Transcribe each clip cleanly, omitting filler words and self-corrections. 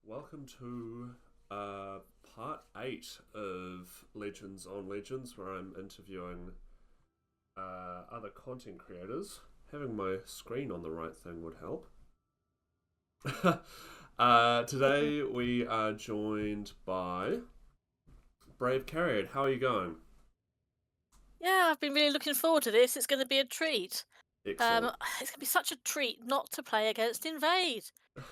Welcome to part 8 of Legends on Legends, where I'm interviewing other content creators. Having my screen on the right thing would help. Today we are joined by brave-cariad. How are you going? Yeah, I've been really looking forward to this. It's going to be a treat. Excellent. It's going to be such a treat not to play against Invade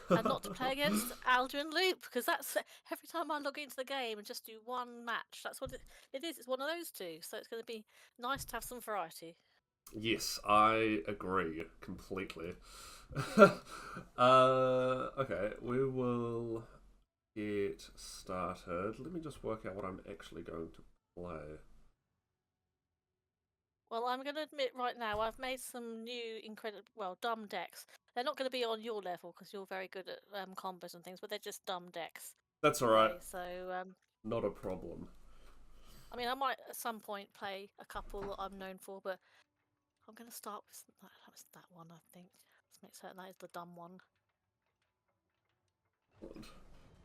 and not to play against Alduin Loop because that's every time I log into the game and just do one match. That's what it is. It's one of those two. So it's going to be nice to have some variety. Yes, I agree completely. Okay, we will get started. Let me just work out what I'm actually going to play. Well, I'm going to admit right now I've made some new dumb decks. They're not going to be on your level because you're very good at combos and things, but they're just dumb decks. That's alright, Okay, so not a problem. I mean, I might at some point play a couple that I'm known for, but I'm going to start with that one, I think. Let's make certain that is the dumb one.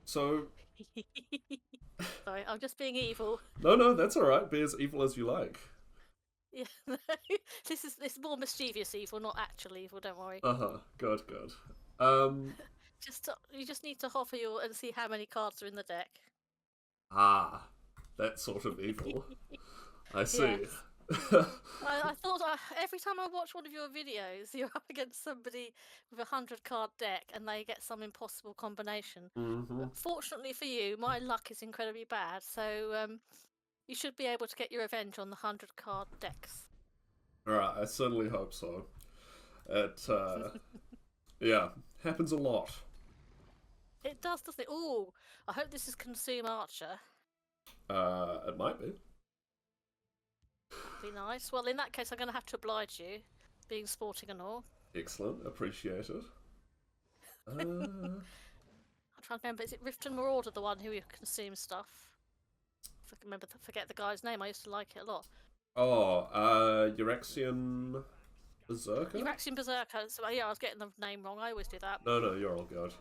So, Sorry, I'm just being evil. no, that's alright. Be as evil as you like. Yeah, this is more mischievous evil, not actual evil. Don't worry. Good. Um, You just need to hover your and see how many cards are in the deck. that sort of evil. I see. Yes. I thought every time I watch one of your videos, you're up against somebody with a 100 card deck and they get some impossible combination. Mm-hmm. Fortunately for you, my luck is incredibly bad, so you should be able to get your revenge on the 100 card decks. Alright, I certainly hope so. It, yeah, happens a lot. It does, doesn't it? Oh, I hope this is Consume Archer. It might be. That'd be nice. Well, in that case, I'm going to have to oblige you, being sporting and all. Excellent, appreciate it. I'm trying to remember. Is it Riften Marauder, the one who consumes stuff? If I can forget the guy's name. I used to like it a lot. Euraxian Berserker? Uraxian Berserker. So, yeah, I was getting the name wrong. I always do that. No, you're all good.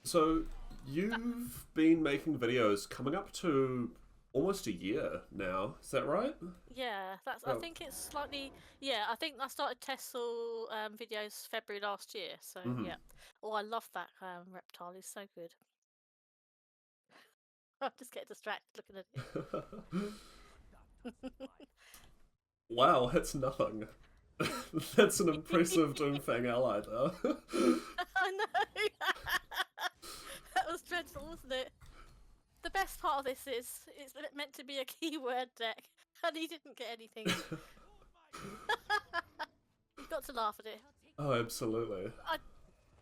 So, you've been making videos coming up to almost a year now, is that right? Yeah, that's. I think it's slightly. Yeah, I think I started Tessel videos February last year. So yeah. Oh, I love that reptile. He's so good. I just get distracted looking at it. Wow, it's nothing. That's an impressive Doomfang ally there. I know. That was dreadful, wasn't it? The best part of this is it's meant to be a keyword deck, and he didn't get anything. You've got to laugh at it. Oh, absolutely.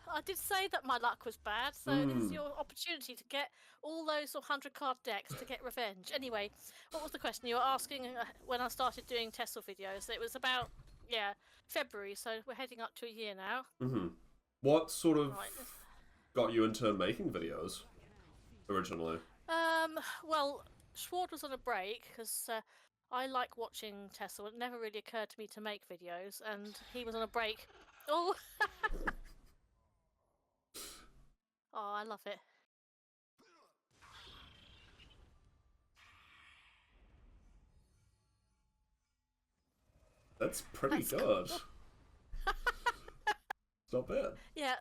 I did say that my luck was bad, so this is your opportunity to get all those 100 card decks to get revenge. Anyway, what was the question you were asking when I started doing Tessel videos? It was about, February, so we're heading up to a year now. What sort of got you into making videos originally? Well, Schward was on a break because I like watching Tessel. It never really occurred to me to make videos, and he was on a break. Oh, oh, I love it. That's pretty That's good. cool. It's not bad. Yeah.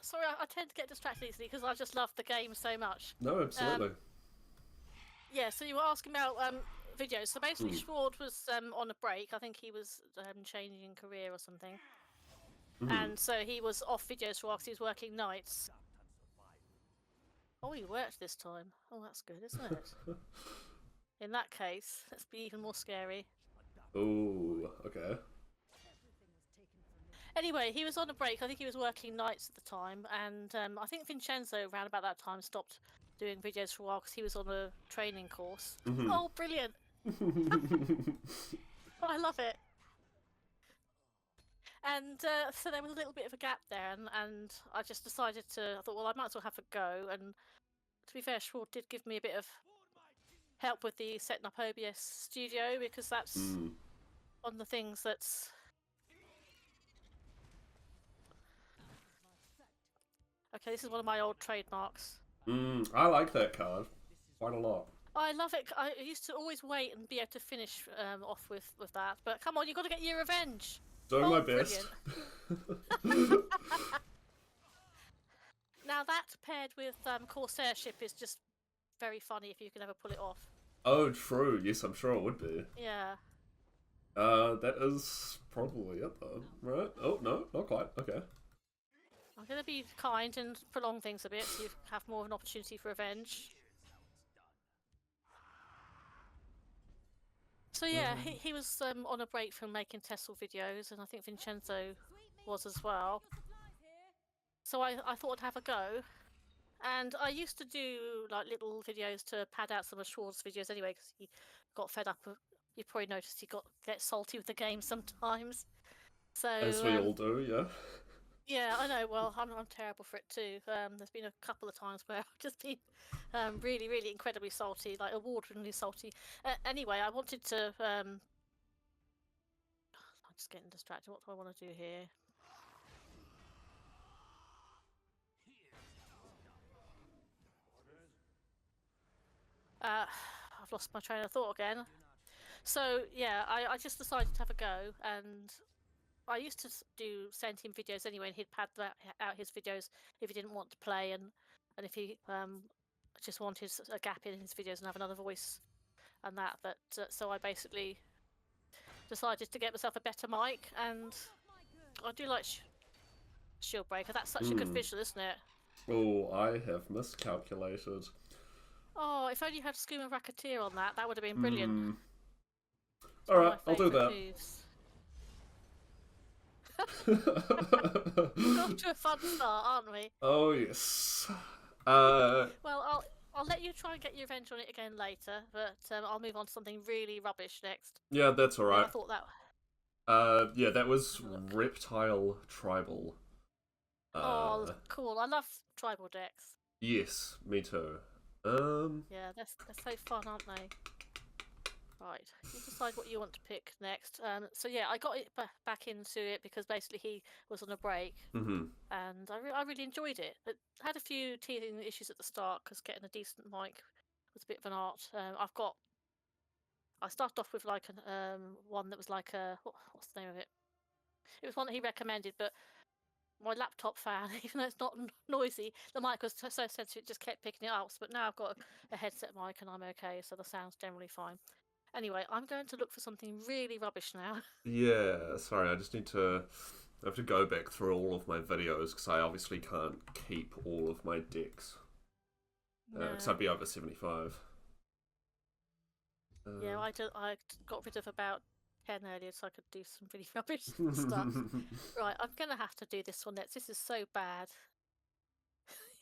Sorry, I tend to get distracted easily because I just love the game so much. No, absolutely. Yeah. So you were asking about videos. So basically, Schward was on a break. I think he was changing career or something. And so he was off videos for a while because he was working nights. Oh, he worked this time. Oh, that's good, isn't it? In that case, let's be even more scary. Oh, okay. Anyway, he was on a break. I think he was working nights at the time, and I think Vincenzo around about that time stopped doing videos for a while because he was on a training course. Oh, brilliant! I love it. And so there was a little bit of a gap there, and I just decided I thought, well, I might as well have a go. And to be fair, Schward did give me a bit of help with the setting up OBS studio because that's one of the things that's Okay, this is one of my old trademarks. I like that card quite a lot. I love it. I used to always wait and be able to finish off with that. But come on, you've got to get your revenge. Doing my best. Now that paired with Corsair ship is just very funny if you can ever pull it off. Oh, true. Yes, I'm sure it would be. Yeah. That is probably it though, right? Oh, no, not quite. Okay. I'm going to be kind and prolong things a bit so you have more of an opportunity for revenge. So yeah, he was on a break from making Tessel videos, and I think Vincenzo was as well. So I thought I'd have a go. And I used to do like little videos to pad out some of Schwartz's videos anyway, because he got fed up. You probably noticed he get salty with the game sometimes. So as we all do, yeah. Yeah, I know. Well, I'm terrible for it too. There's been a couple of times where I've just been really, really incredibly salty, like award-winningly salty. Anyway, I wanted to. I'm just getting distracted. What do I want to do here? I've lost my train of thought again. So yeah, I just decided to have a go, and I used to send him videos anyway, and he'd pad out his videos if he didn't want to play, and if he just wanted a gap in his videos and have another voice, and that. But so I basically decided to get myself a better mic, and I do like Shield Breaker. That's such a good visual, isn't it? Oh, I have miscalculated. Oh, if only you had Skooma Racketeer on that, that would have been brilliant. Alright, I'll do that. We're off to a fun start, aren't we? Oh, yes. Well, I'll let you try and get your revenge on it again later, but I'll move on to something really rubbish next. Yeah, that's alright. I thought that... yeah, that was Reptile Tribal. Oh, cool. I love tribal decks. Yes, me too. Yeah, they're so fun, aren't they? Right, you decide what you want to pick next. So yeah, I got it back into it because basically he was on a break, and I really enjoyed it. It had a few teething issues at the start because getting a decent mic was a bit of an art. I started off with like one that was like a what's the name of it? It was one that he recommended, but my laptop fan, even though it's not noisy, the mic was so sensitive it just kept picking it up. But now I've got a headset mic and I'm okay, so the sound's generally fine. Anyway, I'm going to look for something really rubbish now. Yeah, sorry, I just need to... I have to go back through all of my videos because I obviously can't keep all of my decks. Because I'd be over 75. Yeah, I got rid of about 10 earlier so I could do some really rubbish stuff. Right, I'm going to have to do this one next. This is so bad.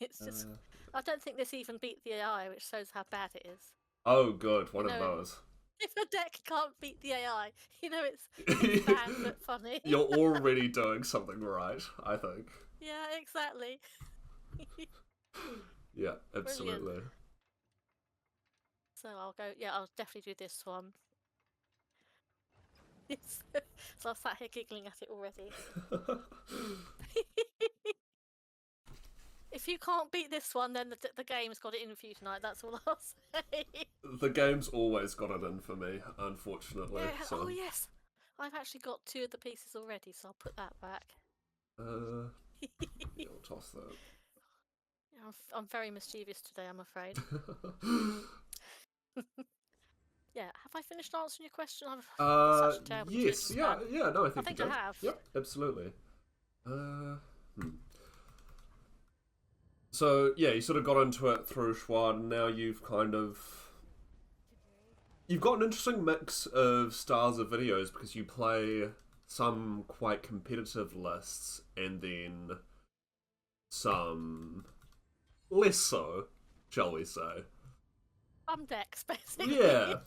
It's just... I don't think this even beat the AI, which shows how bad it is. Oh, good. One of those. If a deck can't beat the AI, you know it's bad but funny. You're already doing something right, I think. Yeah, exactly. Yeah, absolutely. Brilliant. So I'll go, yeah, I'll definitely do this one. So I sat here giggling at it already. If you can't beat this one, then the game's got it in for you tonight. That's all I'll say. The game's always got it in for me, unfortunately. Yeah. So. Oh yes, I've actually got 2 of the pieces already, so I'll put that back. I'll toss that. Yeah, I'm very mischievous today, I'm afraid. Yeah, have I finished answering your question? Such a terrible yes, yeah, no, I think I have. Yep, absolutely. So, yeah, you sort of got into it through Schwad, and now you've got an interesting mix of styles of videos because you play some quite competitive lists and then some less so, shall we say. Some decks, basically. Yeah.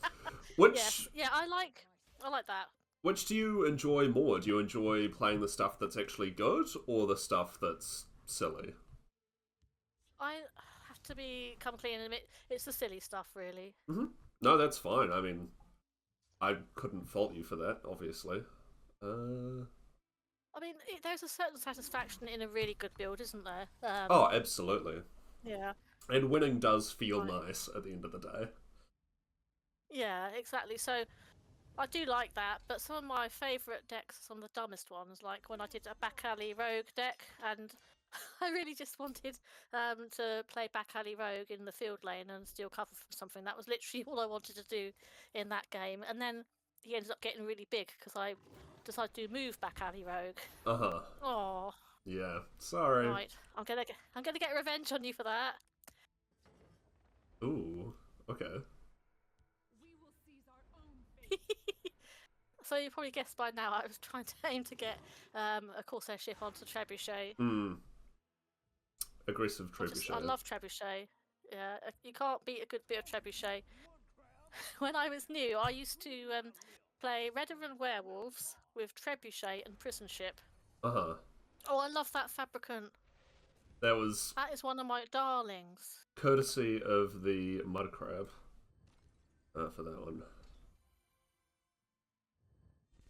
Which... Yes. Yeah, I like that. Which do you enjoy more? Do you enjoy playing the stuff that's actually good or the stuff that's silly? I have to come clean and admit it's the silly stuff, really. No, that's fine. I mean, I couldn't fault you for that, obviously. I mean, there's a certain satisfaction in a really good build, isn't there? Oh, absolutely. Yeah. And winning does feel Right. nice at the end of the day. Yeah, exactly. So I do like that, but some of my favourite decks are some of the dumbest ones, like when I did a back alley rogue deck, and I really just wanted to play back alley rogue in the field lane and steal cover from something. That was literally all I wanted to do in that game. And then he ended up getting really big because I decided to move back alley rogue. Uh-huh. Oh, Yeah. Sorry. right. I'm gonna get revenge on you for that. Ooh. Okay. So you probably guessed by now I was trying to aim to get a Corsair ship onto Trebuchet. Aggressive trebuchet. I love Trebuchet. Yeah, you can't beat a good bit of Trebuchet. When I was new, I used to play Redoran Werewolves with Trebuchet and Prison Ship. Uh-huh. Oh, I love that Fabricant. That was That is one of my darlings. courtesy of the mud crab for that one.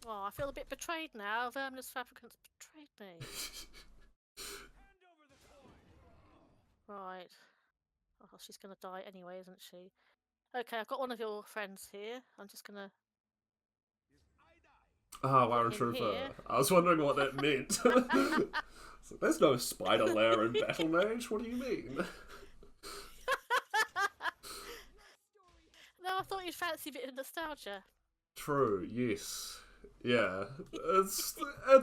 Oh, I feel a bit betrayed now. Verminous Fabricant's betrayed me. Right. Oh, she's gonna die anyway, isn't she? Okay, I've got one of your friends here. I'm just gonna. Ah, Warren Trooper. I was wondering what that meant. So, there's no spider lair in Battle Mage. What do you mean? No, I thought you'd fancy a bit of nostalgia. True. Yes. Yeah. It's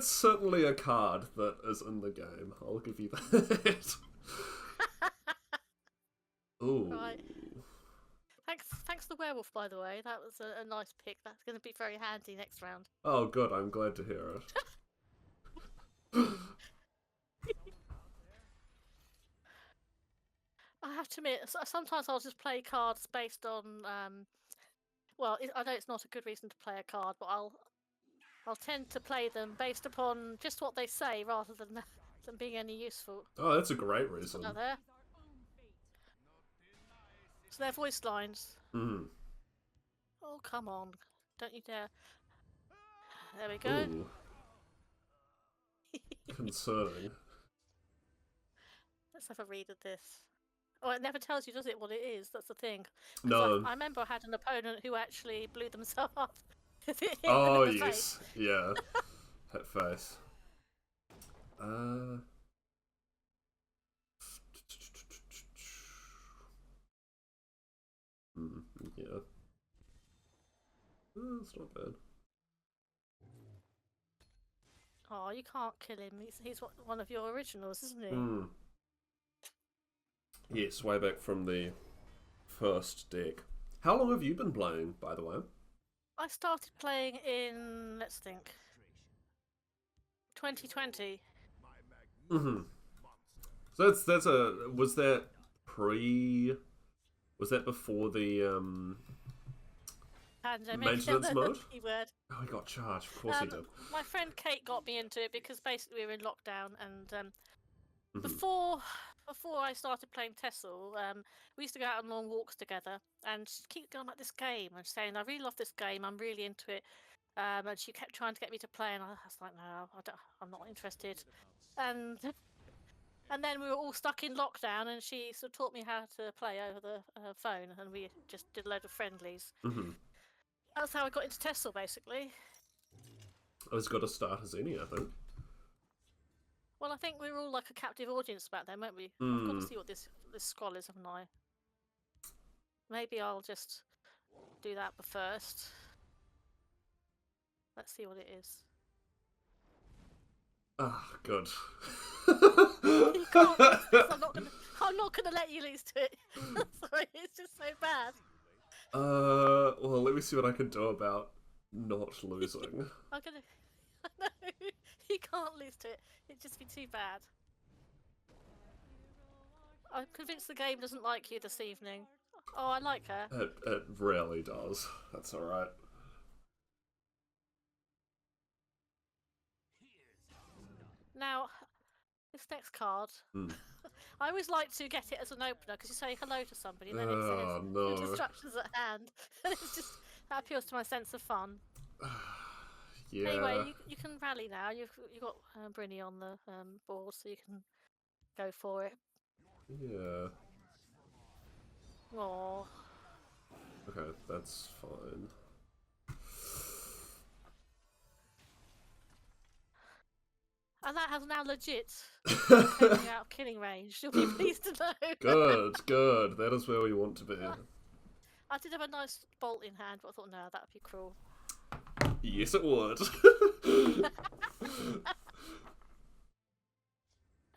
certainly a card that is in the game. I'll give you that. Ooh. Right. Thanks the werewolf, by the way. That was a nice pick. That's going to be very handy next round. Oh, good. I'm glad to hear it. I have to admit, sometimes I'll just play cards based on. Well, I know it's not a good reason to play a card, but I'll tend to play them based upon just what they say rather than them being any useful. Oh, that's a great reason. There. So they're voice lines. Mm. Oh, come on. Don't you dare. There we go. Ooh. Concerning. Let's have a read of this. Oh, it never tells you, does it, what it is? That's the thing. No. I remember I had an opponent who actually blew themselves up. Oh, yes. Yeah. Hit face. Yeah. It's not bad. Oh, you can't kill him. He's one of your originals, isn't he? Mm. Yes, way back from the first deck. How long have you been playing, by the way? I started playing in, let's think, 2020. Mm-hmm. So that's a was that before the Pandemic. maintenance mode? Keyword. Oh, he got charged. Of course he did. My friend Kate got me into it because basically we were in lockdown, and Mm-hmm. before I started playing Tessel, we used to go out on long walks together, and she'd keep going about this game and saying, "I really love this game. I'm really into it." And she kept trying to get me to play, and I was like, "No, I'm not interested." And then we were all stuck in lockdown, and she sort of taught me how to play over the phone, and we just did a load of friendlies. Mm-hmm. That's how I got into Tessel, basically. I was got to start as any, I think. Well, I think we were all like a captive audience back then, weren't we? I've got to see what this scroll is, haven't I? Maybe I'll just do that first. Let's see what it is. Ah, good. You can't lose this. I'm not gonna let you lose to it. Sorry, it's just so bad. Well, let me see what I can do about not losing. I'm gonna. No, you can't lose to it. It'd just be too bad. I'm convinced the game doesn't like you this evening. Oh, I like her. It rarely does. That's alright. Now, this next card, I always like to get it as an opener because you say hello to somebody and then it says no. instructions at hand. And it's just, that appeals to my sense of fun. Yeah. Anyway, you can rally now. You've got Brynny on the board, so you can go for it. Yeah. Oh. Okay, that's fine. And that has now legit taken you out of killing range. You'll be pleased to know. Good. That is where we want to be. I did have a nice bolt in hand, but I thought, no, that would be cruel. Yes, it would.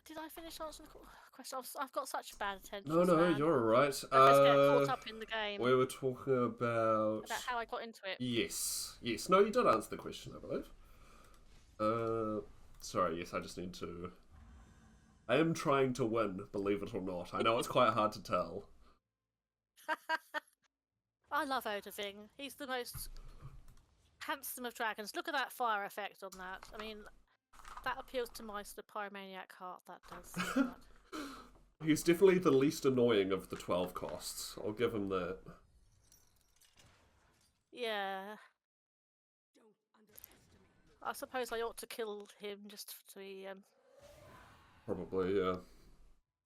Did I finish answering the question? I've got such bad attention. No, you're alright. I just get caught up in the game. We were talking about how I got into it. Yes. No, you did answer the question, I believe. Sorry, yes, I just need to... I am trying to win, believe it or not. I know it's quite hard to tell. I love Odoving. He's the most handsome of dragons. Look at that fire effect on that. I mean, that appeals to my sort of pyromaniac heart, that does. He's definitely the least annoying of the 12 costs. I'll give him that. Yeah. I suppose I ought to kill him just to be... Probably, yeah.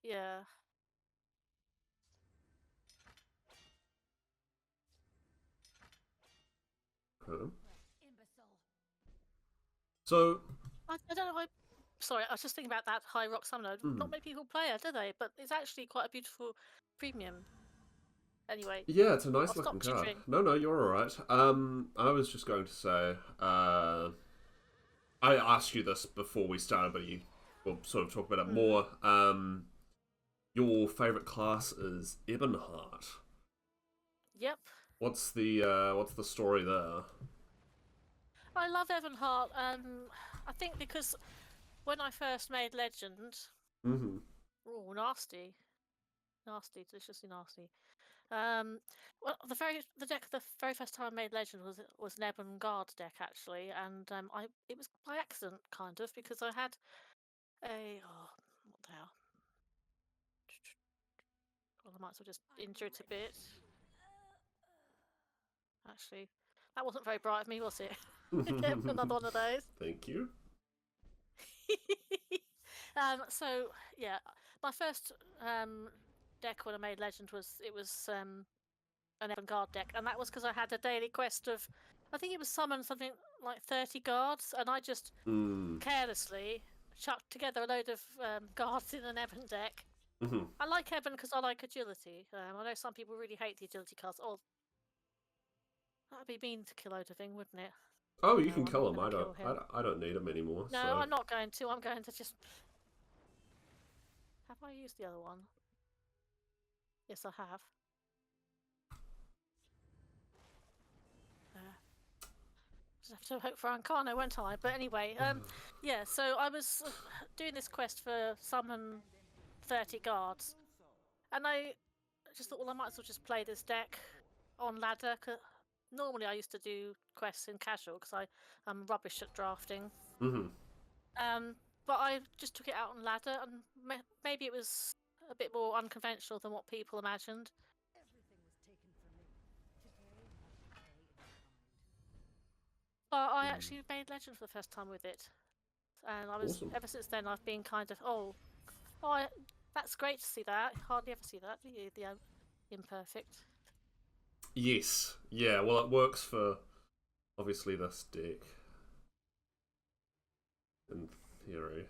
Yeah. Okay. So... I don't know sorry, I was just thinking about that High Rock Summoner. Not many people play it, do they? But it's actually quite a beautiful premium. Anyway. Yeah, it's a nice looking card. No, you're alright. I was just going to say, I asked you this before we started, but we'll sort of talk about it more. Your favourite class is Ebonheart. Yep. What's the story there? I love Ebonheart. I think because when I first made Legend, oh, nasty, deliciously nasty. Well, the very first time I made Legend was an Ebon Guard deck actually, and it was by accident kind of because I had what the hell? Well, I might as well just injure it a bit. Actually, that wasn't very bright of me, was it? Another one of those. Thank you. So yeah, my first deck when I made Legend was an Ebon Guard deck, and that was because I had a daily quest of, I think it was summon something like 30 guards, and I just carelessly chucked together a load of guards in an Ebon deck. I like Ebon because I like agility. I know some people really hate the agility cards. Oh, that'd be mean to kill Odoving, wouldn't it? Oh, you can kill him. I don't need him anymore. No, so. I'm not going to. I'm going to just... Have I used the other one? Yes, I have. Just have to hope for Ancano, won't I? But anyway, yeah, so I was doing this quest for summon 30 guards, and I just thought, well, I might as well just play this deck on ladder. Cause normally I used to do quests in casual because I'm rubbish at drafting. But I just took it out on ladder, and maybe it was a bit more unconventional than what people imagined. But I actually made Legend for the first time with it, and I was awesome. Ever since then I've been kind of that's great to see that. Hardly ever see that, do you? The imperfect. Yes, yeah. Well, it works for obviously this deck in theory.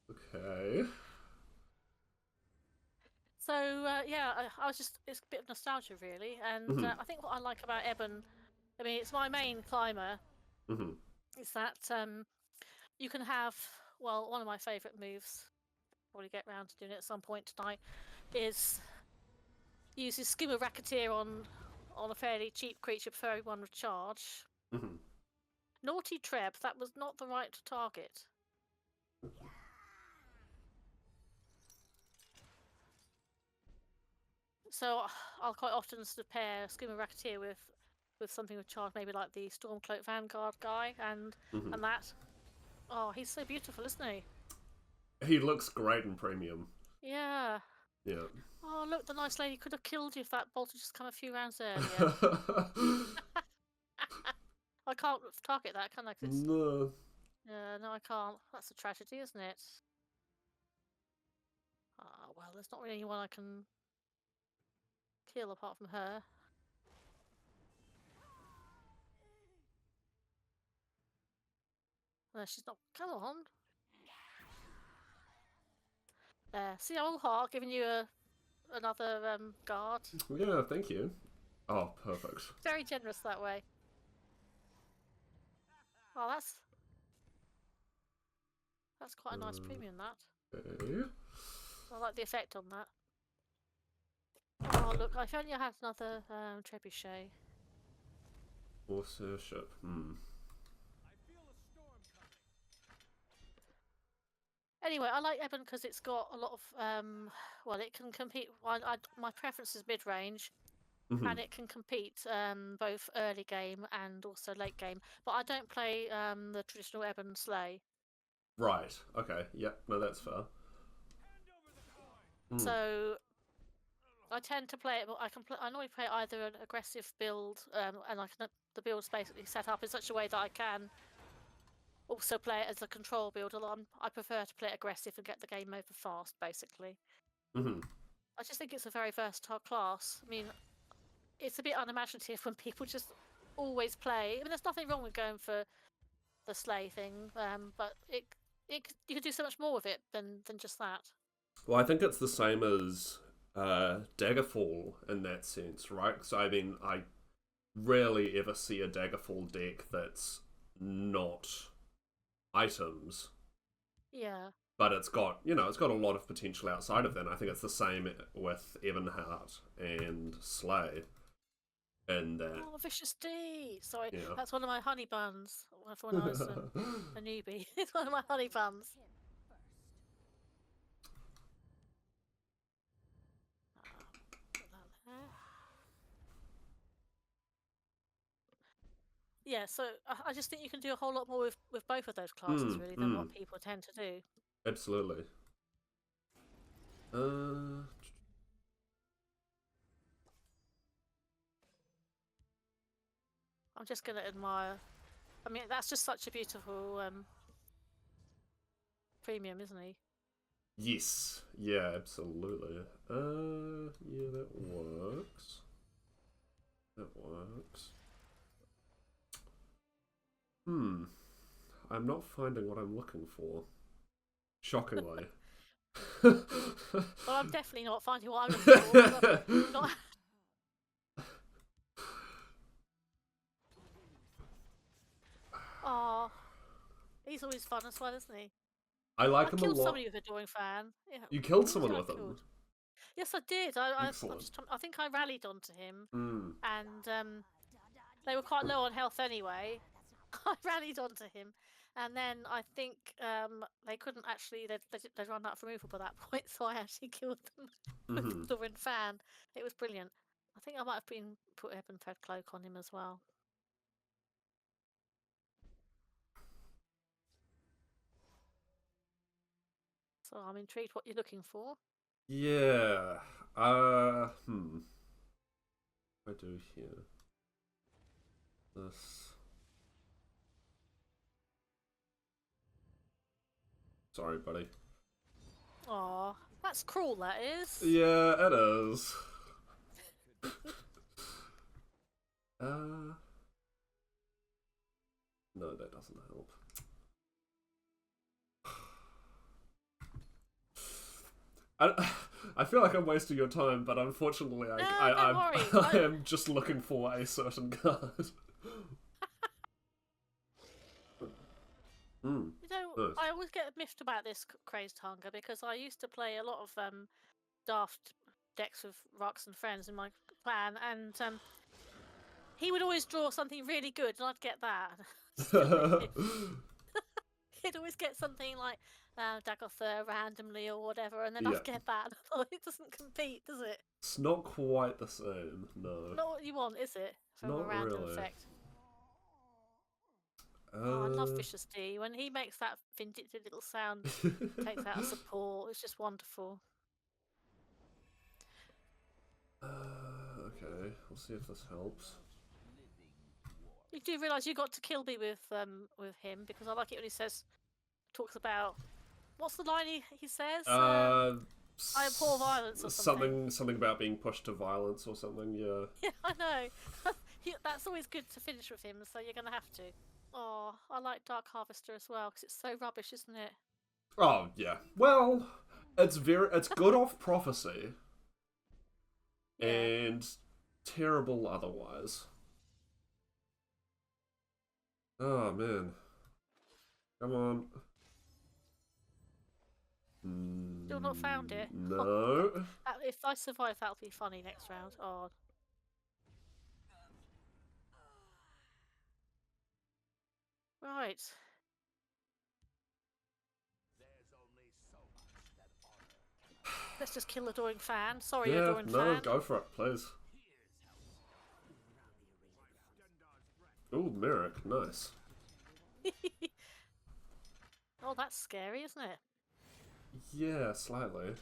Okay. So yeah, I was just—it's a bit of nostalgia, really, and I think what I like about Ebon, I mean, it's my main climber, is that you can have, well, one of my favourite moves, probably get round to doing it at some point tonight, is uses Skimmer Racketeer on a fairly cheap creature for every one with charge. Naughty Treb, that was not the right target. So I'll quite often sort of pair Skimmer Racketeer with something with charge, maybe like the Stormcloak Vanguard guy, and that. Oh, he's so beautiful, isn't he? He looks great in premium. Yeah. Yeah. Oh, look, the nice lady could have killed you if that bolt had just come a few rounds earlier. I can't target that, can I? 'Cause it's... No. no, I can't. That's a tragedy, isn't it? Ah, well, there's not really anyone I can kill apart from her. No, she's not. Come on. There. See, old heart giving you another guard. Yeah, thank you. Oh, perfect. Very generous that way. Oh, that's quite a nice premium, that. Okay. I like the effect on that. Oh, look, if only I had another trebuchet. Also ship. Anyway, I like Eben because it's got a lot of well, it can compete. My preference is mid-range, and it can compete both early game and also late game. But I don't play the traditional Eben Slay. Right. Okay. Yep. No, that's fair. So I tend to play it. I normally play either an aggressive build, and the build's basically set up in such a way that I can also play it as a control build. Although I prefer to play it aggressive and get the game over fast, basically. I just think it's a very versatile class. I mean, it's a bit unimaginative when people just always play. I mean, there's nothing wrong with going for the Slay thing, but you can do so much more with it than just that. Well, I think it's the same as Daggerfall in that sense, right? So I mean, I rarely ever see a Daggerfall deck that's not items. Yeah. But it's got, it's got a lot of potential outside of that. And I think it's the same with Evenheart and Slay. And that. Oh, Vicious D! Sorry, Yeah. that's one of my honey buns. When I was a newbie, it's one of my honey buns. Put that there. Yeah, so I just think you can do a whole lot more with both of those classes, really, than what people tend to do. Absolutely. I'm just going to admire. I mean, that's just such a beautiful premium, isn't he? Yes. Yeah, absolutely. Yeah, that works. That works. I'm not finding what I'm looking for. Shockingly. Well, I'm definitely not finding what I'm looking for. Not... Oh, he's always fun as well, isn't he? I like him a lot. I killed somebody with a Adoring Fan. Yeah, you killed someone with him? Yes, I did. I think I rallied onto him, and they were quite low on health anyway. I rallied onto him, and then I think they couldn't actually. They'd run out of removal by that point, so I actually killed them with the Adoring Fan. It was brilliant. I think I might have put Eben Fed Cloak on him as well. So I'm intrigued what you're looking for. Yeah. I do here. This. Sorry, buddy. Aw, that's cruel, that is. Yeah, it is. No, that doesn't help. I feel like I'm wasting your time, but unfortunately, I am just looking for a certain card. You know, I always get miffed about this Crazed Hunger because I used to play a lot of daft decks with Rux and friends in my clan, and he would always draw something really good, and I'd get that. He'd always get something like Dagotha randomly or whatever, and then I'd get that. It doesn't compete, does it? It's not quite the same, no. Not what you want, is it? From not a random really. effect. I love Vicious D. When he makes that vindictive little sound, takes out support, it's just wonderful. Okay, we'll see if this helps. You do realise you got to kill me with him, because I like it when he talks about, what's the line he says? I abhor violence or something. Something about being pushed to violence or something. Yeah. Yeah, I know. That's always good to finish with him, so you're gonna have to. Oh, I like Dark Harvester as well because it's so rubbish, isn't it? Oh yeah. Well, it's good off prophecy, Yeah. and terrible otherwise. Oh man. Come on. Still not found it? No. If I survive, that'll be funny next round. Oh. Right. Let's just kill Adoring Fan. Sorry, Yeah, Adoring no, Fan. go for it, please. Ooh, Merrick, nice. Oh, that's scary, isn't it? Yeah, slightly.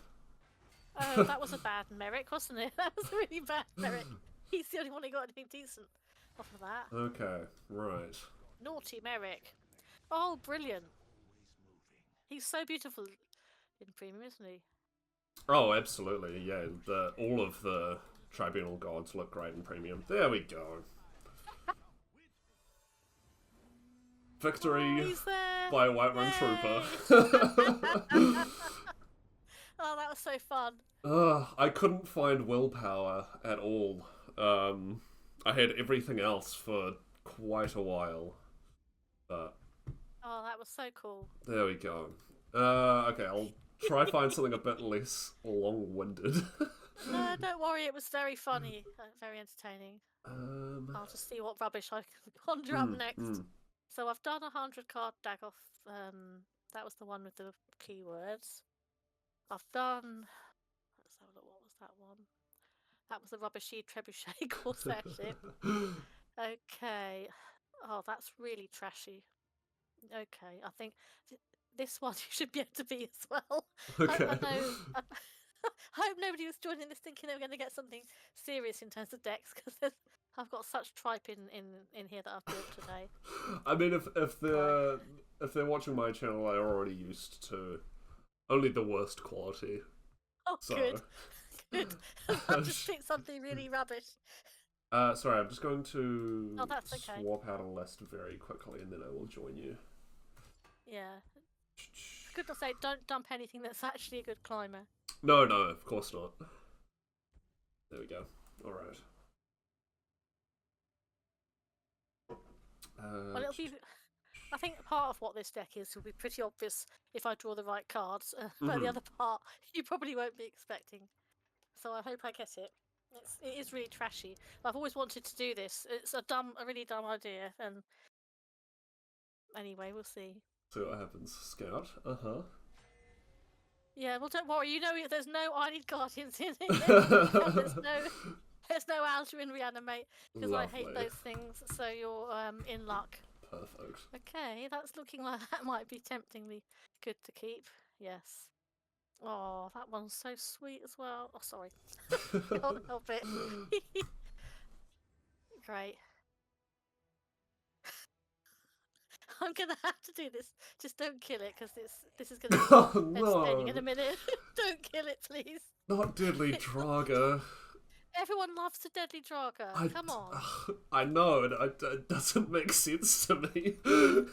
Oh, that was a bad Merrick, wasn't it? That was a really bad Merrick. He's the only one who got anything decent off of that. Okay, right. Naughty Merrick. Oh, brilliant. He's so beautiful in Premium, isn't he? Oh, absolutely, yeah. All of the Tribunal gods look great in Premium. There we go. Victory by a Whiterun Trooper. Oh, that was so fun. I couldn't find willpower at all. I had everything else for quite a while. But oh, that was so cool. There we go. Okay, I'll try find something a bit less long-winded. No, don't worry, it was very funny, very entertaining. I'll just see what rubbish I can conjure up next. So I've done 100 card Dagoth. That was the one with the keywords. I've done. Let's have a look. What was that one? That was the rubbishy trebuchet corsair ship. Okay. Oh, that's really trashy. Okay, I think this one you should be able to be as well. Okay. I know. I hope nobody was joining this thinking they were going to get something serious in terms of decks, because I've got such tripe in here that I've built today. I mean, if they're watching my channel, they're already used to only the worst quality. Oh, so. Good. Good. I've just picked something really rubbish. Sorry, I'm just going to that's okay. swap out a list very quickly, and then I will join you. Yeah. For goodness sake, don't dump anything that's actually a good climber. No, of course not. There we go. Alright. Well, it'll be... I think part of what this deck is will be pretty obvious if I draw the right cards, but the other part you probably won't be expecting. So I hope I get it. It is really trashy. I've always wanted to do this. It's a really dumb idea, and anyway, we'll see. See what happens. Scout. Yeah, well, don't worry. You know, there's no I Need Guardians in it. There's no Alduin Reanimate, because I hate those things. So you're in luck. Perfect. Okay, that's looking like that might be temptingly good to keep. Yes. Oh, that one's so sweet as well. Oh, sorry. Can't help it. Great. I'm gonna have to do this. Just don't kill it, because this is gonna be entertaining in a minute. Don't kill it, please. Not Deadly Draga. Everyone loves the Deadly Draga. Come on. I know, it doesn't make sense to me. Look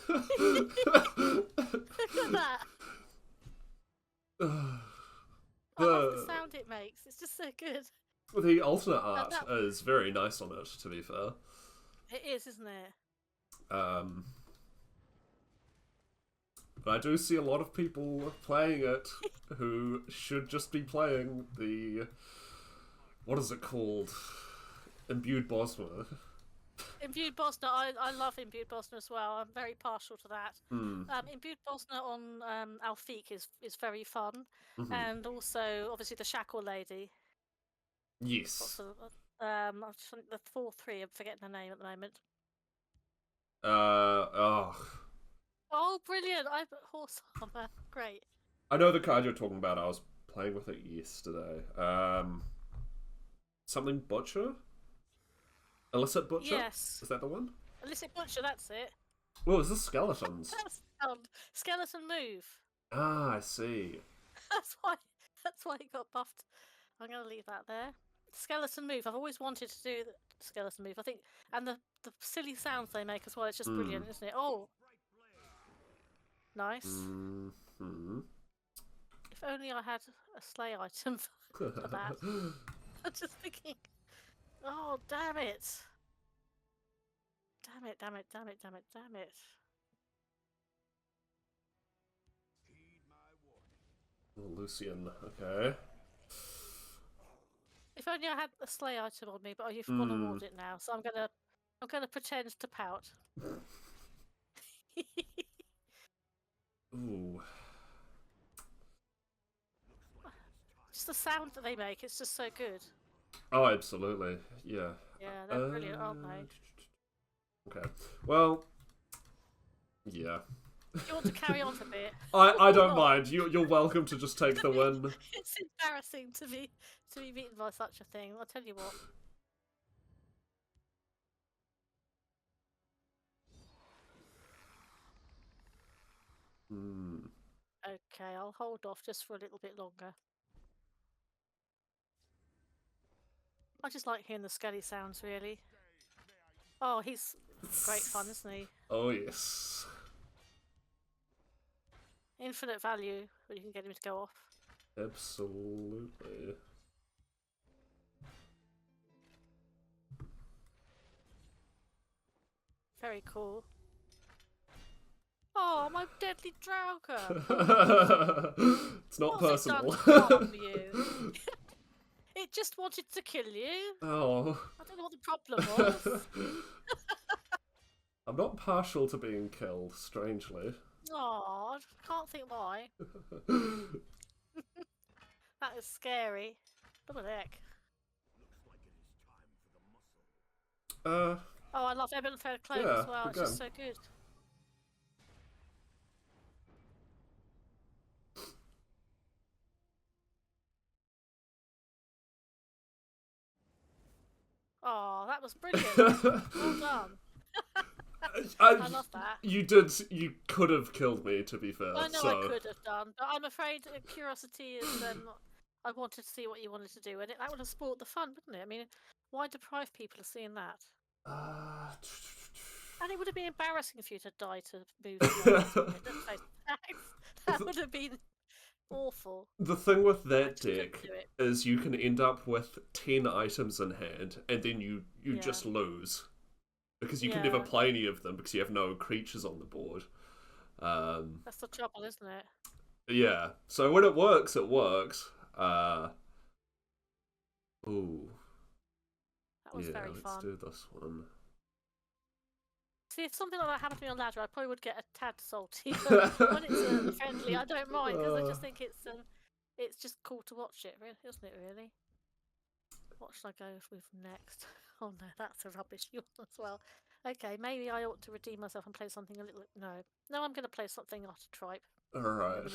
at that. I love the sound it makes. It's just so good. The alternate art is very nice on it, to be fair. It is, isn't it? But I do see a lot of people playing it who should just be playing the... What is it called? Imbued Bosma. Imbued Bosna. I love Imbued Bosna as well. I'm very partial to that. Imbued Bosna on Alfiq is very fun. And also, obviously, the Shackle Lady. Yes. The 4/3, I'm forgetting her name at the moment. Oh, brilliant! I've got horse armor. Great. I know the card you're talking about. I was playing with it yesterday. something butcher? Illicit butcher? Yes. Is that the one? Illicit butcher, that's it. Oh, is this skeletons? That's skeleton move. Ah, I see. That's why he got buffed. I'm going to leave that there. Skeleton move. I've always wanted to do the skeleton move. I think, and the silly sounds they make as well. It's just brilliant, isn't it? Oh, nice. If only I had a slay item for that. I'm just thinking. Oh, damn it! Damn it! Damn it! Damn it! Damn it! Damn it! Oh, Lucian. Okay. If only I had a slay item on me, but you've gone to ward it now, so I'm gonna pretend to pout. Ooh. Just the sound that they make, it's just so good. Oh, absolutely. Yeah. Yeah, they're brilliant, aren't they? Okay. Well, yeah. Do you want to carry on a bit? I don't mind. You're welcome to just take the win. It's embarrassing to be beaten by such a thing. I'll tell you what. Okay, I'll hold off just for a little bit longer. I just like hearing the skelly sounds, really. Oh, he's great fun, isn't he? Oh, yes. Infinite value when you can get him to go off. Absolutely. Very cool. Oh, my deadly Drauga! It's not personal. What's it done to harm you? It just wanted to kill you. Oh. I don't know what the problem was. I'm not partial to being killed, strangely. Oh, I can't think why. That is scary. What the heck? Oh, I love Ebon Fed Cloak as well. It's just so good. Oh, that was brilliant. Well done. I love that. You could have killed me, to be fair. I know so. I could have done, but I'm afraid curiosity is. I wanted to see what you wanted to do, and that would have spoiled the fun, wouldn't it? I mean, why deprive people of seeing that? And it would have been embarrassing if you had died to move. That would have been awful. The thing with that deck is you can end up with 10 items in hand, and then you just lose. Because you can never play any of them because you have no creatures on the board. That's the trouble, isn't it? Yeah. So when it works, it works. Ooh. That was very fun. Let's do this one. See, if something like that happened to me on ladder, I probably would get a tad salty. But when it's friendly, I don't mind because I just think it's just cool to watch it, isn't it? Really. What should I go with next? Oh no, that's a rubbish one as well. Okay, maybe I ought to redeem myself and play something a little. No, I'm going to play something off Tripe. Alright.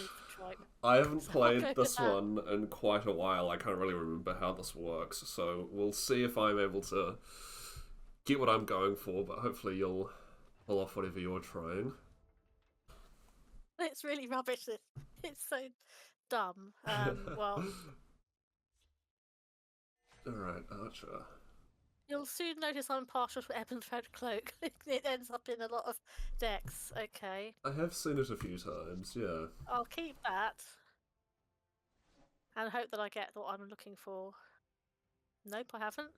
I haven't played this one in quite a while. I can't really remember how this works, so we'll see if I'm able to get what I'm going for, but hopefully you'll pull off whatever you're trying. It's really rubbish. It's so dumb. Well. Alright, Archer. You'll soon notice I'm partial to Ebon Thread Cloak. It ends up in a lot of decks. Okay. I have seen it a few times, yeah. I'll keep that. And hope that I get what I'm looking for. Nope, I haven't.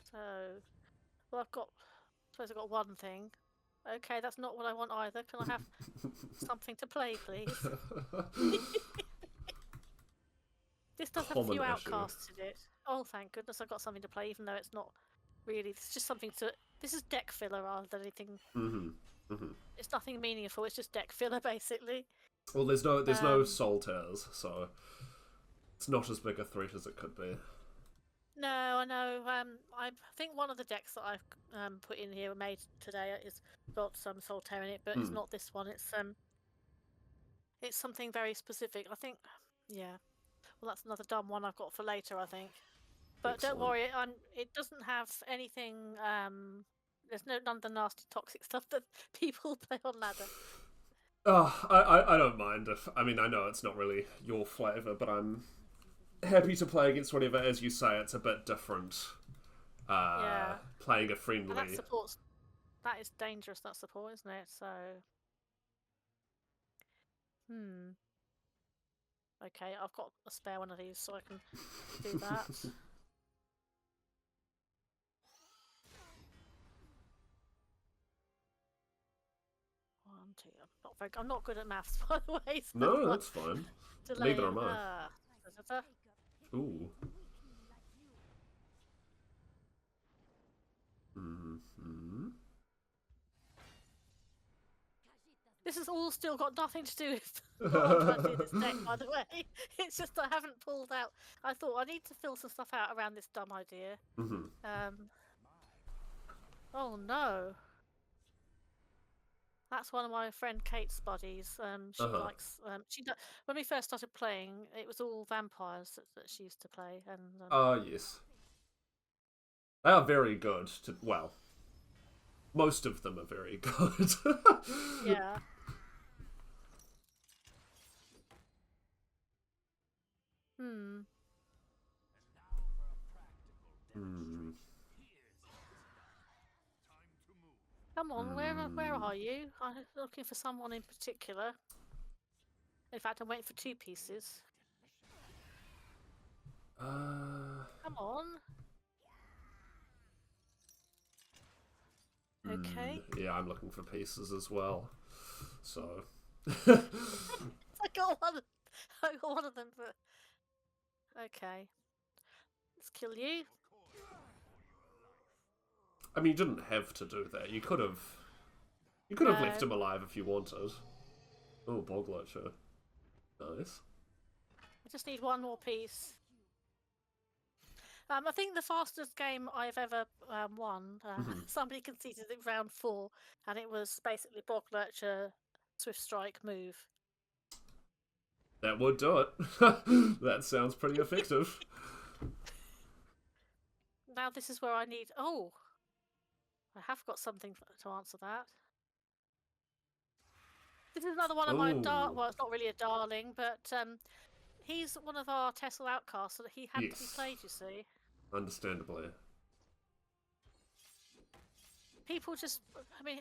So, well, I suppose I've got one thing. Okay, that's not what I want either. Can I have something to play, please? This does have a few outcasts in it. Oh, thank goodness I've got something to play, even though it's not really. It's just something to. This is deck filler rather than anything. It's nothing meaningful. It's just deck filler, basically. Well, there's no soul tears, so it's not as big a threat as it could be. No, I know. I think one of the decks that I've put in here made today is got some soul tear in it, but it's not this one. It's something very specific. I think, yeah. Well, that's another dumb one I've got for later, I think. But Excellent. don't worry, it doesn't have anything. There's none of the nasty toxic stuff that people play on ladder. I don't mind if I mean I know it's not really your flavour, but I'm happy to play against whatever. As you say, it's a bit different. Yeah, Playing a and friendly. that is dangerous. That support, isn't it? So, okay, I've got a spare one of these, so I can do that. One, two. I'm not good at maths, by the way. So No, that's fine. Neither am I. Ooh. This has all still got nothing to do with what I'm trying to do this deck, by the way. It's just I haven't pulled out. I thought I need to fill some stuff out around this dumb idea. Oh no. That's one of my friend Kate's buddies. She likes. When we first started playing, it was all vampires that she used to play, and. Yes. They are very good. Well, most of them are very good. Yeah. Come on, where are you? I'm looking for someone in particular. In fact, I'm waiting for two pieces. Come on. Okay. Yeah, I'm looking for pieces as well. So. I got one of them, but okay. Let's kill you. I mean, you didn't have to do that. You could have. You could have left him alive if you wanted. Oh, bog lurcher. Nice. I just need one more piece. I think the fastest game I've ever won, somebody conceded in round 4, and it was basically bog lurcher, swift strike, move. That would do it. That sounds pretty effective. Now this is where I need... Oh! I have got something to answer that. This is another one of my... Well, it's not really a darling, but he's one of our Tessel outcasts, so that he had to be played, you see. Understandably. People just... I mean,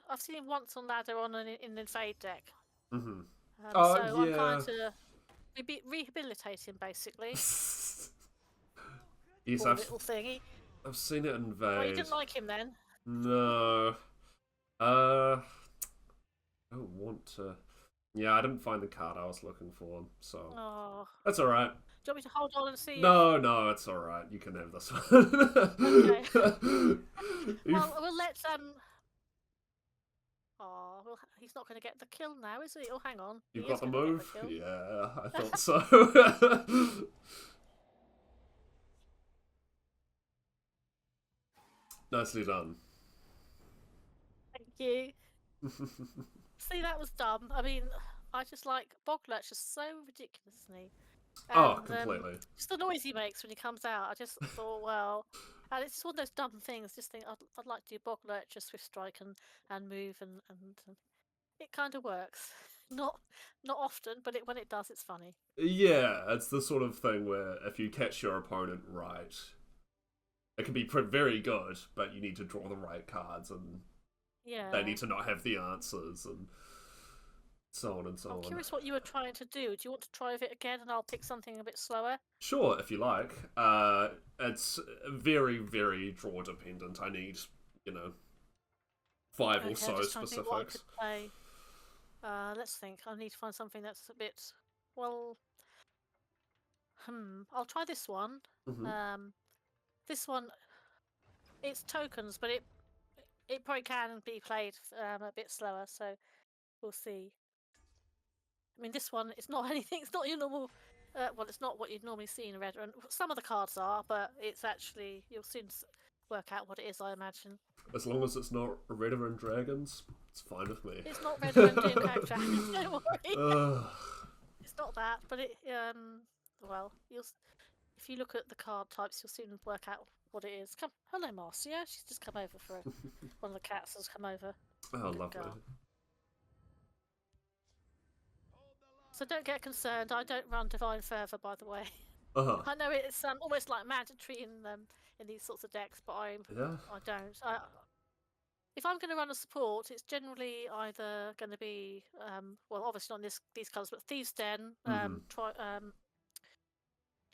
I've seen him once on ladder in an invade deck. So I'm trying to rehabilitate him, basically. Yes, little thingy. I've seen it invade. Oh, you didn't like him then? No. I don't want to... Yeah, I didn't find the card I was looking for, so... That's alright. Do you want me to hold on and see? No, it's alright. You can have this one. Okay. Well, we'll let... Oh, well, he's not going to get the kill now, is he? Oh, hang on. You've got the move? Yeah, I thought so. Nicely done. Thank you. See, that was dumb. I mean, I just like bog lurcher is so ridiculous, isn't he? And, completely. Just the noise he makes when he comes out. I just thought, well, and it's just one of those dumb things. Just think, I'd like to do bog lurcher, swift strike, and move, and it kind of works. Not often, but when it does, it's funny. Yeah, it's the sort of thing where if you catch your opponent right, it can be very good, but you need to draw the right cards, and they need to not have the answers, and so on and so on. I'm curious what you were trying to do. Do you want to try it again, and I'll pick something a bit slower? Sure, if you like. It's very, very draw dependent. I need, 5 or so specifics. Let's think. I need to find something that's a bit... Well... I'll try this one. This one... It's tokens, but it probably can be played a bit slower, so we'll see. I mean, this one, it's not anything. It's not your normal... well, it's not what you'd normally see in a red run. Some of the cards are, but it's actually... You'll soon work out what it is, I imagine. As long as it's not Red and Dragons, it's fine with me. It's not Red and Dragons, don't worry. It's not that, but it... well, if you look at the card types, you'll soon work out what it is. Come, hello, Marcia. She's just come over for one of the cats has come over. Oh, Good lovely. girl. So don't get concerned. I don't run Divine Fervour, by the way. I know it's almost like mandatory in these sorts of decks, but I don't. If I'm going to run a support, it's generally either going to be well, obviously not these colours, but Thieves' Den,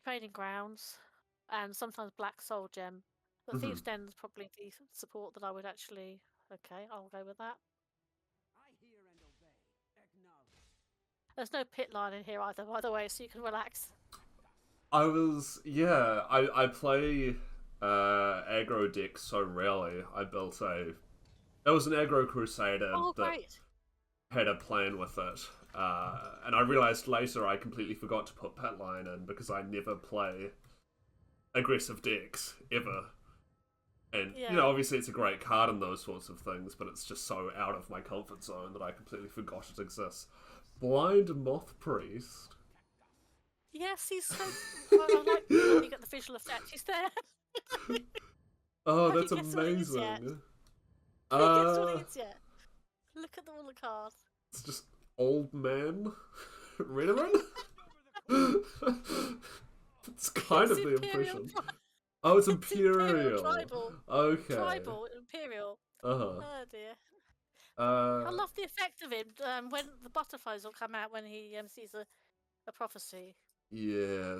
Training Grounds, and sometimes Black Soul Gem. But Thieves' Den is probably the support that I would actually. Okay, I'll go with that. There's no pit line in here either, by the way, so you can relax. I play aggro deck so rarely. I built it was an aggro crusader that had a plan with it. And I realised later I completely forgot to put pit line in because I never play aggressive decks, ever. And, you know, obviously it's a great card and those sorts of things, but it's just so out of my comfort zone that I completely forgot it exists. Blind Moth Priest. Yes, he's so... I like when you get the visual effect. He's there. Oh, that's amazing. He gets what he is yet. Look at all the cards. It's just old man Renarin? It's kind of the impression. Oh, it's Imperial. Tribal. Okay. Tribal, Imperial. Oh dear. I love the effect of him when the butterflies will come out when he sees a prophecy. Yeah.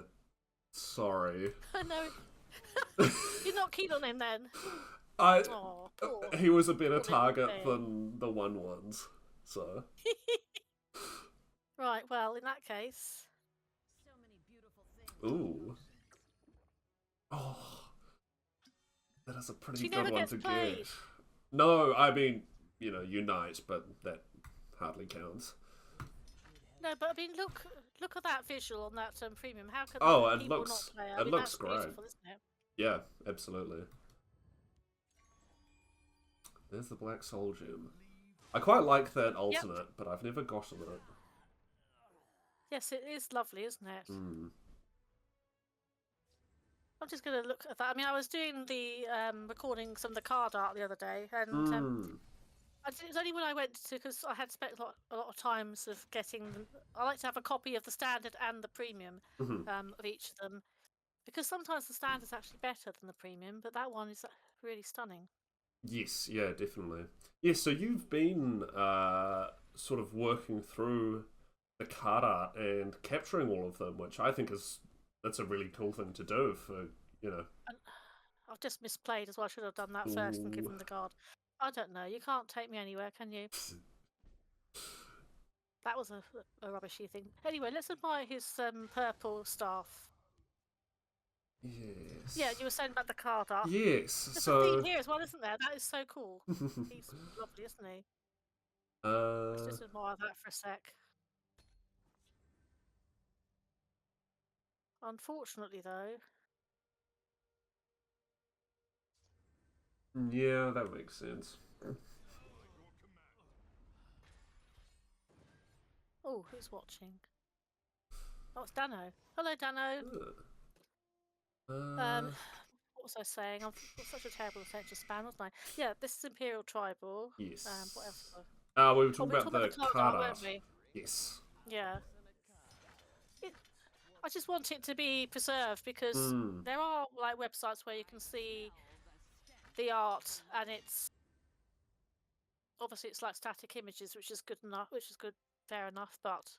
Sorry. I know. You're not keen on him then? He was a better target than the 1/1s, so. Right, well, in that case. So many beautiful things. Ooh. Oh. That is a pretty good one to get. No, I mean, you know, Unite, but that hardly counts. No, but I mean, look at that visual on that premium. How could it people looks, not play? it looks great. Isn't it? Yeah, absolutely. There's the Black Soul Gem. I quite like that alternate, but I've never gotten it. Yes, it is lovely, isn't it? Mm. I'm just going to look at that. I mean, I was doing the recording some of the card art the other day, and it was only when I went to, because I had spent a lot of times of getting them. I like to have a copy of the standard and the premium of each of them, because sometimes the standard is actually better than the premium, but that one is really stunning. Yes, yeah, definitely. Yeah, so you've been sort of working through the card art and capturing all of them, which I think that's a really cool thing to do for, you know. I've just misplayed as well. I should have done that first and given the card. I don't know. You can't take me anywhere, can you? That was a rubbishy thing. Anyway, let's admire his purple staff. Yes. Yeah, you were saying about the card art. Yes. There's a theme here as well, isn't there? That is so cool. He's lovely, isn't he? Let's just admire that for a sec. Unfortunately, though. Yeah, that makes sense. Oh, who's watching? Oh, it's Dano. Hello, Dano. What was I saying? I've got such a terrible attention span, wasn't I? Yeah, this is Imperial Tribal. Yes. What else? We were talking about the card art, weren't we? Yes. Yeah. I just want it to be preserved because there are like websites where you can see the art, and it's obviously it's like static images, which is good enough, fair enough, but.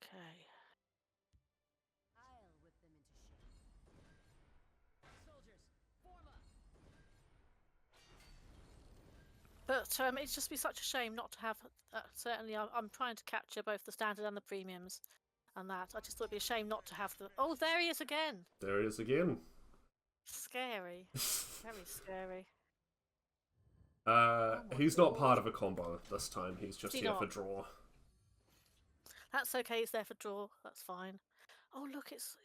Okay. I'll whip them into shape. Soldiers, form up. But it'd just be such a shame not to have. Certainly, I'm trying to capture both the standard and the premiums, and that. I just thought it'd be a shame not to have the. Oh, there he is again. There he is again. Scary. Very scary. He's not part of a combo this time. He's just here for draw. That's okay. He's there for draw. That's fine. Oh, look, it's.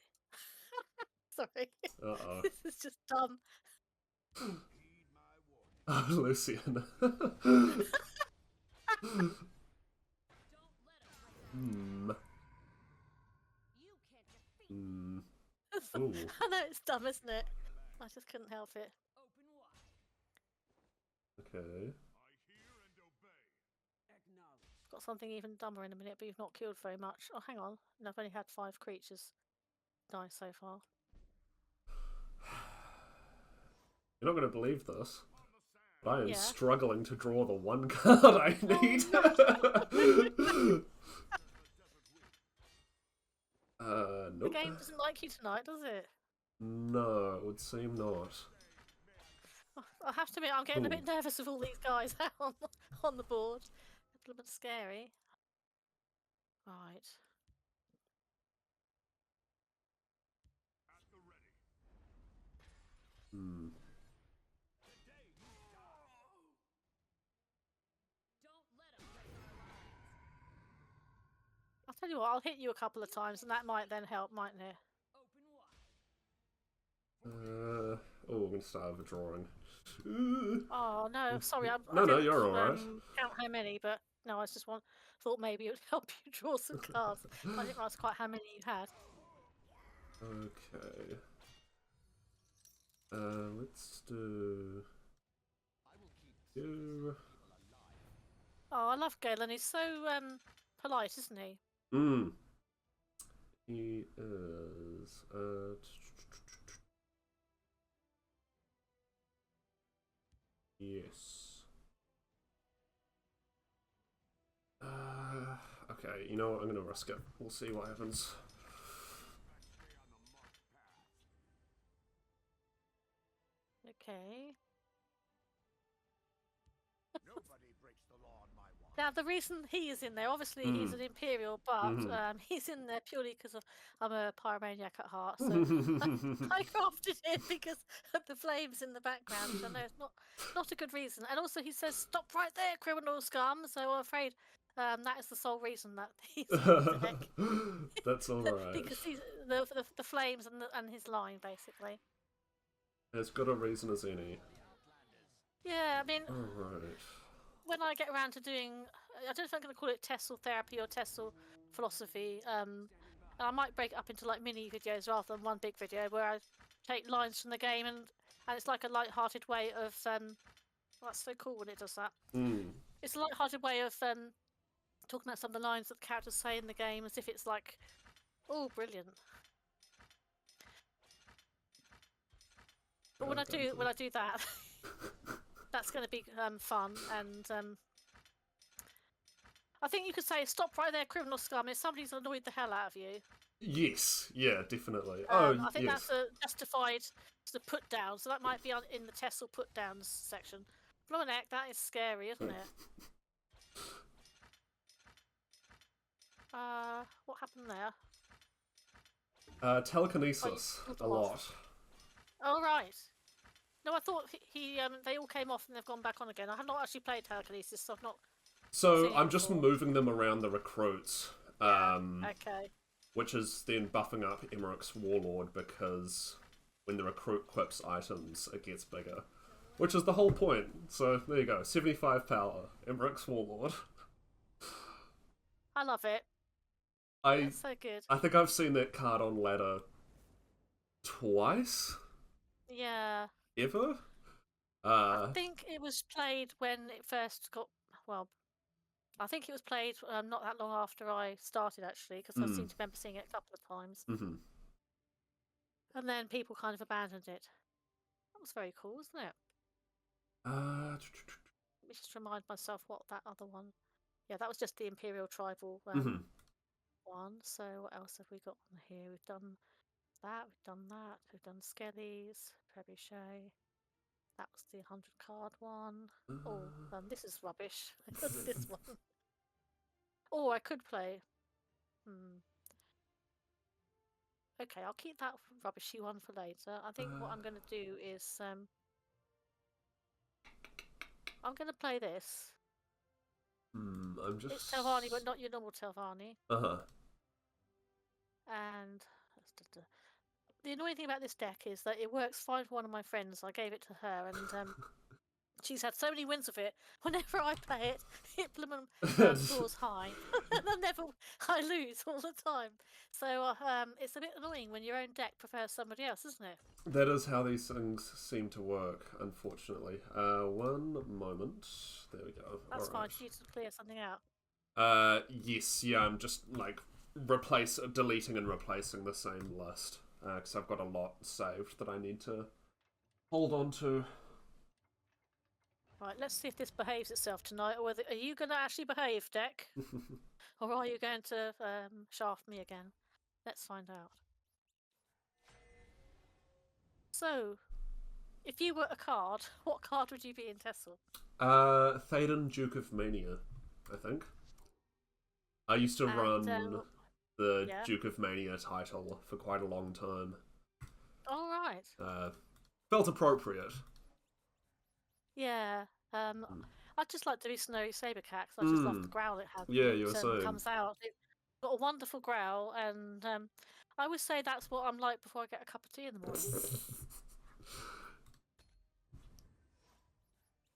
Sorry. Uh-oh. This is just dumb. Lucian. Hmm. You can't defeat Hmm. Ooh. I know it's dumb, isn't it? I just couldn't help it. open wide. Okay. Acknowledge. Got something even dumber in a minute, but you've not killed very much. Oh, hang on. And I've only had 5 creatures die so far. You're not going to believe this, but I am Yeah. struggling to draw the one card I need. The Nope. game doesn't like you tonight, does it? No, it would seem not. I have to admit, I'm getting a Ooh. bit nervous with all these guys on the board. A little bit scary. Right. Hmm. Don't let him break our lines. I'll tell you what, I'll hit you a couple of times, and that might then help, mightn't it? Open wide. Oh, I'm going to start with a drawing. Oh no, sorry, I No, didn't you're alright. count how many, but no, I just thought maybe it would help you draw some cards. I didn't realise quite how many you had. Okay. Let's do you. Oh, I love Galen. He's so polite, isn't he? Hmm. He is. Yes. Okay, you know what? I'm gonna risk it. We'll see what happens. Okay. Nobody breaks the law on my watch. Now, the reason he is in there, obviously he's an Imperial, but he's in there purely because I'm a pyromaniac at heart. So I crafted him because of the flames in the background, which I know is not a good reason. And also he says, "Stop right there, criminal scum." So I'm afraid that is the sole reason that he's in the deck. That's alright. Because he's the flames and his line, basically. As good a reason as any. Yeah, I mean, Alright. when I get around to doing, I don't know if I'm going to call it Tessel therapy or Tessel philosophy. I might break it up into like mini videos rather than one big video where I take lines from the game and it's like a light-hearted way of. That's so cool when it does that. It's a light-hearted way of talking about some of the lines that the characters say in the game as if it's like, oh, brilliant. But when I do that, that's going to be fun, and I think you could say, "Stop right there, criminal scum!" If somebody's annoyed the hell out of you. Yes, yeah, definitely. I think yes. that's a justified sort of put down. So that might be in the Tessel put downs section. Blooming that is scary, isn't it? What happened there? Telekinesis, a lot. Oh right. No, I thought they all came off and they've gone back on again. I have not actually played telekinesis, so I've not. So I'm just moving them around the recruits. Okay. Which is then buffing up Emmerich's Warlord because when the recruit equips items, it gets bigger. Which is the whole point. So there you go, 75 power, Emmerich's Warlord. I love it. It's so good. I think I've seen that card on ladder twice. Yeah. Ever? I think it was played when it first got. Well, I think it was played not that long after I started, actually, because I seem to remember seeing it a couple of times. And then people kind of abandoned it. That was very cool, wasn't it? Let me just remind myself what that other one. Yeah, that was just the Imperial Tribal one. So what else have we got on here? We've done that. We've done Skellies, Trebuchet. That was the 100 card one. This is rubbish. This one. Oh, I could play. Okay, I'll keep that rubbishy one for later. I think what I'm going to do is I'm going to play this. It's Telvanni, but not your normal Telvanni. And the annoying thing about this deck is that it works fine for one of my friends. I gave it to her, and she's had so many wins with it. Whenever I play it, it scores high. I lose all the time. So it's a bit annoying when your own deck prefers somebody else, isn't it? That is how these things seem to work, unfortunately. One moment. There we go. That's All fine. right. You need to clear something out. Yes, yeah, I'm just like deleting and replacing the same list because I've got a lot saved that I need to hold on to. Right, let's see if this behaves itself tonight, or are you going to actually behave, deck, or are you going to shaft me again? Let's find out. So, if you were a card, what card would you be in Tessel? Thaden, Duke of Mania, I think. I used to run the Duke of Mania title for quite a long time. All right. Felt appropriate. Yeah. I'd just like to be Snowy Sabercat because I just love the growl it has. Yeah, you were saying. It comes out. It's got a wonderful growl, and I would say that's what I'm like before I get a cup of tea in the morning.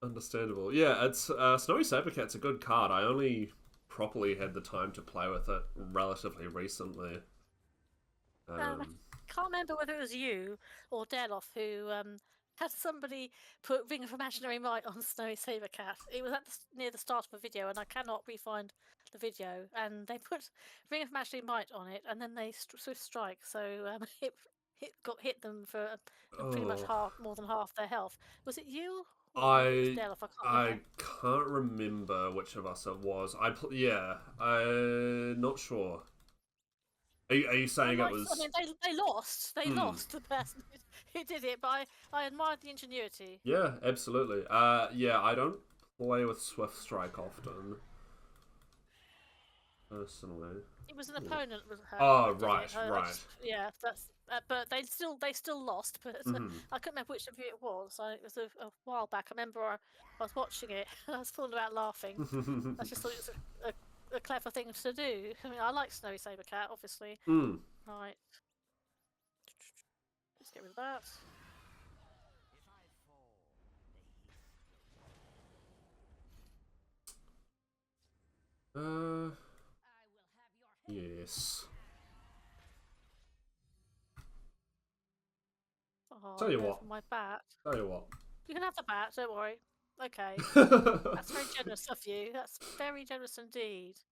Understandable. Yeah, it's Snowy Sabercat's a good card. I only properly had the time to play with it relatively recently. I can't remember whether it was you or Deloff who had somebody put Ring of Imaginary Might on Snowy Sabercat. It was near the start of a video, and I cannot re-find the video. And they put Ring of Imaginary Might on it, and then they Swift Strike. So it hit them for pretty much more than half their health. Was it you? I can't remember which of us it was. I'm not sure. Are you saying it was? I mean, they lost. They lost the person who did it, but I admired the ingenuity. Yeah, absolutely. Yeah, I don't play with Swift Strike often, personally. It was an opponent. Oh, right. Yeah, that's. But they still lost. But I couldn't remember which of you it was. It was a while back. I remember I was watching it. And I was falling about laughing. I just thought it was a clever thing to do. I mean, I like Snowy Sabercat, obviously. Right. Let's get rid of that. Yes. Oh, Tell you what. My bat. Tell you what. You can have the bat. Don't worry. Okay. That's very generous of you. That's very generous indeed.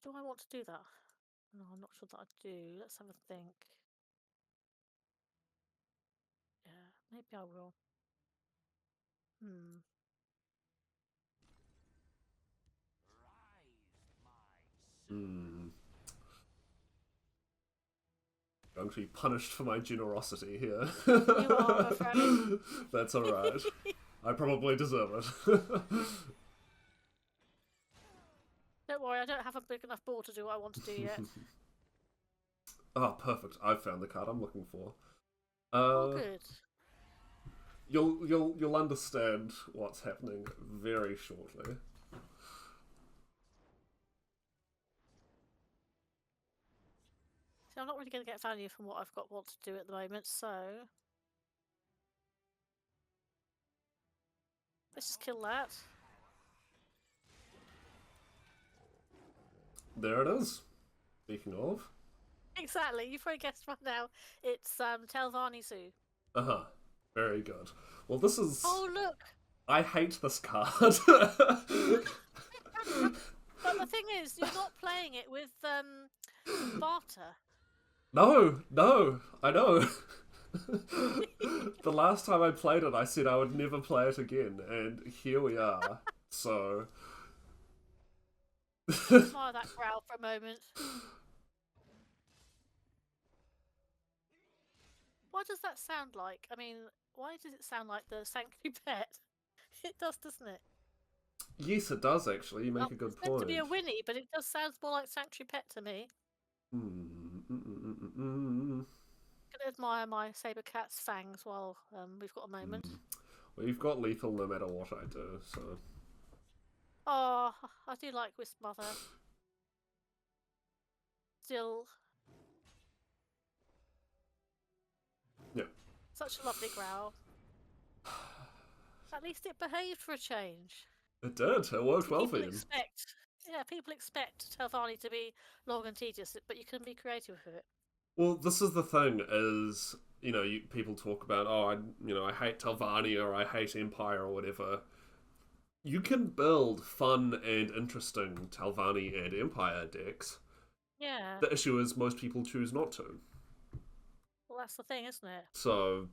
Do I want to do that? No, I'm not sure that I do. Let's have a think. Yeah, maybe I will. Going to be punished for my generosity here. You are, I'm afraid. That's alright. I probably deserve it. Don't worry, I don't have a big enough ball to do what I want to do yet. Oh, perfect. I've found the card I'm looking for. Good. You'll understand what's happening very shortly. See, I'm not really going to get value from what I've got to do at the moment, so let's just kill that. There it is. Speaking of. Exactly, you've probably guessed right now. It's Telvanni Zoo. Very good. Well, this is. Oh look! I hate this card. But the thing is, you're not playing it with barter. No, I know. The last time I played it, I said I would never play it again, and here we are. So. Admire that growl for a moment. What does that sound like? I mean, why does it sound like the Sanctuary Pet? It does, doesn't it? Yes, it does actually. You make a good it's meant point. to be a Winnie, but it does sound more like Sanctuary Pet to me. I'm gonna admire my Sabercat's fangs while we've got a moment. Well, you've got lethal no matter what I do, so. Oh, I do like Wisp Mother. Still. Yeah. Such a lovely growl. At least it behaved for a change. It did. It worked See, well for people you. expect, yeah, people expect Telvanni to be long and tedious, but you can be creative with it. Well, this is the thing: is people talk about, oh, I hate Telvanni or I hate Empire or whatever. You can build fun and interesting Telvanni and Empire decks. Yeah. The issue is most people choose not to. Well, that's the thing, isn't it? So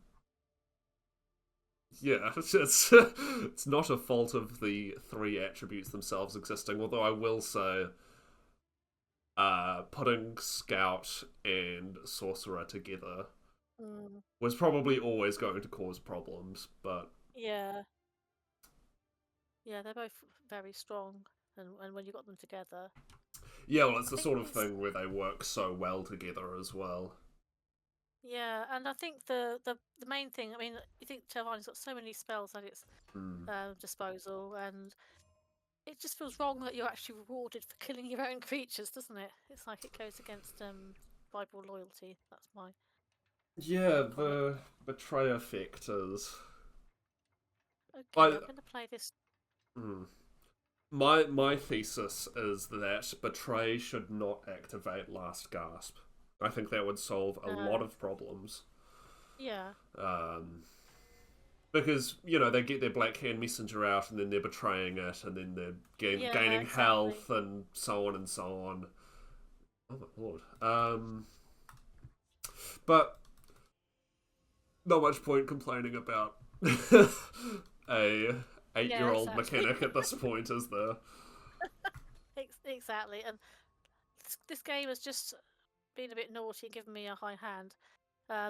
yeah, it's not a fault of the three attributes themselves existing. Although I will say, putting Scout and Sorcerer together was probably always going to cause problems. But Yeah. Yeah, they're both very strong, and when you got them together. yeah, well, it's I the think sort of thing where they work so well together as well. Yeah, and I think the main thing, I mean, you think Telvanni's got so many spells at its disposal, and it just feels wrong that you're actually rewarded for killing your own creatures, doesn't it? It's like it goes against tribal loyalty. That's my Yeah, take on it. the betray effect is. Okay, I'm going to play this. My thesis is that Betray should not activate Last Gasp. I think that would solve a lot of problems. Yeah. Because, they get their Black Hand Messenger out and then they're betraying it and then they're gaining exactly. health and so on and so on. Oh my lord. But not much point complaining about a 8-year-old mechanic at this point, is there? Exactly, and this game has just been a bit naughty and given me a high hand.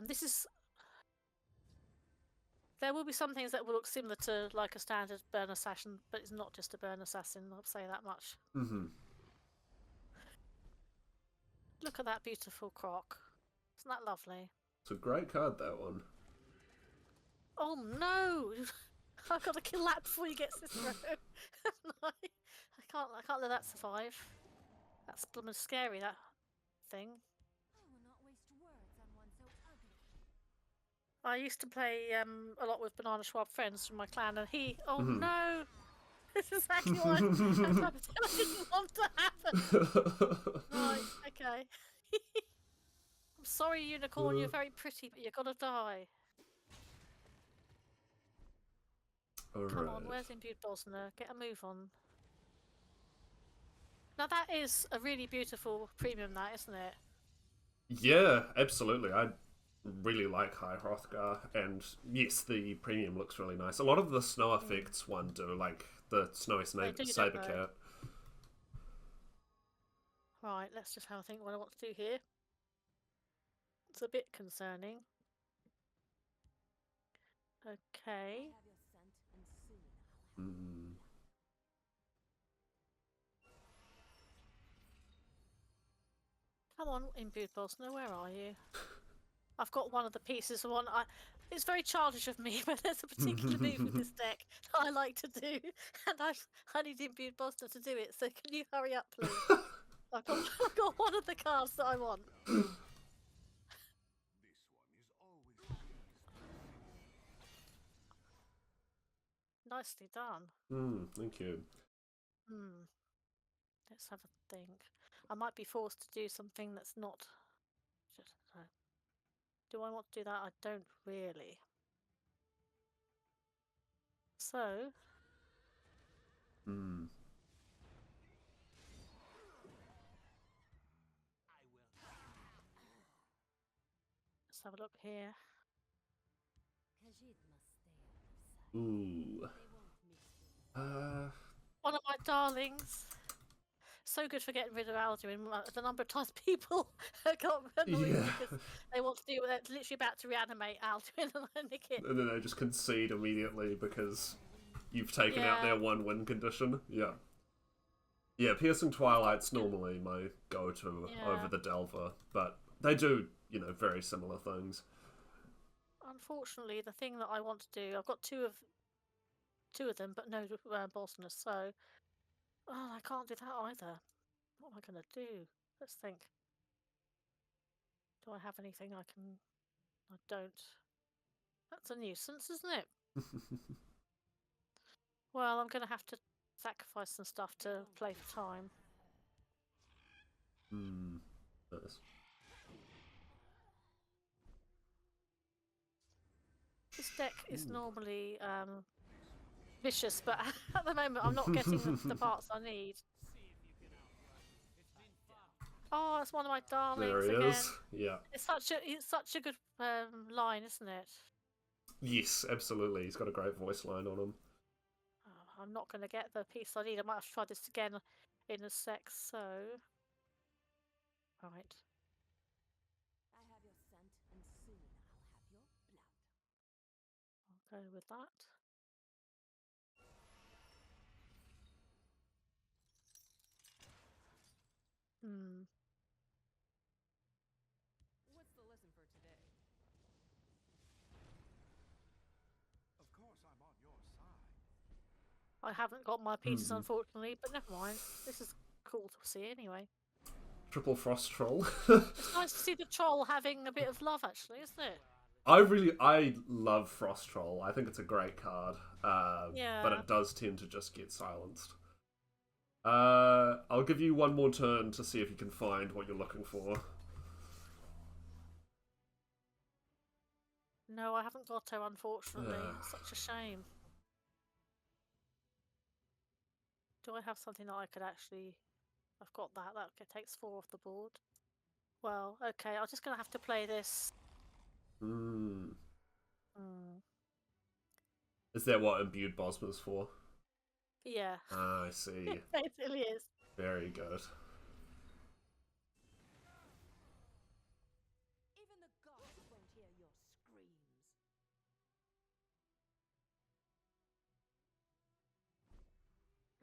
This is. There will be some things that will look similar to like a standard burn assassin, but it's not just a burn assassin. I'll say that much. Look at that beautiful croc. Isn't that lovely? It's a great card, that one. Oh no! I've got to kill that before he gets this through. I can't let that survive. That's blooming scary, that thing. I will not waste words on one so ugly. I used to play a lot with Banana Schwab friends from my clan, and he. Oh no! This is exactly what I didn't want to happen. Right, okay. I'm sorry, Unicorn, you're very pretty, but you're gonna die. Come on, where's Imbued Bosna? Get a move on. Now that is a really beautiful premium, that, isn't it? Yeah, absolutely. I really like High Hrothgar, and yes, the premium looks really nice. A lot of the snow effects one do, like the Snowy Saber Cat. Right, let's just have a think what I want to do here. It's a bit concerning. Okay. Come on, Imbued Bosna, where are you? I've got one of the pieces. It's very childish of me, but there's a particular move with this deck that I like to do, and I need Imbued Bosna to do it. So can you hurry up, please? I've got one of the cards that I want. Nicely done. Thank you. Let's have a think. I might be forced to do something that's not. Do I want to do that? I don't really. So. Let's have a look here. Ooh. One of my darlings. So good for getting rid of Alduin. The number of times people got annoyed because they want to do it. They're literally about to reanimate Alduin and nick it. And then they just concede immediately because you've taken out their one win condition. Yeah. Yeah, Piercing Twilight's normally my go-to over the Delver, but they do, very similar things. Unfortunately, the thing that I want to do, I've got two of them, but no Bosnus, so I can't do that either. What am I going to do? Let's think. Do I have anything I can? I don't. That's a nuisance, isn't it? Well, I'm going to have to sacrifice some stuff to play for time. Nice. This deck is normally vicious, but at the moment I'm not getting the parts I need. Oh, it's one of my darlings There he again. is. Yeah. It's such a good line, isn't it? Yes, absolutely. He's got a great voice line on him. Oh, I'm not going to get the piece I need. I might have to try this again in a sec. So, right. I have your scent, and soon I'll have your blood. I'll go with that. What's the lesson for today? Of course I'm on your side. I haven't got my pieces, unfortunately, but never mind. This is cool to see anyway. Triple Frost Troll. It's nice to see the troll having a bit of love, actually, isn't it? I love Frost Troll. I think it's a great card. Yeah. But it does tend to just get silenced. I'll give you one more turn to see if you can find what you're looking for. No, I haven't got her, unfortunately. It's such a shame. Do I have something that I could actually... I've got that. That takes 4 off the board. Well, okay. I'm just going to have to play this. Is that what Imbued Bosma's for? Yeah. Ah, I see. It basically is. Very good. Even the gods won't hear your screams.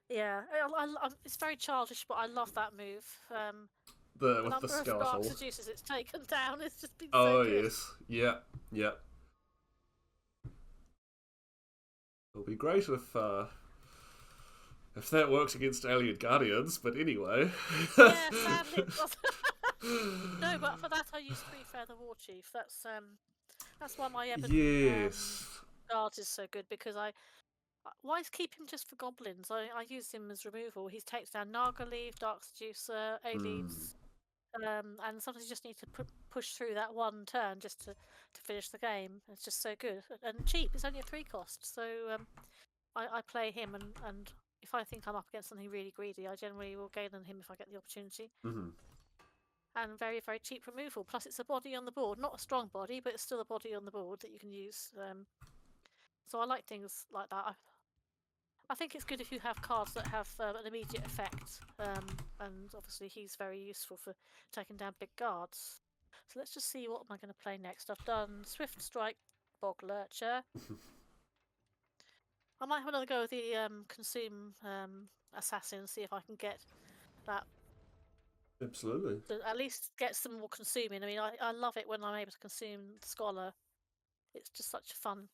Yeah. It's very childish, but I love that move. With number the of skeletal. dark seducers it's taken down. It's just been Oh, so good. yes. Yeah, yeah. It'll be great if that works against Alien Guardians, but anyway. Yeah, sadly it doesn't. No, but for that I use 3 Feather War Chief. That's why my Ebon guard is so good, because why keep him just for goblins? I use him as removal. He takes down Naga-Leaf, Dark Seducer, A-Leaves, and sometimes you just need to push through that one turn just to finish the game. It's just so good and cheap. It's only a 3 cost, so I play him, and if I think I'm up against something really greedy, I generally will gain on him if I get the opportunity. And very, very cheap removal. Plus, it's a body on the board, not a strong body, but it's still a body on the board that you can use. So I like things like that. I think it's good if you have cards that have an immediate effect, and obviously he's very useful for taking down big guards. So let's just see what am I going to play next. I've done Swift Strike, Bog Lurcher. I might have another go with the Consume Assassin, see if I can get that. Absolutely. At least get some more consuming. I mean, I love it when I'm able to consume the Scholar. It's just such a fun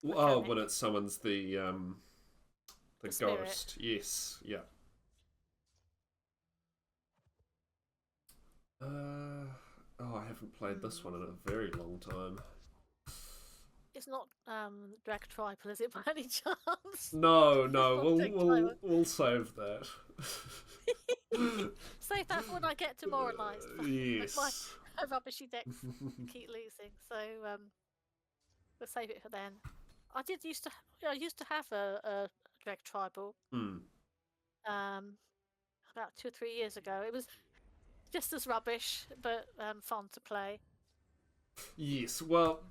mechanic. Oh, when it summons the ghost. Spirit. Yes, yeah. I haven't played this one in a very long time. It's not Drag Tribal, is it, by any chance? No, we'll save that. Save that for when I get demoralised. Yes. My rubbishy decks keep losing, so we'll save it for then. I used to have a Drag Tribal. About 2 or 3 years ago. It was just as rubbish, but fun to play. Yes, well,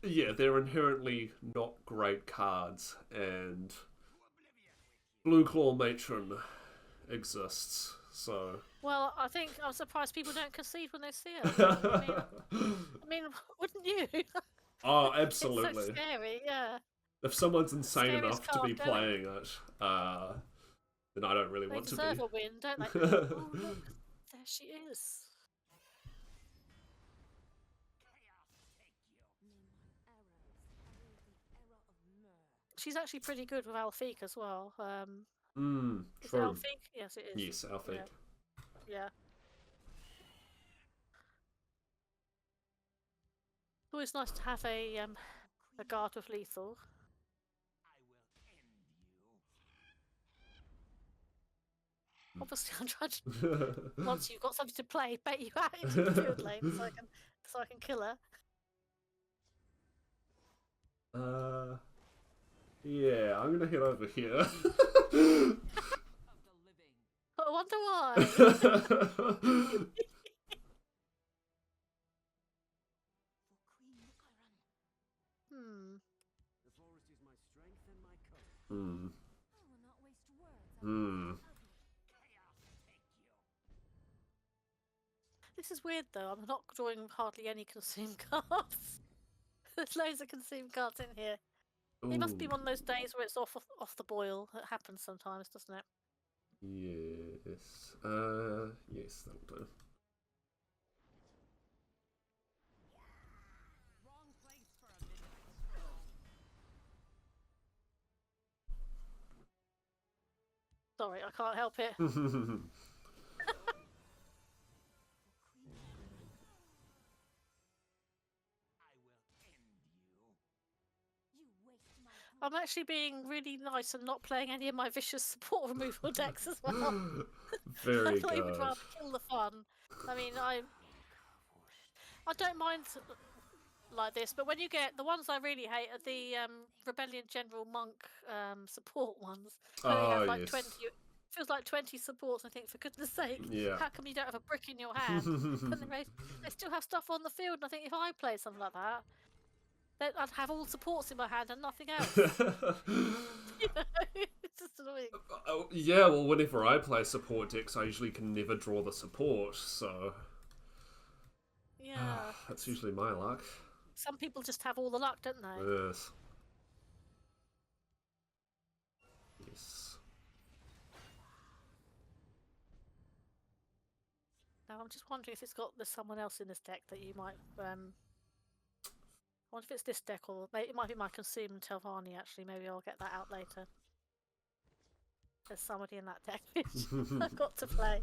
yeah, they're inherently not great cards, and Blue Claw Matron exists, so... Well, I'm surprised people don't concede when they see it. I mean, wouldn't you? Oh, absolutely. It's so scary, yeah. If someone's insane enough to be playing it, then I don't really want to be. They deserve a win, don't they? Oh, look, there she is. She's actually pretty good with Alfiq as well. True. Is it Alfiq? Yes, it is. Yes, Alfiq. Yeah. It's always nice to have a guard with lethal. Obviously, I'm trying to. Once you've got something to play, bait you out into the field lane so I can kill her. Yeah, I'm gonna head over here. I wonder why. The forest is my strength and my courage. Hmm. I will not waste words on Hmm. Chaos take you. This is weird though. I'm not drawing hardly any consume cards. There's loads of consume cards in here. It must be Ooh. one of those days where it's off the boil. It happens sometimes, doesn't it? Yes. Yes, that'll do. Wrong place for a midnight stroll. Sorry, I can't help it. I will end you. you waste my I'm actually being really nice and not playing any of my vicious support removal decks as well. Very I thought he would good. rather kill the fun. I mean, I don't mind like this, but when you get the ones I really hate are the Rebellion General Monk support ones. Where they have like yes. 20. Feels like 20 supports. I think, for goodness sake, Yeah. how come you don't have a brick in your hand? And they still have stuff on the field. And I think if I played something like that, then I'd have all supports in my hand and nothing else. You know, it's just annoying. Oh, yeah, well, whenever I play support decks, I usually can never draw the support, so Yeah, that's usually my luck. some people just have all the luck, don't they? Yes. Yes. Now I'm just wondering if there's someone else in this deck that you might. I wonder if it's this deck or it might be my Consume and Telvanni. Actually, maybe I'll get that out later. There's somebody in that deck which I've got to play.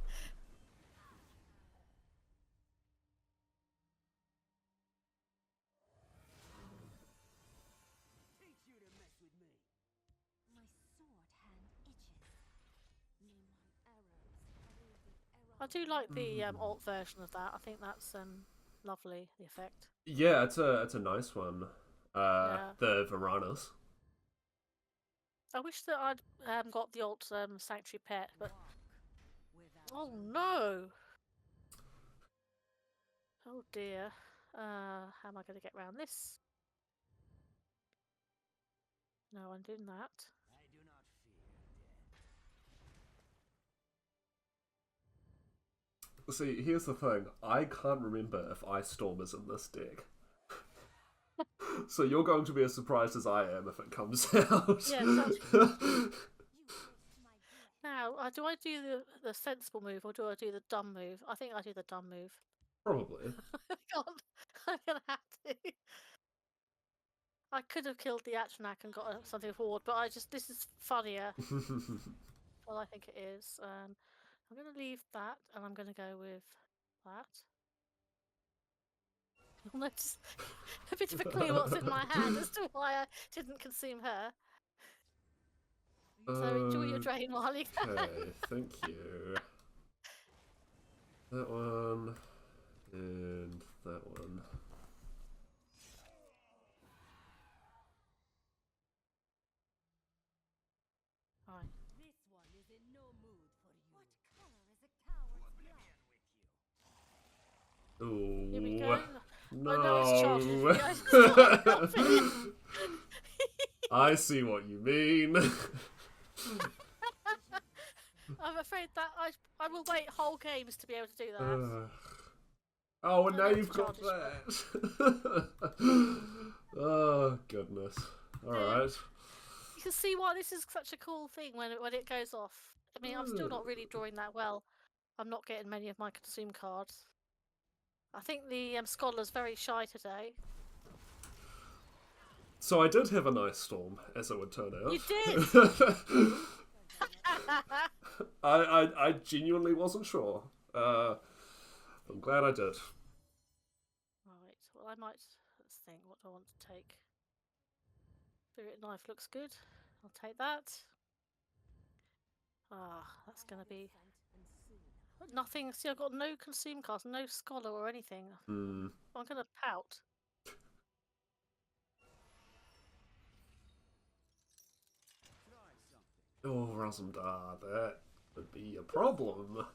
Teach you to mess with me. My sword hand itches. May my arrows carry the arrow. I do like the alt version of that. I think that's lovely. The effect. Yeah, it's a nice one. Yeah. The Varanas. I wish that I'd got the alt Sanctuary Pet, but Without oh no! Oh dear. How am I going to get around this? No, I'm doing that. I do not fear death. See, here's the thing. I can't remember if Ice Storm is in this deck. So you're going to be as surprised as I am if it comes out. Yeah, You waste my gift. now, do I do the sensible move or do I do the dumb move? I think I do the dumb move. Probably. I can't. I'm gonna have to. I could have killed the Atronach and got something forward, but this is funnier. Well, I think it is. I'm gonna leave that, and I'm gonna go with that. You'll notice a bit of a clue what's in my hand as to why I didn't consume her. So enjoy your drain while you can. Okay, thank you. That one and that one. Right. This one is in no mood for you. What color is a coward's blood? Ooh. Here we go. No. I know it's childish. I just can't help it. I see what you mean. I'm afraid that I will wait whole games to be able to do that. Oh, and I now know you've it's got childish, that. Oh, goodness. Alright. You can see why this is such a cool thing when it goes off. I mean, I'm still not really drawing that well. I'm not getting many of my consume cards. I think the scholar's very shy today. So I did have a nice storm, as it would turn out. You did! I genuinely wasn't sure. I'm glad I did. Right, well I might, let's think, what do I want to take? Spirit Knife looks good. I'll take that. Ah, that's going to be Nothing. See, I've got no consume cards, no scholar or anything. Hmm. I'm gonna pout. Oh, Razumdar, that would be a problem.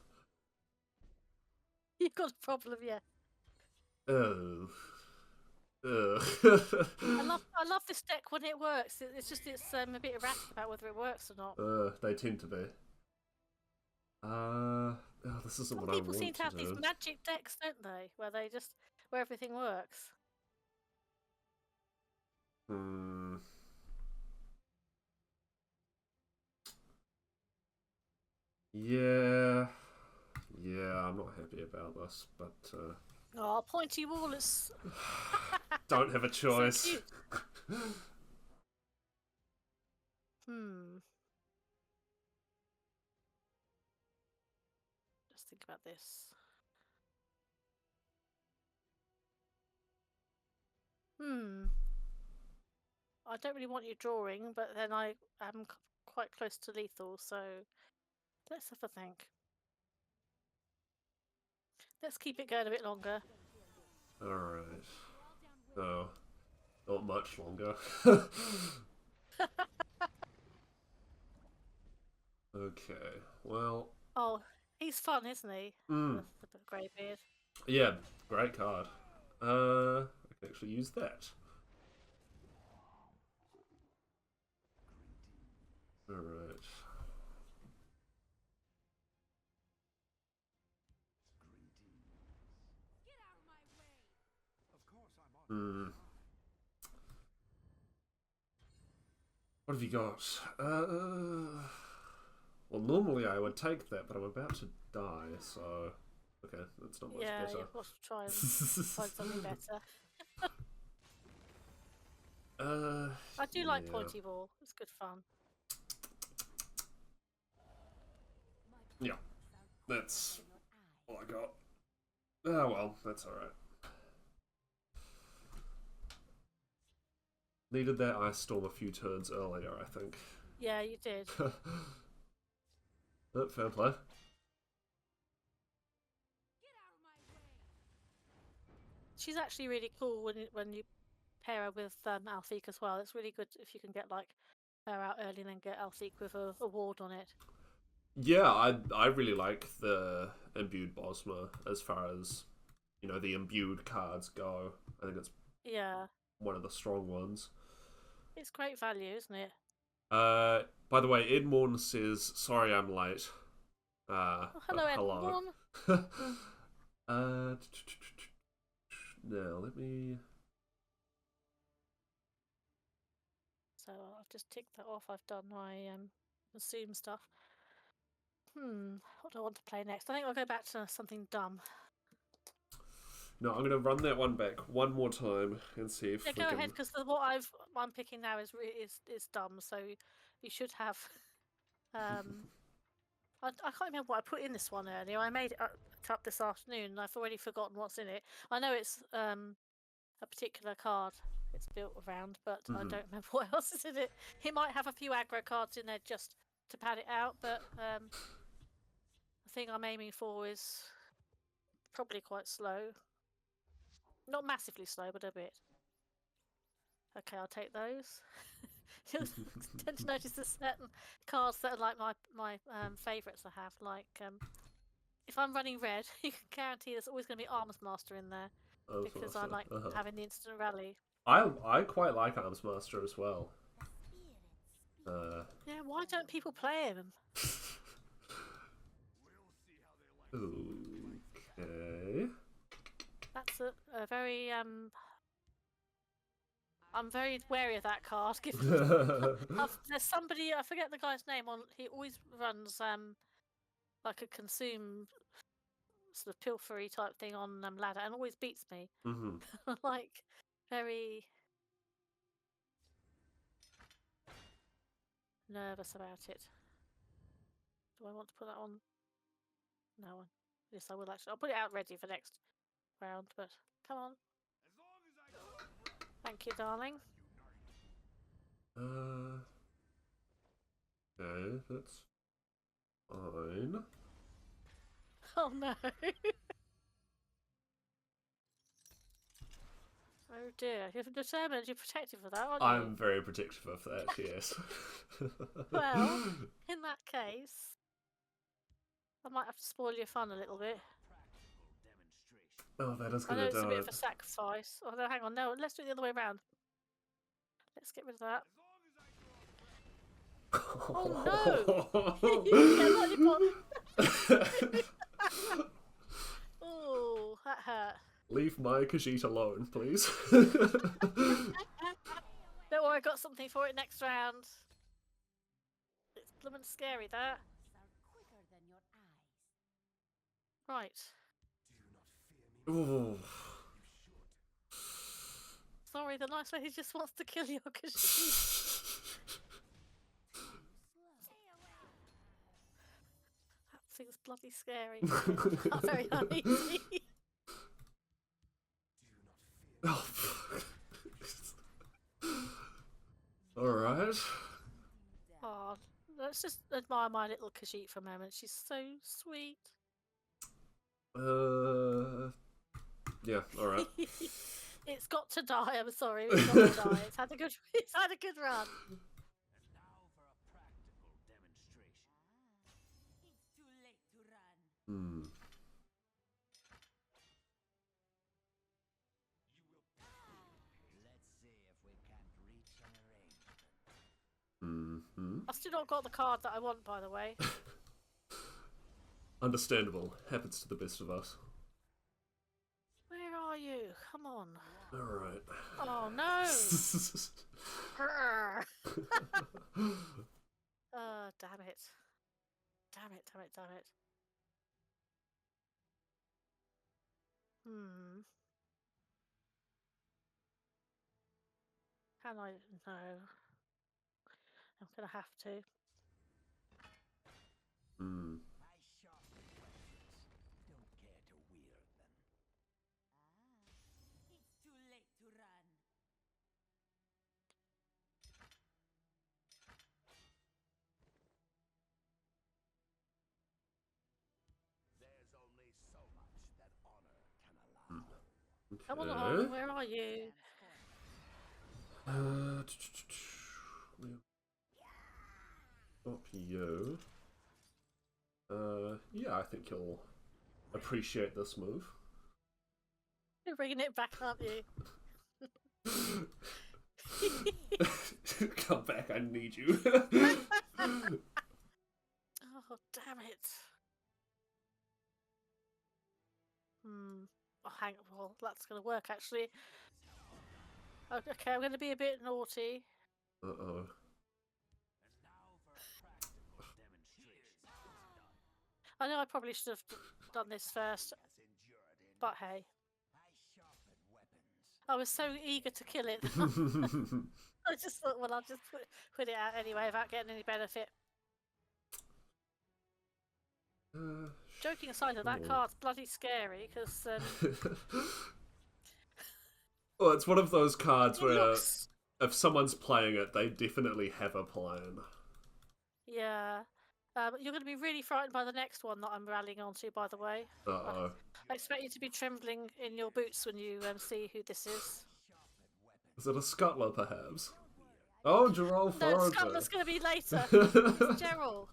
You've got a problem, yeah. Oh. Ugh. I love this deck when it works. It's just a bit erratic about whether it works or not. They tend to be. This isn't Some what I people seem want to have these do. magic decks, don't they? Where everything works. Hmm. Yeah. Yeah, I'm not happy about this, but Oh, pointy wall is don't have a so choice. cute. Hmm. Just think about this. Hmm. I don't really want you drawing, but then I am quite close to lethal, so let's have a think. Let's keep it going a bit longer. Alright. No, not much longer. Okay, well. Oh, he's fun, isn't he? Mm, The greybeard. yeah, great card. I can actually use that. Alright. Get out of my way! Of course I'm on. Hmm. What have you got? Well, normally I would take that, but I'm about to die, so... Okay, that's not much Yeah, better. you've got to try and find something better. I do like yeah. pointy ball. It's good fun. Yeah, that's all I got. Oh well, that's alright. Needed that ice storm a few turns earlier, I think. Yeah, you did. But fair play. She's actually really cool when you pair her with Alfiq as well. It's really good if you can get like her out early and then get Alfiq with a ward on it. Yeah, I really like the imbued Bosma as far as, you know, the imbued cards go. I think it's Yeah, one of the strong ones. it's great value, isn't it? By the way, Edmorn says, sorry I'm late. Oh, hello, hello. Edmond. Now, let me... So I've just ticked that off. I've done my assume stuff. What do I want to play next? I think I'll go back to something dumb. No, I'm going to run that one back one more time and see if Yeah, we go can... ahead, because what I'm picking now is dumb. So you should have. I can't remember what I put in this one earlier. I made it up this afternoon, and I've already forgotten what's in it. I know it's a particular card it's built around, but I don't remember what else is in it. He might have a few aggro cards in there just to pad it out, but the thing I'm aiming for is probably quite slow. Not massively slow, but a bit. Okay, I'll take those. You tend to notice there's certain cards that are like my favourites I have. Like if I'm running red, you can guarantee there's always going to be Arms Master in there because I like having the instant rally. I quite like Arms Master as well. Yeah, why don't people play him? Okay. That's a very I'm very wary of that card. There's somebody, I forget the guy's name on. He always runs like a consume sort of pilfery type thing on ladder and always beats me. Like very nervous about it. Do I want to put that on? No. Yes, I will actually. I'll put it out ready for next round. But come on. Thank you, darling. Okay, that's fine. Oh no. Oh dear. You're determined. You're protective of that, aren't you? I'm very protective of that, yes. Well, in that case, I might have to spoil your fun a little bit. Oh, that is I know gonna it's a do bit it. of a sacrifice. Oh no, hang on. No, let's do it the other way around. Let's get rid of that. Oh no! Oh, that hurt. Leave my Khajiit alone, please. Don't worry, I got something for it next round. It's blooming scary, that. Are quicker than your eyes. Right. Ooh. Sorry, the nice lady just wants to kill your Khajiit. That thing's bloody scary. Not very uneasy. Oh, alright. Oh, let's just admire my little Khajiit for a moment. She's so sweet. Yeah, alright. It's got to die. I'm sorry. It's got to die. It's had a good. It's had a good run. And now for a practical demonstration. It's too late to run. Hmm. Let's see if we can't reach an arrangement. Mm-hmm. I've still not got the card that I want, by the way. Understandable. Happens to the best of us. Where are you? Come on. Alright. Oh no! Grr. Oh, damn it. Damn it, damn it, damn it. Can I? No. I'm gonna have to. Hmm. My sharpened weapons. Don't care to wield them. It's too late to run. There's only so much that honor can allow. Come on, Okay. where are you? Up you. Yeah, I think you'll appreciate this move. You're bringing it back, aren't you? Come back, I need you. Oh, damn it. Oh, hang on. Well, that's going to work, actually. Okay, I'm going to be a bit naughty. Uh-oh. And now for a practical demonstration. I know I probably should have done this first, Has endured in. but hey. I sharpen weapons. I was so eager to kill it. I just thought, well, I'll just put it out anyway without getting any benefit. Joking aside, that sure. card's bloody scary because Well, it's one of those cards it where looks. if someone's playing it, they definitely have a plan. Yeah. You're going to be really frightened by the next one that I'm rallying onto, by the way. Uh-oh. I expect you to be trembling in your boots when you see who this is. Is it a scuttler, perhaps? Oh, Gerald No, Forager. Scuttler's going to be later. It's Gerald.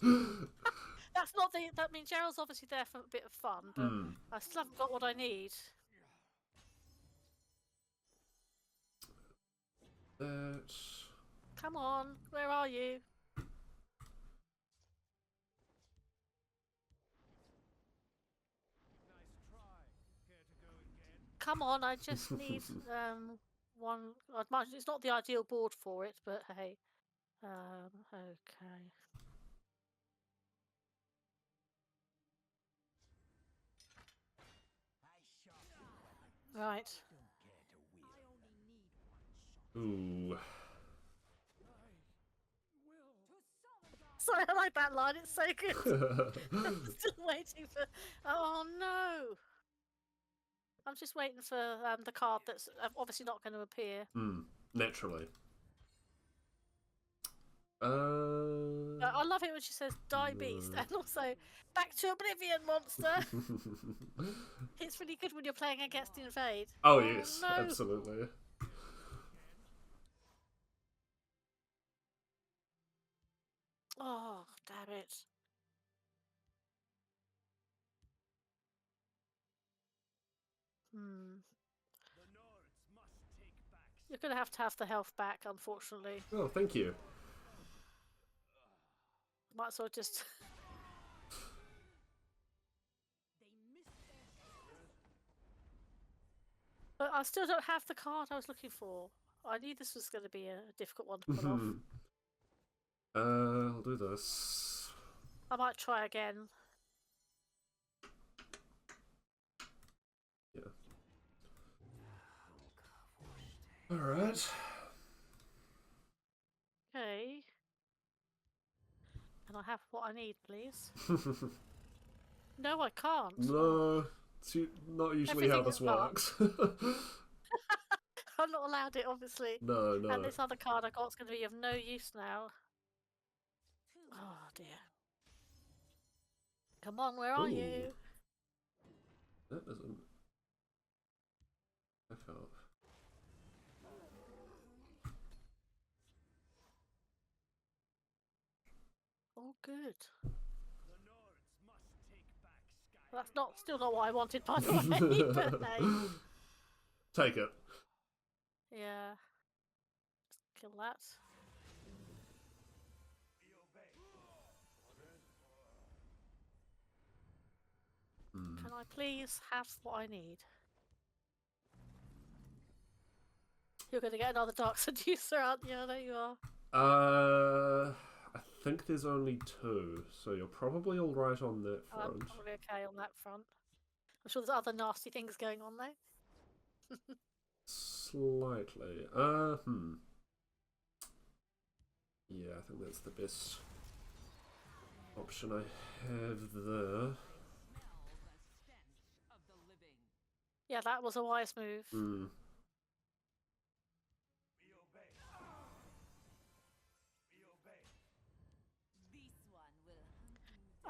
That's not the. That means Gerald's obviously there for a bit of fun, but I still haven't got what I need. That's... Come on, where are you? Nice try. Care to go again? Come on, I just need one. It's not the ideal board for it, but hey. Okay. I sharpen weapons. Right. Don't care to wield I only them. need one shot. Ooh. To Solidar! Sorry, I like that line. It's so good. I'm still waiting for. Oh no! I'm just waiting for the card that's obviously not going to appear. Naturally. I love it when she says "die beast" No. and also "back to oblivion, monster." It's really good when you're playing against Invade. Oh yes, no. absolutely. Oh, damn it. You're going to have the health back, unfortunately. Oh, thank you. Might as well just... But I still don't have the card I was looking for. I knew this was going to be a difficult one to pull off. I'll do this. I might try again. Yeah. Alright. Okay. Can I have what I need, please? No, I can't. No, it's not usually how Everything this is marked. works. I'm not allowed it, obviously. No. And this other card I got is going to be of no use now. Oh, dear. Come on, where are you? That isn't. Back up. Oh, good. That's still not what I wanted, by the way, but hey. Take it. Yeah. Just kill that. Can I please have what I need? You're going to get another Dark Seducer, aren't you? I know you are. I think there's only 2, so you're probably all right on that front. I'm probably okay on that front. I'm sure there's other nasty things going on though. Slightly. Yeah, I think that's the best option I have there. Yeah, that was a wise move.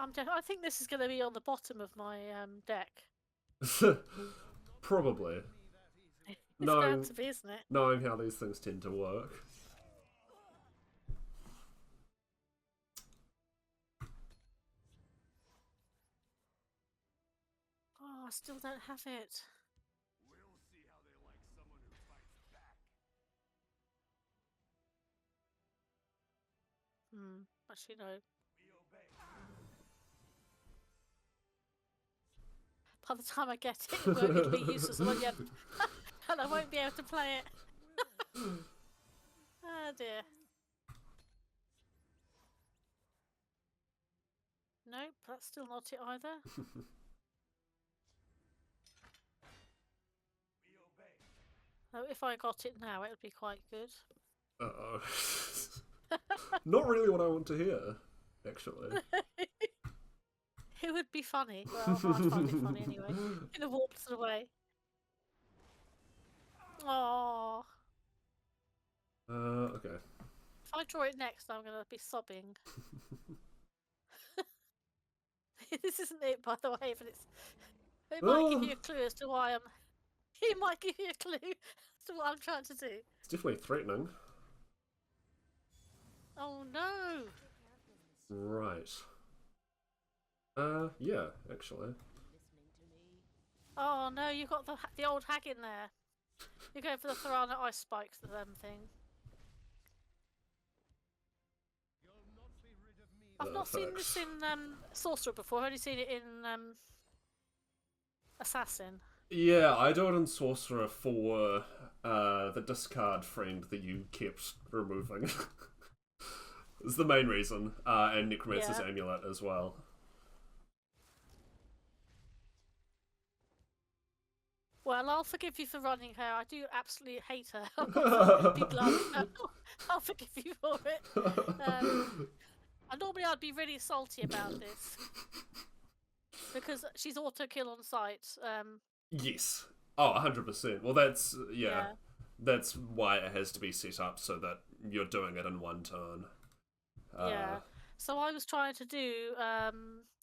I think this is going to be on the bottom of my deck. Probably. It's going to be, isn't it? Knowing how these things tend to work. Oh, I still don't have it. We'll see how they like someone who fights back. Actually, no. By the time I get it, it'll be useless, and I won't be able to play it. Oh dear. Nope, that's still not it either. Oh, if I got it now, it would be quite good. Uh-oh. Not really what I want to hear, actually. It would be funny. Well, I'd find it funny anyway. In a warped sort of way. Oh. Okay. If I draw it next, I'm going to be sobbing. This isn't it, by the way, but it might give you a clue as to why I'm... It might give you a clue as to what I'm trying to do. It's definitely threatening. Oh no! Right. Yeah, actually. Oh no, you've got the old hag in there. You're going for the Thorana Ice Spikes, the thing. I've not seen this in Sorcerer before. I've only seen it in Assassin. Yeah, I do it in Sorcerer for the discard friend that you kept removing. It's the main reason. And Necromancer's Amulet as well. Well, I'll forgive you for running her. I do absolutely hate her. I'll forgive you for it. And normally I'd be really salty about this. Because she's auto-kill on sight. Yes. Oh, 100%. Well, that's... Yeah. That's why it has to be set up so that you're doing it in one turn. Yeah. So I was trying to do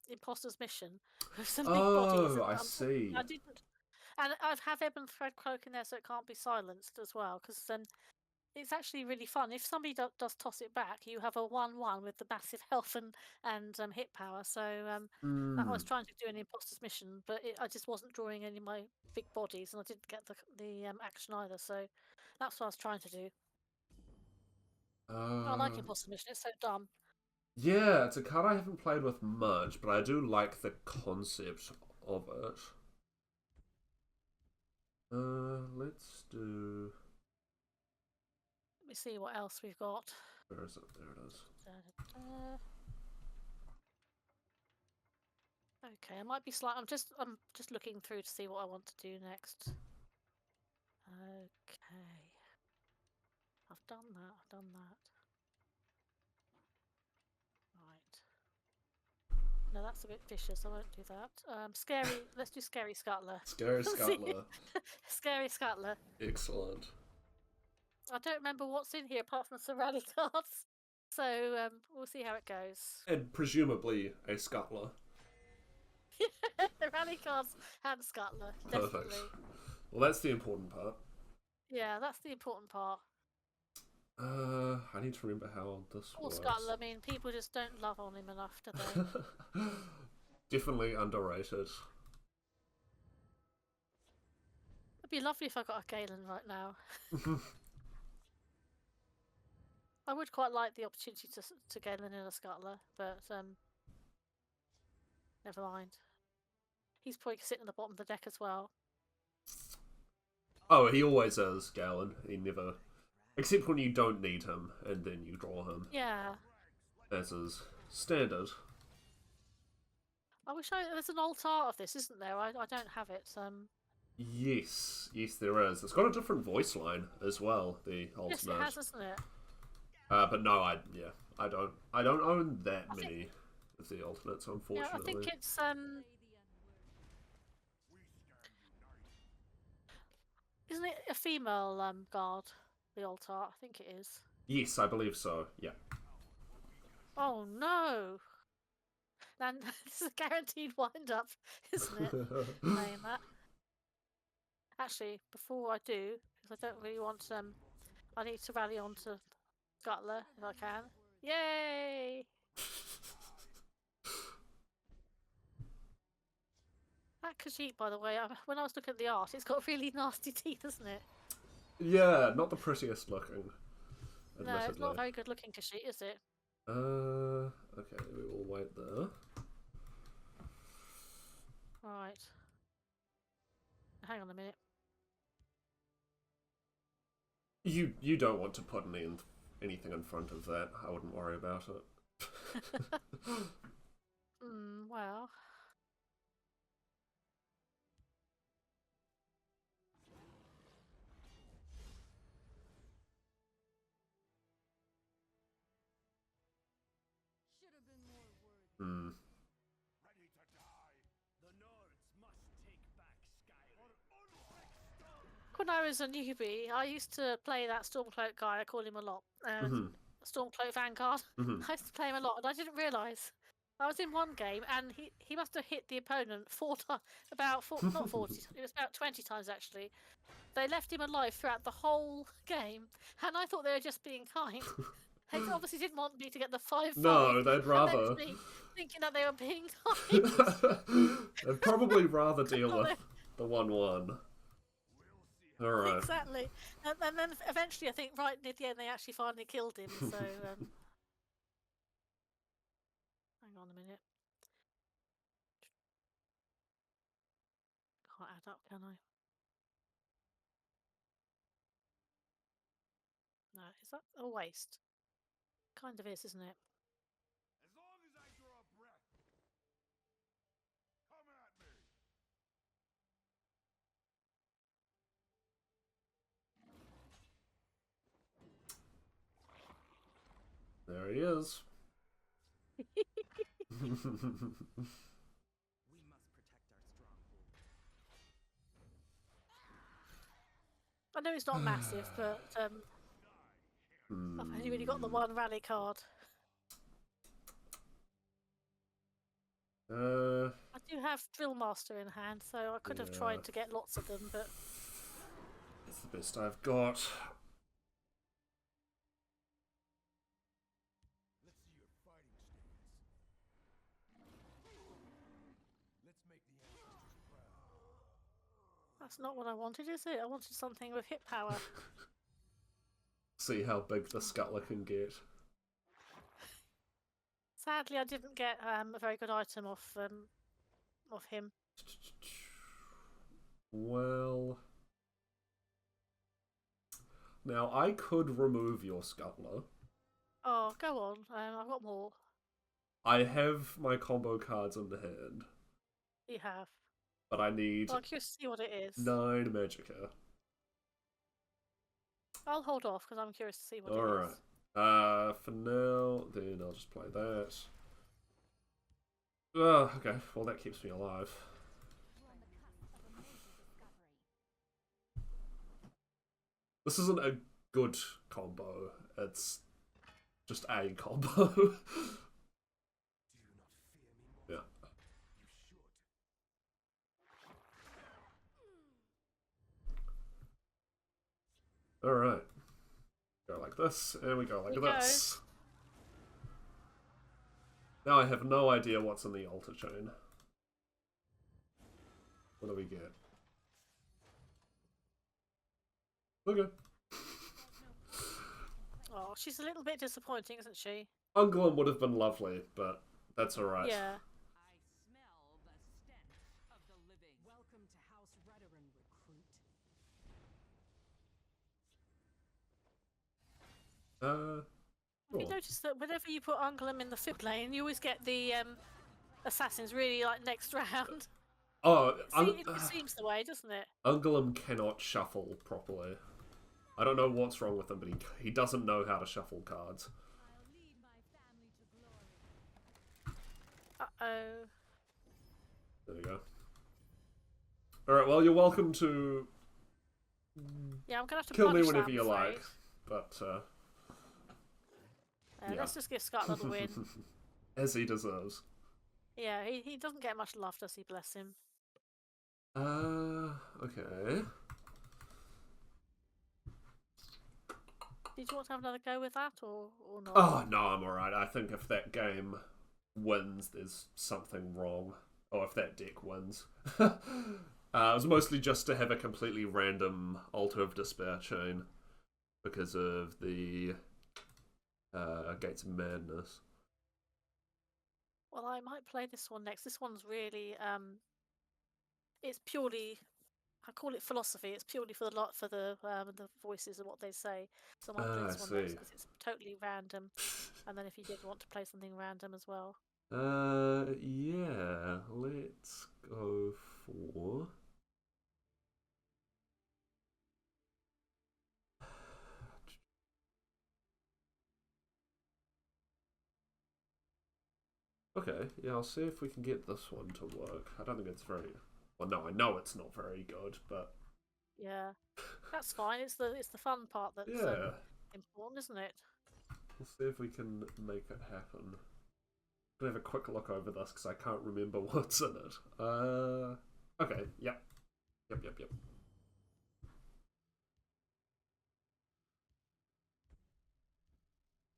Imposter's Mission with some big bodies. Oh, And I see. I didn't. And I have Ebb and Thread Cloak in there so it can't be silenced as well, because it's actually really fun. If somebody does toss it back, you have a 1/1 with the massive health and hit power. So I was trying to do an Imposter's Mission, but I just wasn't drawing any of my big bodies, and I didn't get the action either. So that's what I was trying to do. I like Imposter's Mission. It's so dumb. Yeah, it's a card I haven't played with much, but I do like the concept of it. Let's do... Let me see what else we've got. Where is it? There it is. Okay, I might be slight. I'm just looking through to see what I want to do next. Okay, I've done that. Right. No, that's a bit vicious. I won't do that. Scary. Let's do Scary Scuttler. Scary Scuttler. Scary Scuttler. Excellent. I don't remember what's in here apart from some rally cards. So we'll see how it goes. And presumably a Scuttler. The rally cards and Scuttler. Definitely. Perfect. Well, that's the important part. Yeah, that's the important part. I need to remember how this Or works. Scuttler, I mean, people just don't love on him enough, do they? Definitely underrated. It'd be lovely if I got a Galen right now. I would quite like the opportunity to Galen in a Scuttler, but never mind. He's probably sitting at the bottom of the deck as well. Oh, he always is, Galen. He never... Except when you don't need him, and then you draw him. Yeah. As is standard. I wish there's an alt art of this, isn't there? I don't have it. Yes, there is. It's got a different voice line as well, the alternate. Yes, it has, isn't it? But no, I don't own that many of the alternates, unfortunately. Yeah, I think it's isn't it a female guard, the alt art? I think it is. Yes, I believe so. Yeah. Oh no! And this is a guaranteed wind up, isn't it? Saying that. Actually, before I do, because I don't really want I need to rally on to Scuttler if I can. Yay! That Khajiit, by the way, when I was looking at the art, it's got really nasty teeth, isn't it? Yeah, not the prettiest looking. No, it's not a very good looking Khajiit, is it? Okay, we will wait there. Right. Hang on a minute. You don't want to put anything in front of that. I wouldn't worry about it. Well. Should have been more words. Ready to die. The Nords must take back Skyrim. When I was a newbie, I used to play that Stormcloak guy. I call him a lot. Stormcloak Vanguard. I used to play him a lot, and I didn't realise. I was in one game, and he must have hit the opponent 4 times. Not 40. It was about 20 times actually. They left him alive throughout the whole game, and I thought they were just being kind. They obviously didn't want me to get the 5/5. No, they'd rather. Thinking that they were being kind. They'd probably rather deal with the 1/1. Alright. Exactly. And then eventually, I think right near the end, they actually finally killed him. So, hang on a minute. Can't add up, can I? No, is that a waste? Kind of is, isn't it? As long as I draw breath. Come at me. There he is. We must protect our stronghold. I know it's not massive, but I've only really got the one rally card. I do have Drill Master in hand, so I could have tried to get lots of them, but it's the best I've got. Let's see your fighting stance. Let's make the ancestors proud. that's not what I wanted, is it? I wanted something with hit power. See how big the Scuttler can get. Sadly, I didn't get a very good item off him. Well, now I could remove your Scuttler. Oh, go on. I've got more. I have my combo cards in the hand, You have. but I need Well, I'm curious to see what it is. 9 Magicka. I'll hold off because I'm curious to see what it Alright. is. For now, then I'll just play that. Okay, well that keeps me alive. We're on the cusp of a major discovery. This isn't a good combo, it's just a combo. Do you not fear me more? Yeah. You should. Alright. Go like this, and we go like this. Now I have no idea what's in the altar chain. What do we get? Okay. Oh, she's a little bit disappointing, isn't she? Ungolem would have been lovely, but that's alright. Yeah. I smell the stench of the living. Welcome to House Redoran, recruit. Have you Cool. noticed that whenever you put Ungolem in the fib lane, you always get the assassins really like next round? Oh, It seems the way, doesn't it? Ungolem cannot shuffle properly. I don't know what's wrong with him, but he doesn't know how to shuffle cards. I'll lead my family to glory. Uh-oh. There we go. Alright, well, you're welcome to Yeah, I'm going to have to kill me punish whenever that, you I'm like, afraid. but, yeah. Let's just give Scarlet the win. As he deserves. Yeah, he doesn't get much love, does he? Bless him. Okay. Did you want to have another go with that, or not? Oh, no, I'm alright. I think if that game wins, there's something wrong. Or if that deck wins. It was mostly just to have a completely random Altar of Despair chain because of the Gates of Madness. Well, I might play this one next. This one's really it's purely, I call it philosophy. It's purely for the voices and what they say. So I might play this one next because it's totally random. And then if you did want to play something random as well. Yeah, let's go for... Okay, yeah, I'll see if we can get this one to work. I don't think it's very... Well, no, I know it's not very good, but... Yeah, that's fine. It's the fun part that's important, isn't it? We'll see if we can make it happen. I'm gonna have a quick look over this because I can't remember what's in it. Okay, yep. Yep.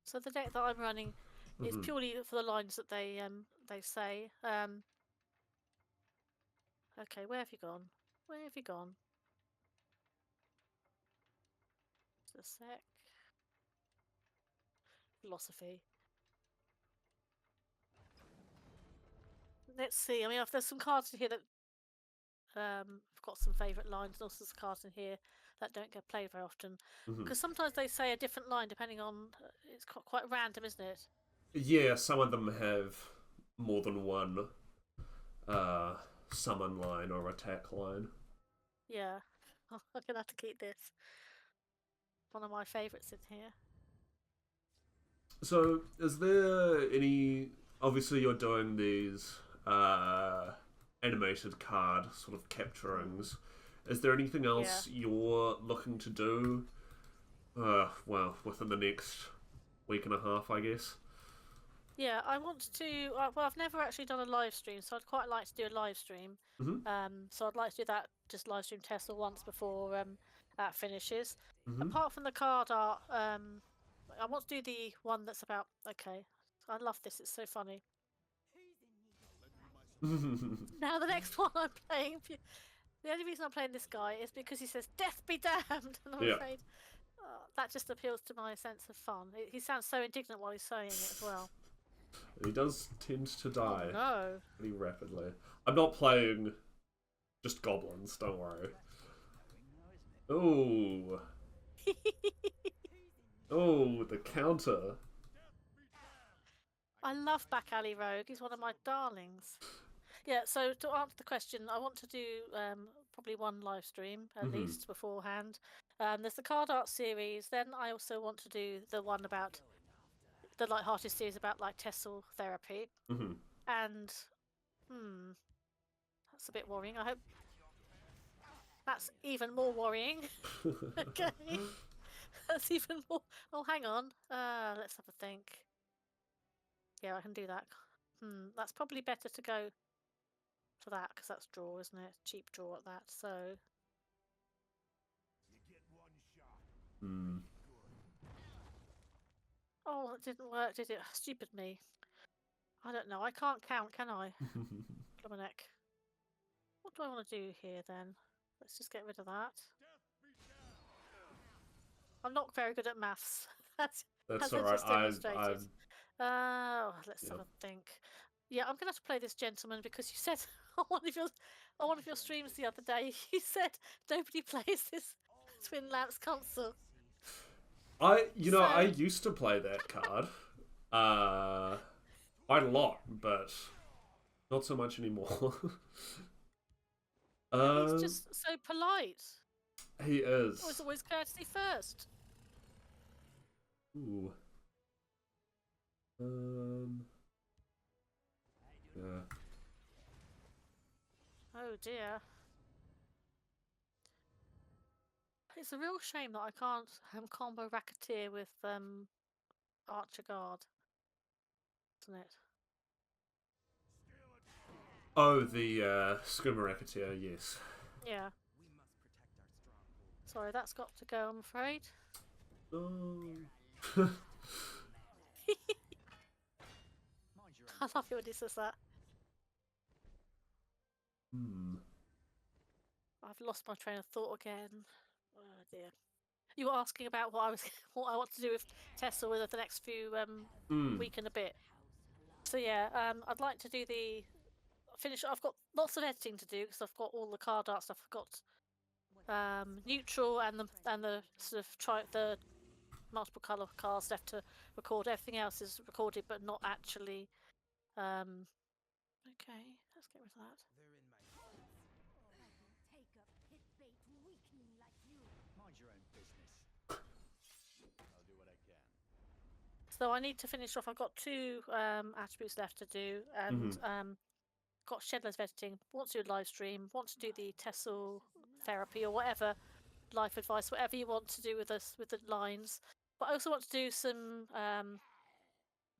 So the deck that I'm running is purely for the lines that they say. Okay, where have you gone? Where have you gone? Just a sec. Philosophy. Let's see. I mean, if there's some cards in here that I've got some favourite lines, and also some cards in here that don't get played very often. Because sometimes they say a different line depending on. It's quite random, isn't it? Yeah, some of them have more than one summon line or attack line. Yeah. I'm gonna have to keep this. One of my favourites in here. So, is there any... Obviously, you're doing these animated card sort of capturings. Is there anything else you're looking to do? Well, within the next week and a half, I guess. Yeah, I want to. Well, I've never actually done a live stream, so I'd quite like to do a live stream. So I'd like to do that, just live stream Tesla once before that finishes. Apart from the card art, I want to do the one that's about. Okay, I love this. It's so funny. Now the next one I'm playing. The only reason I'm playing this guy is because he says "Death be damned," and I'm Yeah. afraid that just appeals to my sense of fun. He sounds so indignant while he's saying it as well. He does tend to die Oh no! pretty rapidly. I'm not playing just goblins, don't worry. Oh. Oh, the counter. I love Back Alley Rogue. He's one of my darlings. Yeah, so to answer the question, I want to do probably one live stream at least beforehand. There's the card art series. Then I also want to do the one about the light-hearted series about like Tessel therapy. And that's a bit worrying. I hope that's even more worrying. Okay, that's even more. Oh, hang on. Let's have a think. Yeah, I can do that. That's probably better to go for that because that's draw, isn't it? Cheap draw at that. So. You get one shot. Oh, it didn't work, did it? Stupid me. I don't know. I can't count, can I? Dominic. What do I want to do here then? Let's just get rid of that. I'm not very good at maths. That's as all I right. just demonstrated. I'm Let's have a think. Yeah, I'm gonna have to play this gentleman because you said on one of your streams the other day, you said nobody plays this Twin Lamps console. I used to play that card. Quite a lot, but not so much anymore. He's just so polite. He is. Oh, it's always courtesy first. Ooh. Yeah. Oh dear. It's a real shame that I can't combo Racketeer with Archer Guard, isn't it? Oh, the Skimmer Racketeer, yes. Yeah. Sorry, that's got to go, I'm afraid. Oh. I love it when he says that. I've lost my train of thought again. Oh dear. You were asking about what I want to do with Tesla with the next few week and a bit. So yeah, I'd like to do the finish. I've got lots of editing to do because I've got all the card art stuff. I've got neutral and the sort of the multiple color cards left to record. Everything else is recorded but not actually. Okay, let's get rid of that. Take a pit bait weakling like you. Mind your own business. I'll do what I can. So I need to finish off. I've got two attributes left to do, and got shed loads of editing. Want to do a live stream. Want to do the Tessel therapy or whatever life advice, whatever you want to do with us with the lines. But I also want to do some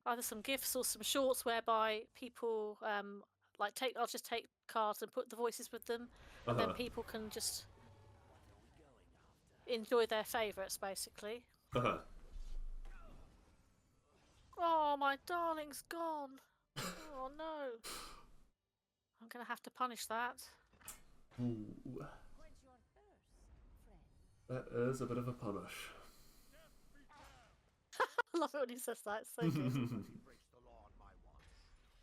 either some gifs or some shorts whereby people I'll just take cards and put the voices with them, and then people can just enjoy their favourites basically. Oh, my darling's gone. Oh no. I'm gonna have to punish that. Ooh. Quench your thirst, friend. That is a bit of a punish. I love it when he says that. It's so good. Breaks the law on my watch.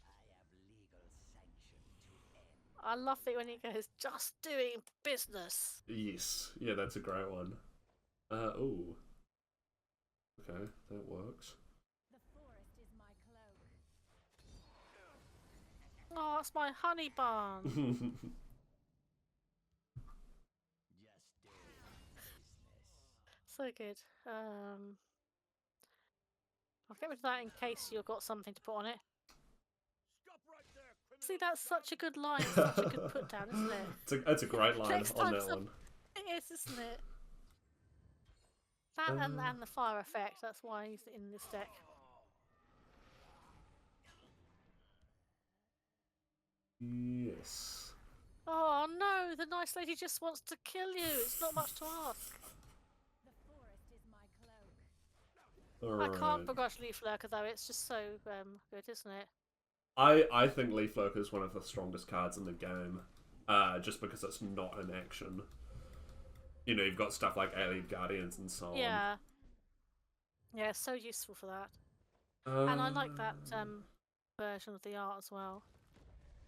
I have legal sanction to end. I love it when he goes, just doing business. Yes. Yeah, that's a great one. Ooh. Okay, that works. The forest is my cloak. Oh, it's my honey bun. Just do business. So good. I'll get rid of that in case you've got something to put on it. Stop right there, criminal. See, that's such a good line, such a good put down, isn't it? It's a great line Next on time that one. It is, isn't it? That and the fire effect, that's why he's in this deck. Yes. Oh no, the nice lady just wants to kill you. It's not much to ask. The forest is my cloak. I can't Alright. begrudge Leaf Lurker though. It's just so good, isn't it? I think Leaf Lurker is one of the strongest cards in the game. Just because it's not an action. You know, you've got stuff like Alien Guardians and so on. Yeah. Yeah, it's so useful for that. And I like that version of the art as well.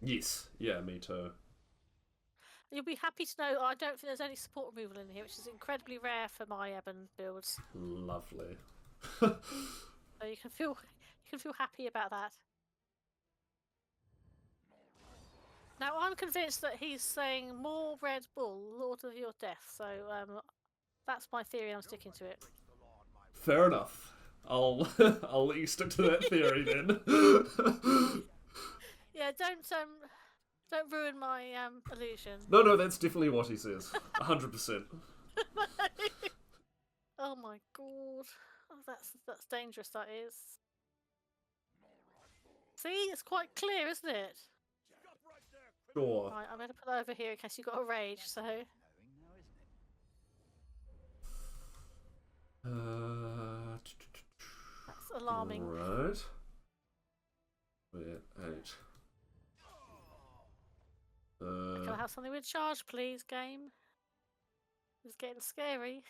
Yes. Yeah, me too. You'll be happy to know I don't think there's any support removal in here, which is incredibly rare for my Eben builds. Lovely. So you can feel happy about that. Now I'm convinced that he's saying more Red Bull, Lord of your Death. So that's my theory. I'm sticking to it. Fair enough. I'll I'll let you stick to that theory then. Yeah, don't ruin my illusion. No, that's definitely what he says. 100%. Oh my god, oh, that's dangerous. That is. See, it's quite clear, isn't it? Sure. Right, I'm going to put that over here in case you got a rage. So that's alarming. Right. We're at 8. Can I have something with charge, please, game? It's getting scary.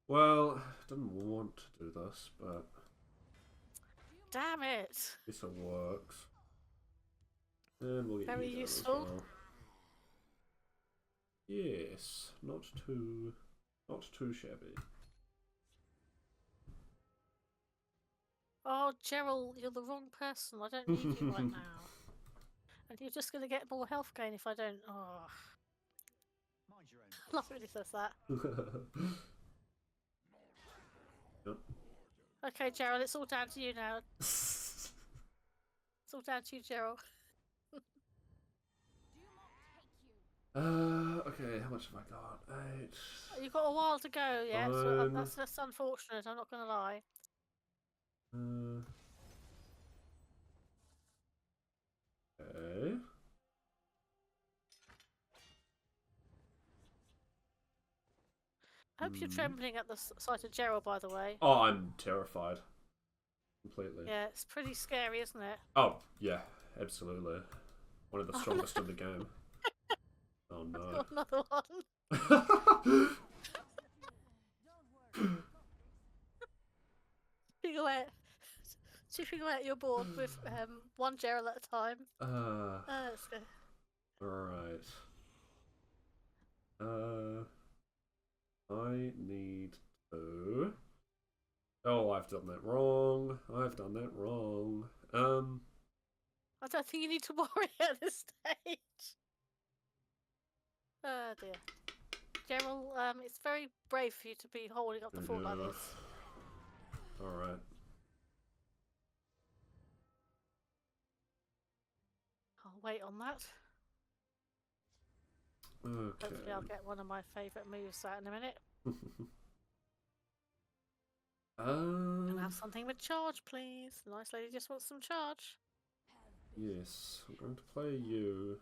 Well, didn't want to do this, but Damn it! guess it works. And we'll get Very you down as useful. well. Yes, not too shabby. Oh, Gerald, you're the wrong person. I don't need you right now. And you're just going to get more health gain if I don't. Oh, Mind your own. I love it when he says that. Yep. Okay, Gerald, it's all down to you now. It's all down to you, Gerald. Okay, how much have I got? 8. You've got a while to go, yeah. So Fine. that's unfortunate. I'm not going to lie. Okay. I hope you're trembling at the sight of Gerald, by the way. Oh, I'm terrified. Completely. Yeah, it's pretty scary, isn't it? Oh, yeah, absolutely. One of the strongest in the game. Oh no. Got another one. Chipping away at your board with one Gerald at a time. Let's go. Alright. I need to... Oh, I've done that wrong. I don't think you need to worry at this stage. Oh dear. Gerald, it's very brave for you to be holding up the fort like this. Alright. I'll wait on that. Okay. Hopefully I'll get one of my favourite moves out in a minute. Can I have something with charge, please? The nice lady just wants some charge. Yes, I'm going to play you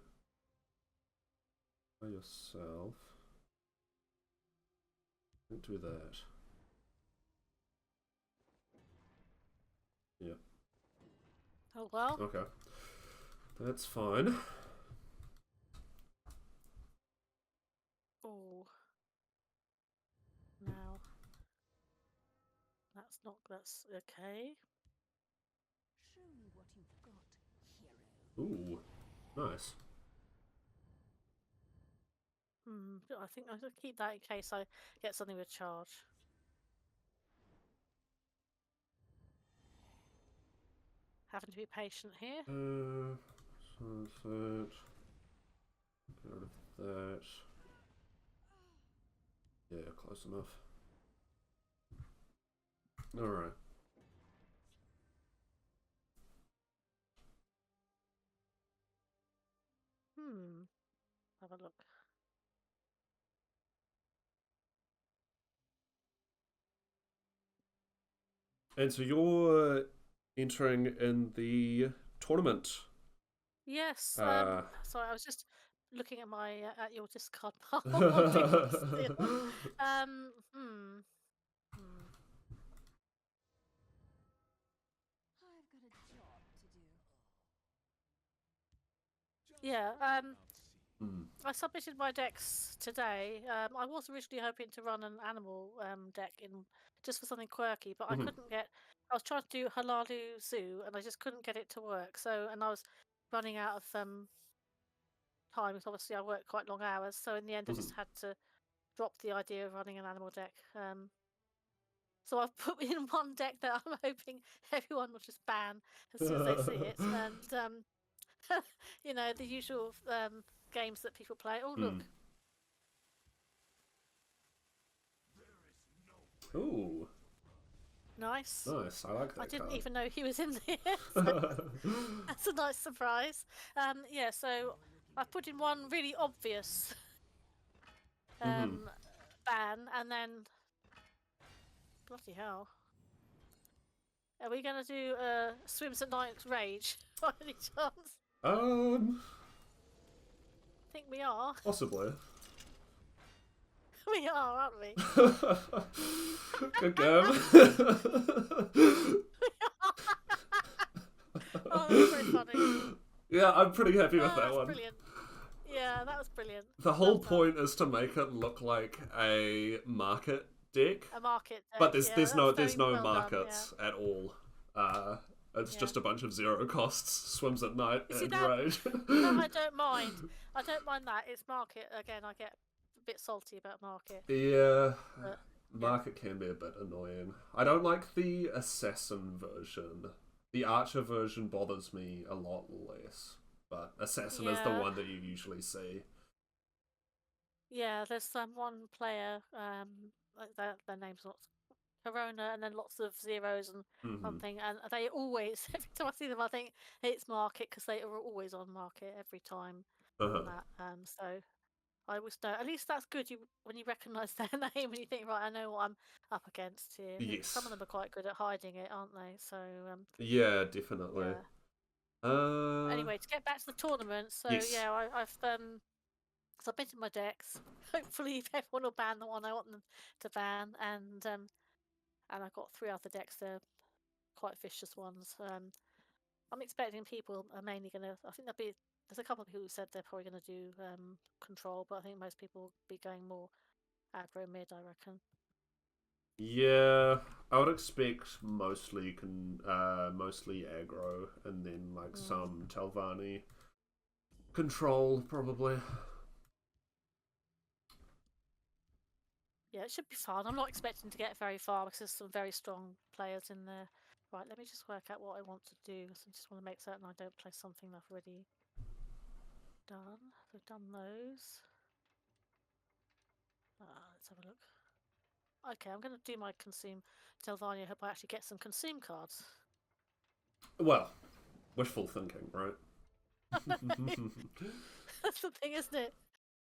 by yourself. Don't do that. Yeah. Oh well. Okay. That's fine. Oh. Now. That's okay. Show me what you've got, hero. Ooh, nice. I think I'll keep that in case I get something with charge. Having to be patient here. Sunset. Get rid of that. Yeah, close enough. Alright. Have a look. And so you're entering in the tournament. Yes. Sorry, I was just looking at my at your discard pile. Um. Hmm. Hmm. I've got a job to do. Yeah. Hmm. I submitted my decks today. I was originally hoping to run an animal deck in just for something quirky, but I Mhm. couldn't get. I was trying to do Halalu Zoo, and I just couldn't get it to work. So, and I was running out of time. Because obviously I work quite long hours. So in the end, I just had to drop the idea of running an animal deck. So I've put in one deck that I'm hoping everyone will just ban as soon as they see it, and you know, the usual games that people play. Oh look. Ooh, Nice. nice. I like that I didn't card. even know he was in there. So that's a nice surprise. Yeah, so I put in one really obvious ban, and then bloody hell. Are we gonna do Swims at Night Rage by any chance? I think we are. Possibly. We are, aren't we? Good game. Oh, that's very funny. Yeah, I'm pretty happy with that That's one. brilliant. Yeah, that was brilliant. The whole Well done. point is to make it look like a market deck, A market deck. but there's yeah, there's no that's very well done, markets at all. It's Yeah. just a bunch of zero costs, swims at night, You see and that- rage. No, I don't mind. I don't mind that. It's market again. I get a bit salty about market. Yeah, But, market can be a bit annoying. I don't like the assassin version. The archer version bothers me a lot less, but assassin is the Yeah. one that you usually see. Yeah, there's one player. Like their name's not Corona, and then lots of zeros and something, and they always every time I see them, I think it's market because they are always on market every time. Uh-huh. On that. So I always know. At least that's good. You when you recognise their name and you think, right, I know what I'm up against here. Yes. Some of them are quite good at hiding it, aren't they? So Yeah, definitely. yeah. Anyway, to get back to the tournament, so Yes. yeah, I've submitted my decks. Hopefully, everyone will ban the one I want them to ban, and I've got 3 other decks. They're quite vicious ones. I'm expecting people are mainly going to. I think there's a couple of people who said they're probably going to do control, but I think most people will be going more aggro mid. I reckon. Yeah, I would expect mostly mostly aggro, and then like some Telvanni control probably. Yeah, it should be fun. I'm not expecting to get very far because there's some very strong players in there. Right, let me just work out what I want to do. So I just want to make certain I don't play something I've already done. So I've done those. Let's have a look. Okay, I'm going to do my consume Telvanni. I hope I actually get some consume cards. Well, wishful thinking, right? That's the thing, isn't it?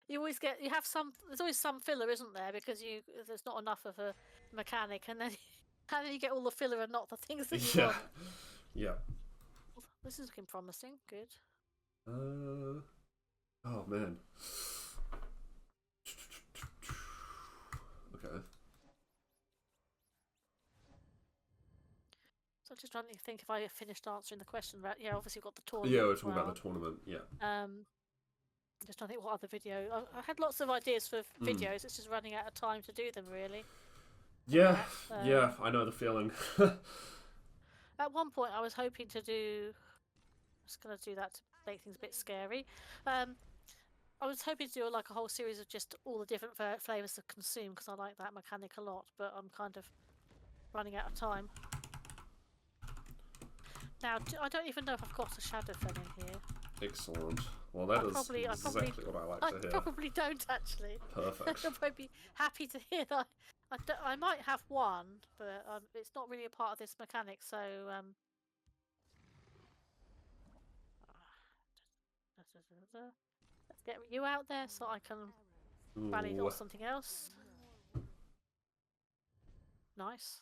There's always some filler, isn't there? Because there's not enough of a mechanic, and then how do you get all the filler and not the things that you want? Yeah. This is looking promising. Good. Oh man. Okay. So I'm just trying to think if I finished answering the question about. Yeah, obviously we've got the tournament. Yeah, we're as talking well. about the tournament. Yeah. Just trying to think what other video. I had lots of ideas for videos. It's just running out of time to do them, really. Yeah. Yeah. I know the feeling. At one point, I was hoping to do. I'm just going to do that to make things a bit scary. I was hoping to do like a whole series of just all the different flavors of consume because I like that mechanic a lot, but I'm kind of running out of time. Now, I don't even know if I've got a Shadowfen in here. Excellent. Well, that is exactly what I like to hear. I probably don't actually. Perfect. I'll probably be happy to hear that. I might have one, but it's not really a part of this mechanic, so let's get you out there so I can rally Ooh. or something else. Nice.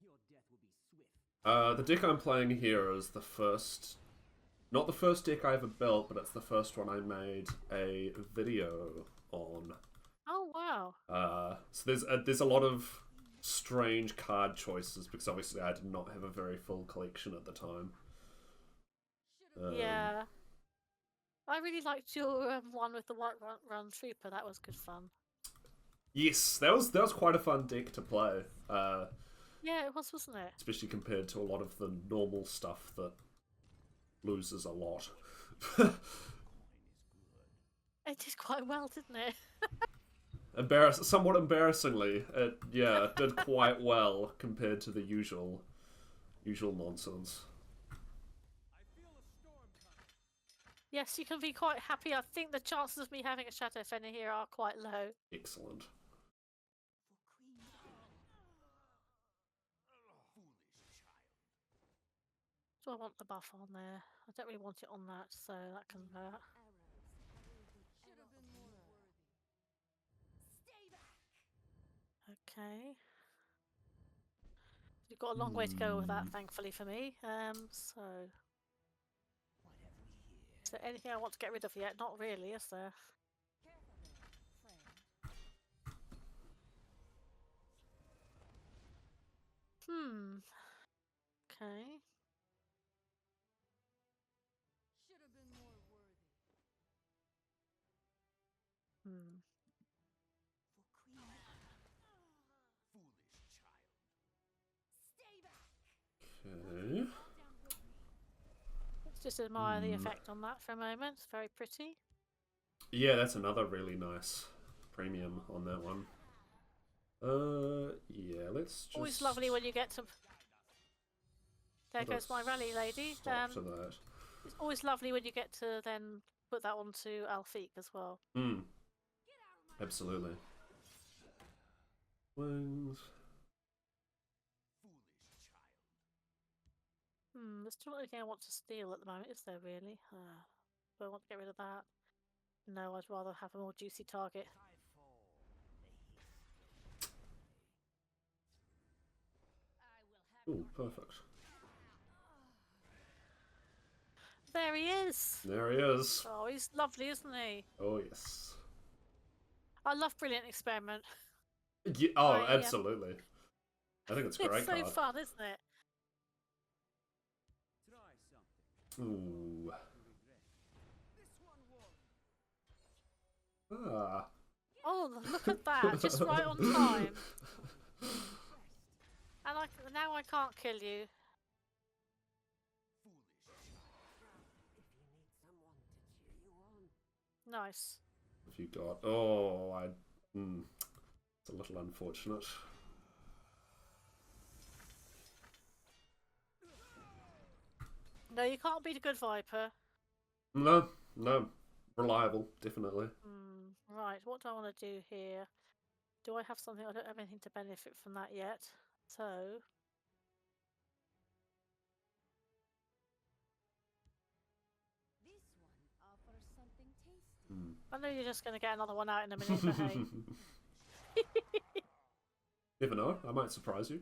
Your death will be swift The deck I'm playing here is the first, not the first deck I ever built, but it's the first one I made a video on. Oh wow! So there's a lot of strange card choices because obviously I did not have a very full collection at the time. Yeah, I really liked your one with the White Run Trooper. That was good fun. Yes, that was quite a fun deck to play. Yeah, it was, wasn't it? Especially compared to a lot of the normal stuff that loses a lot. It did quite well, didn't it? Somewhat embarrassingly, it did quite well compared to the usual nonsense. Yes, you can be quite happy. I think the chances of me having a Shadow Fenner here are quite low. Excellent. Do I want the buff on there? I don't really want it on that, so that can hurt. Okay. You've got a long way to go with that, thankfully for me. So... Is there anything I want to get rid of yet? Not really, is there? Okay. Okay. Let's just admire the effect on that for a moment. It's very pretty. Yeah, that's another really nice premium on that one. Yeah, let's just... Always lovely when you get to... There goes my rally lady. Stop to that. It's always lovely when you get to then put that onto Alfiq as well. Absolutely. Wings. There's not anything I want to steal at the moment, is there really? Do I want to get rid of that? No, I'd rather have a more juicy target. Ooh, perfect. There he is! There he is. Oh, he's lovely, isn't he? Oh, yes. I love Brilliant Experiment. Yeah, oh, absolutely. I think it's a great It's so card. fun, isn't it? Ooh. Ah. Oh, look at that! Just right on time. And now I can't kill you. Nice. Have you got? Oh, it's a little unfortunate. No, you can't beat a good Viper. No. Reliable, definitely. Right, what do I want to do here? Do I have something? I don't have anything to benefit from that yet. So... This one offers something tasty. I know you're just going to get another one out in a minute, but hey. Never know, I might surprise you.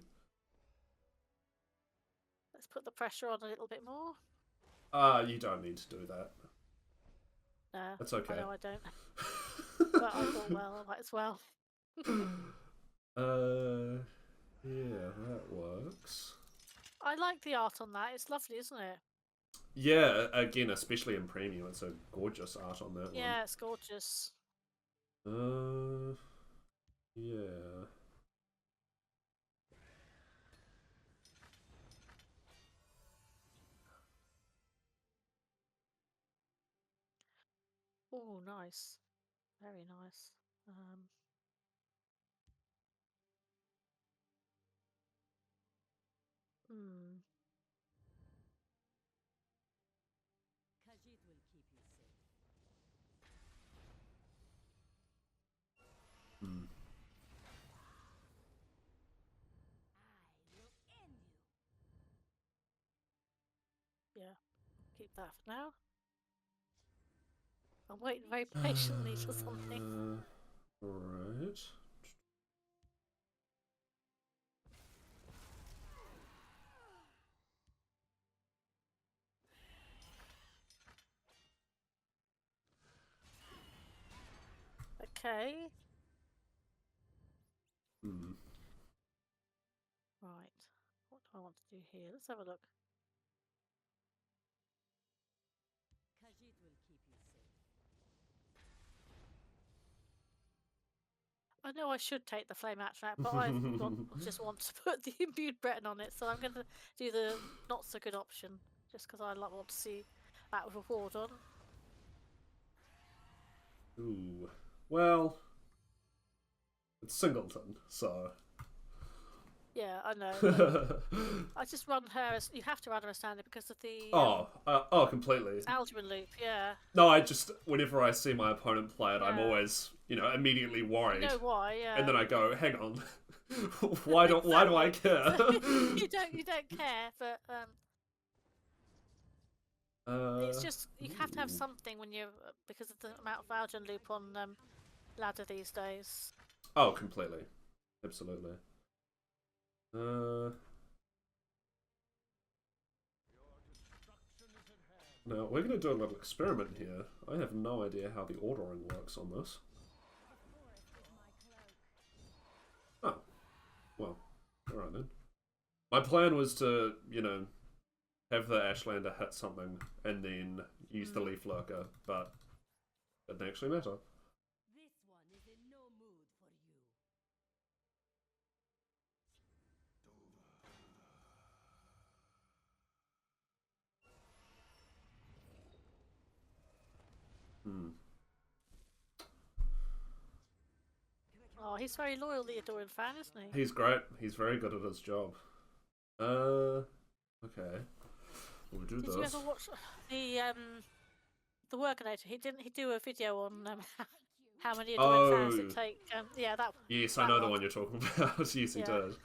Let's put the pressure on a little bit more. You don't need to do that. No, that's okay. I know I don't. But I thought, well, I might as well. Yeah, that works. I like the art on that. It's lovely, isn't it? Yeah, again, especially in premium, it's a gorgeous art on that one. Yeah, it's gorgeous. Yeah. Oh, nice. Very nice. Khajiit will keep you safe. Yeah, keep that for now. I'm waiting very patiently for something. Right. Okay. Hmm. Right. What do I want to do here? Let's have a look. Khajiit will keep you safe. I know I should take the flame attract, but just want to put the imbued Breton on it, so I'm going to do the not so good option, just because I want to see that with reward on. Ooh. Well, it's Singleton, so. Yeah, I know. But I just run her as you have to run her as standard because of the Completely. algebra loop. Yeah. No, I just whenever I see my opponent play it, I'm Yeah. always immediately worried, You know why? Yeah. and then I go, hang on, why do I care? you don't care, but it's just you have to have something when you're because of the amount of algebra loop on ladder these days. Oh, completely, absolutely. Now we're going to do a little experiment here. I have no idea how the ordering works on this. Oh, well, alright then. My plan was to, have the Ashlander hit something and then use the Leaf Lurker, but it didn't actually matter. This one is in no mood for you. Oh, he's very loyal, the Adoran fan, isn't he? He's great. He's very good at his job. Okay. We'll do this. Did you ever watch the Workinator? Didn't he do a video on how many Adoran fans it take? Yeah, that. Yes, that I know one. the one you're talking about. Yes, he Yeah. did.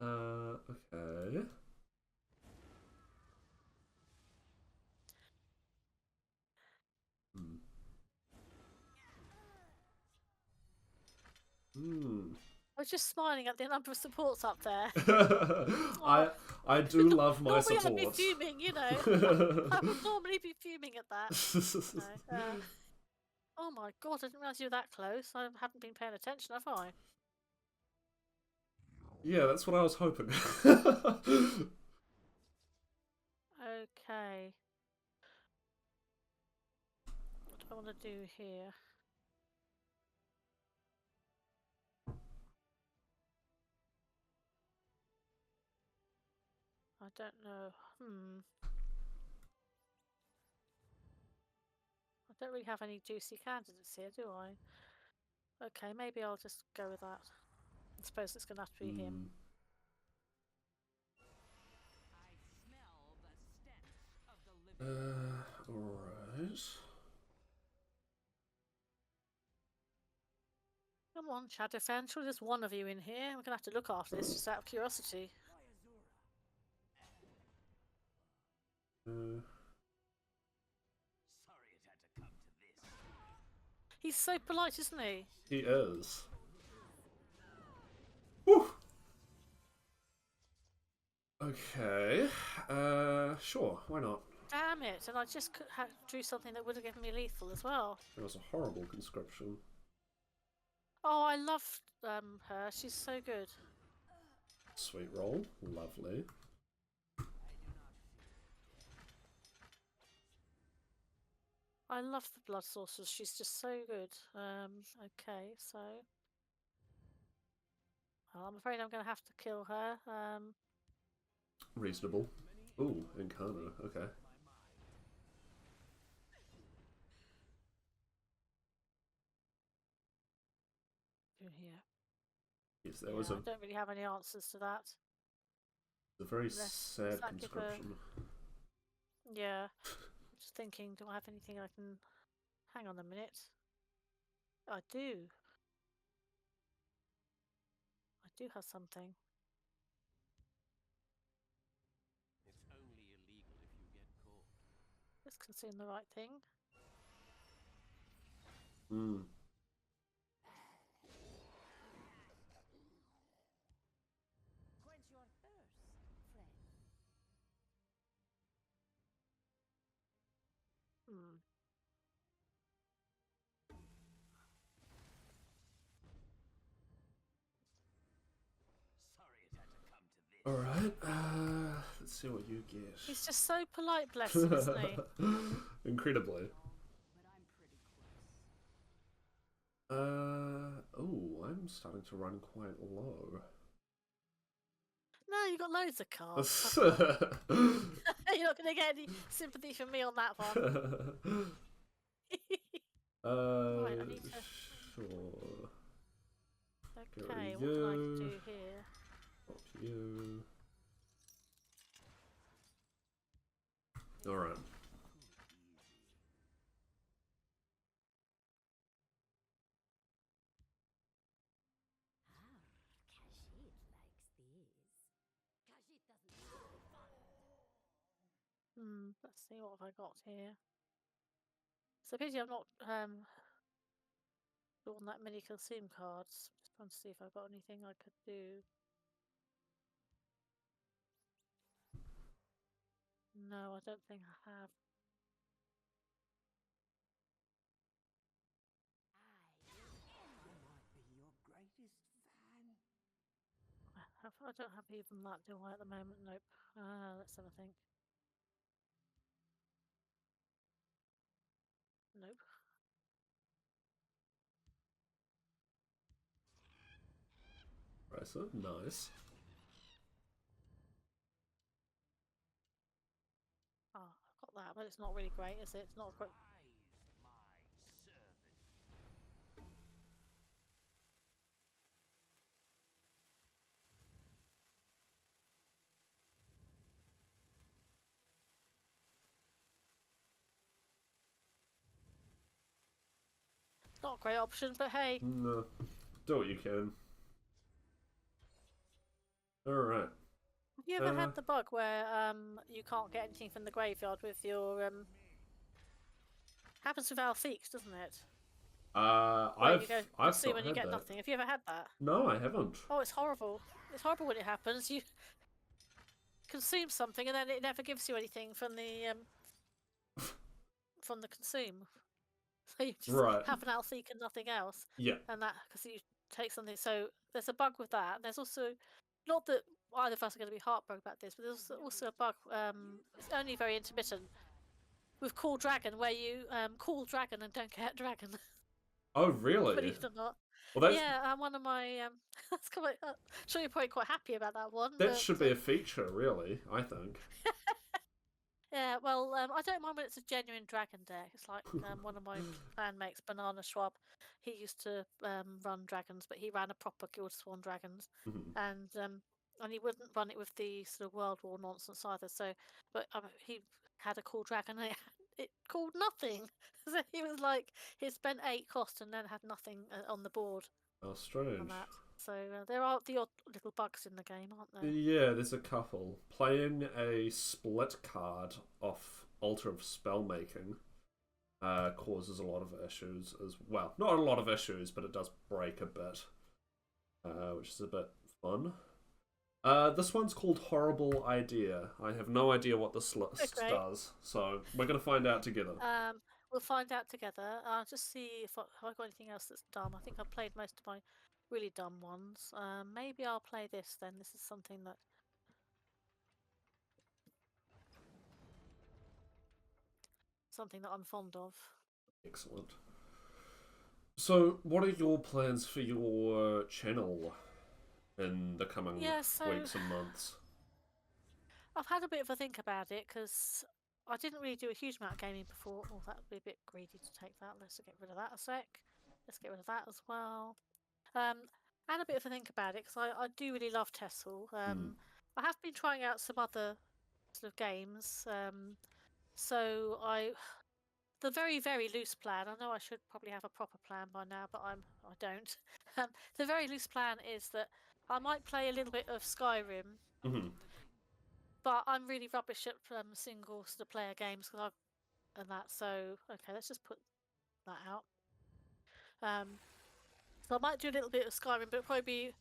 Okay. I was just smiling at the number of supports up there. I do love my normally supports. I'd be fuming, I would normally be fuming at that. No, oh my god, I didn't realise you were that close. I hadn't been paying attention, have I? Yeah, that's what I was hoping. Okay. What do I want to do here? I don't know. I don't really have any juicy candidates here, do I? Okay, maybe I'll just go with that. I suppose it's going to have to be him. I smell the stench of the living. Alright. Come on, Shadowfen. Surely there's one of you in here. We're going to have to look after this just out of curiosity. Sorry it had to come to this. He's so polite, isn't he? He is. Whew. Okay. Sure, why not? Damn it! And I just drew something that would have given me lethal as well. That was a horrible conscription. Oh, I love her. She's so good. Sweet roll. Lovely. I love the blood sorceress. She's just so good. Okay, so well, I'm afraid I'm going to have to kill her. Reasonable. Ooh, Incarna. Okay. Here. Yes, there was I don't really have any answers to that. a very sad conscription. Yeah. I'm just thinking, do I have anything I can... Hang on a minute. I do. I do have something. It's only illegal if you get caught. This can seem the right thing. Quench your thirst, friend. Alright, let's see what you get. He's just so polite, bless him, isn't he? Incredibly. But I'm pretty close. Oh, I'm starting to run quite low. No, you got loads of cards. You're not going to get any sympathy from me on that one. Right, I need to... Sure. Okay, Get what rid can of I you. do here? Pop you. Alright. Kashid likes these. Kashid doesn't like fun. Let's see what have I got here. So pity I've not drawn that many consume cards. Just trying to see if I've got anything I could do. No, I don't think I have. I might be your greatest fan. I don't have even that, do I, at the moment? Nope. Let's have a think. Nope. Right, so nice. Oh, I've got that, but it's not really great, is it? It's not great. Not a great option, but hey. No. Do what you can. Alright. Have you ever had the bug where you can't get anything from the graveyard with your happens with Altheeks, doesn't it? Where you go I've consume not and you had get that. nothing. Have you ever had that? No, I haven't. Oh, it's horrible. It's horrible when it happens. You consume something and then it never gives you anything from the consume. So you just Right. have an Altheek and nothing else. Yeah. And that because you take something. So there's a bug with that. There's also not that either of us are going to be heartbroken about this, but there's also a bug. It's only very intermittent with Call Dragon, where you call Dragon and don't get Dragon. Oh, really? Believe it or not. Well, that's, Yeah, one of my. That's quite. I'm sure you're probably quite happy about that one. that but, should be a feature, really, I think. Yeah, well, I don't mind when it's a genuine dragon deck. It's like one of my clanmates, Banana Schwab. He used to run dragons, but he ran a proper Guild Sworn dragons, Mhm. and he wouldn't run it with the sort of World War nonsense either. So, but he had a cool dragon, and it called nothing. So he was like, he spent 8 cost and then had nothing on the board Oh, strange. on that. So there are the odd little bugs in the game, aren't there? Yeah, there's a couple. Playing a split card off Altar of Spellmaking causes a lot of issues as well. Not a lot of issues, but it does break a bit, which is a bit fun. This one's called Horrible Idea. I have no idea what this list does, so we're going to find out together. We'll find out together. I'll just see if I've got anything else that's dumb. I think I've played most of my really dumb ones. Maybe I'll play this then. This is something that... something that I'm fond of. Excellent. So, what are your plans for your channel in the coming weeks and months? I've had a bit of a think about it because I didn't really do a huge amount of gaming before. Oh, that would be a bit greedy to take that. Let's get rid of that a sec. Let's get rid of that as well. I had a bit of a think about it because I do really love Tessel. I have been trying out some other sort of games. So the very, very loose plan, I know I should probably have a proper plan by now, but I don't. The very loose plan is that I might play a little bit of Skyrim, but I'm really rubbish at single sort of player games and that. So okay, let's just put that out. So I might do a little bit of Skyrim, but it'll probably be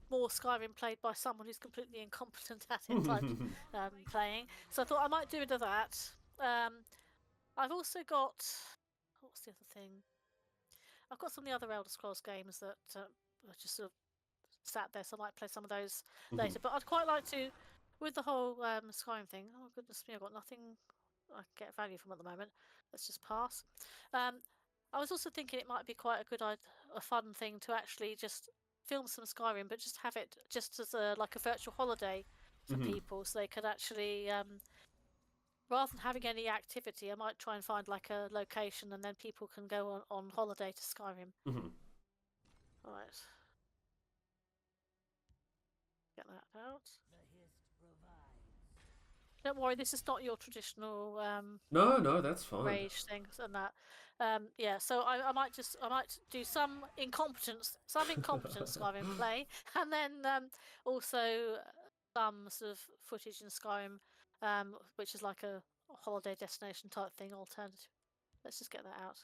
more Skyrim played by someone who's completely incompetent at it, like playing. So I thought I might do a bit of that. I've also got, what's the other thing? I've got some of the other Elder Scrolls games that are just sort of sat there, so I might play some of those Mhm. later. But I'd quite like to, with the whole Skyrim thing. Oh goodness me, I've got nothing I can get value from at the moment. Let's just pass. I was also thinking it might be quite a fun thing to actually just film some Skyrim, but just have it just as like a virtual holiday for Mhm. people, so they could actually, rather than having any activity, I might try and find like a location, and then people can go on holiday to Skyrim. Mhm. All right, get that out. Don't worry, this is not your traditional No, that's fine. rage things and that. Yeah, so I might do some incompetent Skyrim play, and then also some sort of footage in Skyrim, which is like a holiday destination type thing, alternative. Let's just get that out.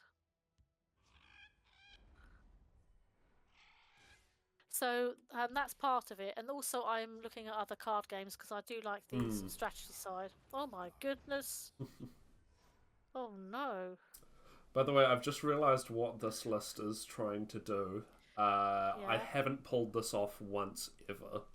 So that's part of it, and also I'm looking at other card games because I do like the strategy side. Oh my goodness! Oh no! By the way, I've just realised what this list is trying to do. I Yeah. haven't pulled this off once ever.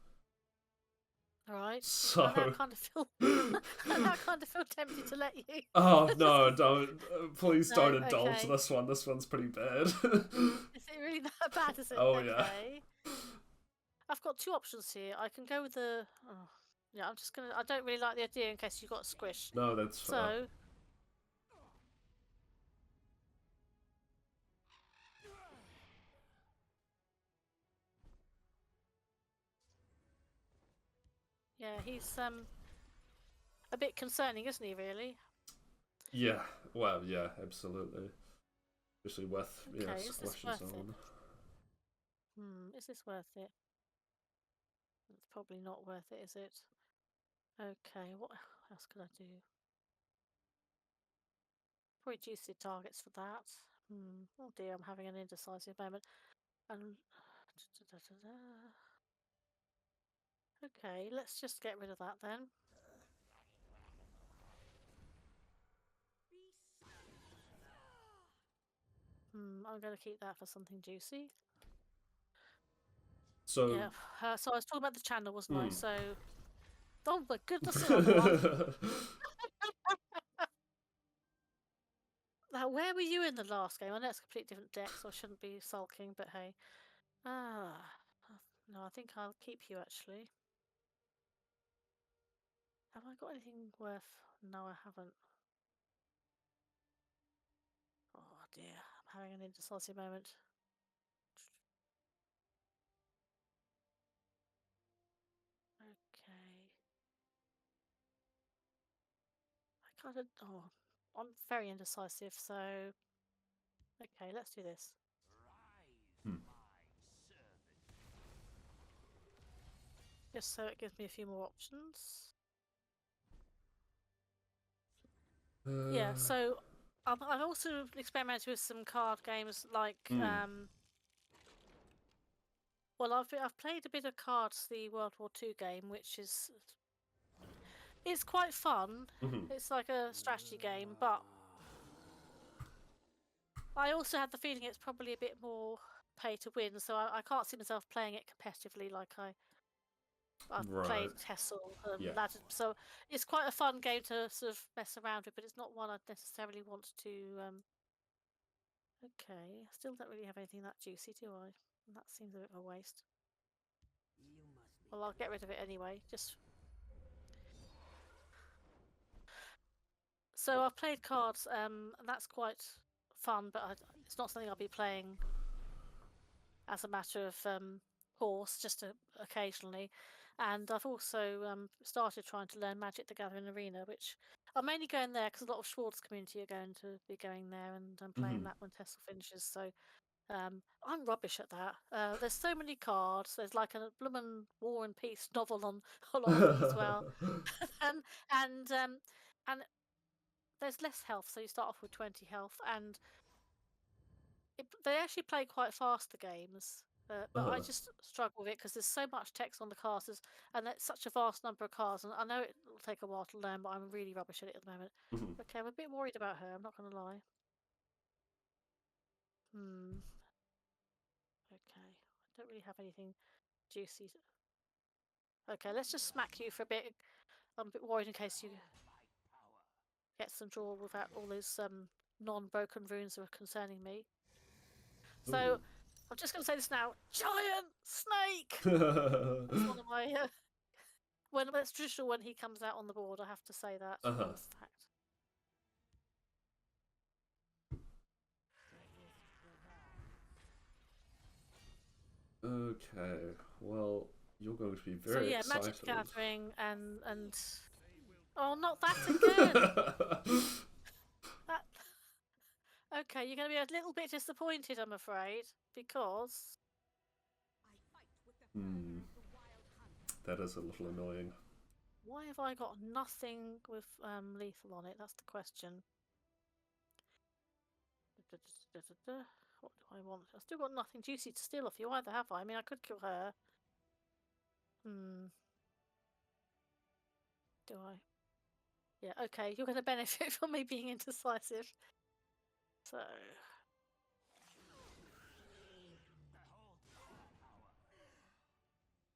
All right. So I now kind of feel, I now kind of feel tempted to let you. oh no, don't please No, don't indulge okay. this one. This one's pretty bad. Is it really that bad? Is it? Oh, yeah. Okay. I've got two options here. I can go with the. Oh, yeah, I'm just gonna. I don't really like the idea in case you got a squish. No, that's fair. So. Yeah, he's a bit concerning, isn't he? Really. Yeah. Well, yeah, absolutely. Especially with Okay, is this squishes worth on. it? Is this worth it? It's probably not worth it, is it? Okay, what else could I do? Probably juicy targets for that. Oh dear, I'm having an indecisive moment. And okay, let's just get rid of that then. I'm going to keep that for something juicy. So Yeah. So I was talking about the channel, wasn't I? Hmm. So, oh my goodness, another one. Now, where were you in the last game? I know it's a completely different deck, so I shouldn't be sulking. But hey, no, I think I'll keep you actually. Have I got anything worth? No, I haven't. Oh dear, I'm having an indecisive moment. Okay. I kind of. Oh, I'm very indecisive, so. Okay, let's do this. Just so it gives me a few more options. Yeah, so I've also experimented with some card games like well, I've played a bit of Cards, the World War II game, which is it's quite fun. It's like a strategy game, but I also had the feeling it's probably a bit more pay to win, so I can't see myself playing it competitively like I've played Tessel and Yeah. Ladder. So it's quite a fun game to sort of mess around with, but it's not one I'd necessarily want to. Okay, I still don't really have anything that juicy, do I? That seems a bit of a waste. Well, I'll get rid of it anyway. Just so I've played cards, and that's quite fun, but it's not something I'll be playing as a matter of course, just occasionally. And I've also started trying to learn Magic the Gathering Arena, which I'm mainly going there because a lot of Schwartz community are going to be going there, and I'm playing that when Tessel finishes. So I'm rubbish at that. There's so many cards. There's like a bloomin' War and Peace novel on a lot of them as well, and there's less health, so you start off with 20 health, and they actually play quite fast, the games. But I just struggle with it because there's so much text on the cards, and it's such a vast number of cards. And I know it will take a while to learn, but I'm really rubbish at it at the moment. Okay, I'm a bit worried about her. I'm not going to lie. Okay, I don't really have anything juicy. Okay, let's just smack you for a bit. I'm a bit worried in case you get some draw without all those non-broken runes that are concerning me. So Ooh. I'm just going to say this now: giant snake. That's one of my when it's traditional when he comes out on the board. I have to say that. In fact. Okay, well, you're going to be very So yeah, excited. Magic Gathering and oh, not that again. That... Okay, you're going to be a little bit disappointed, I'm afraid, because that is a little annoying. why have I got nothing with lethal on it? That's the question. What do I want? I've still got nothing juicy to steal off you either, have I? I mean, I could kill her. Do I? Yeah, okay. You're going to benefit from me being indecisive. So...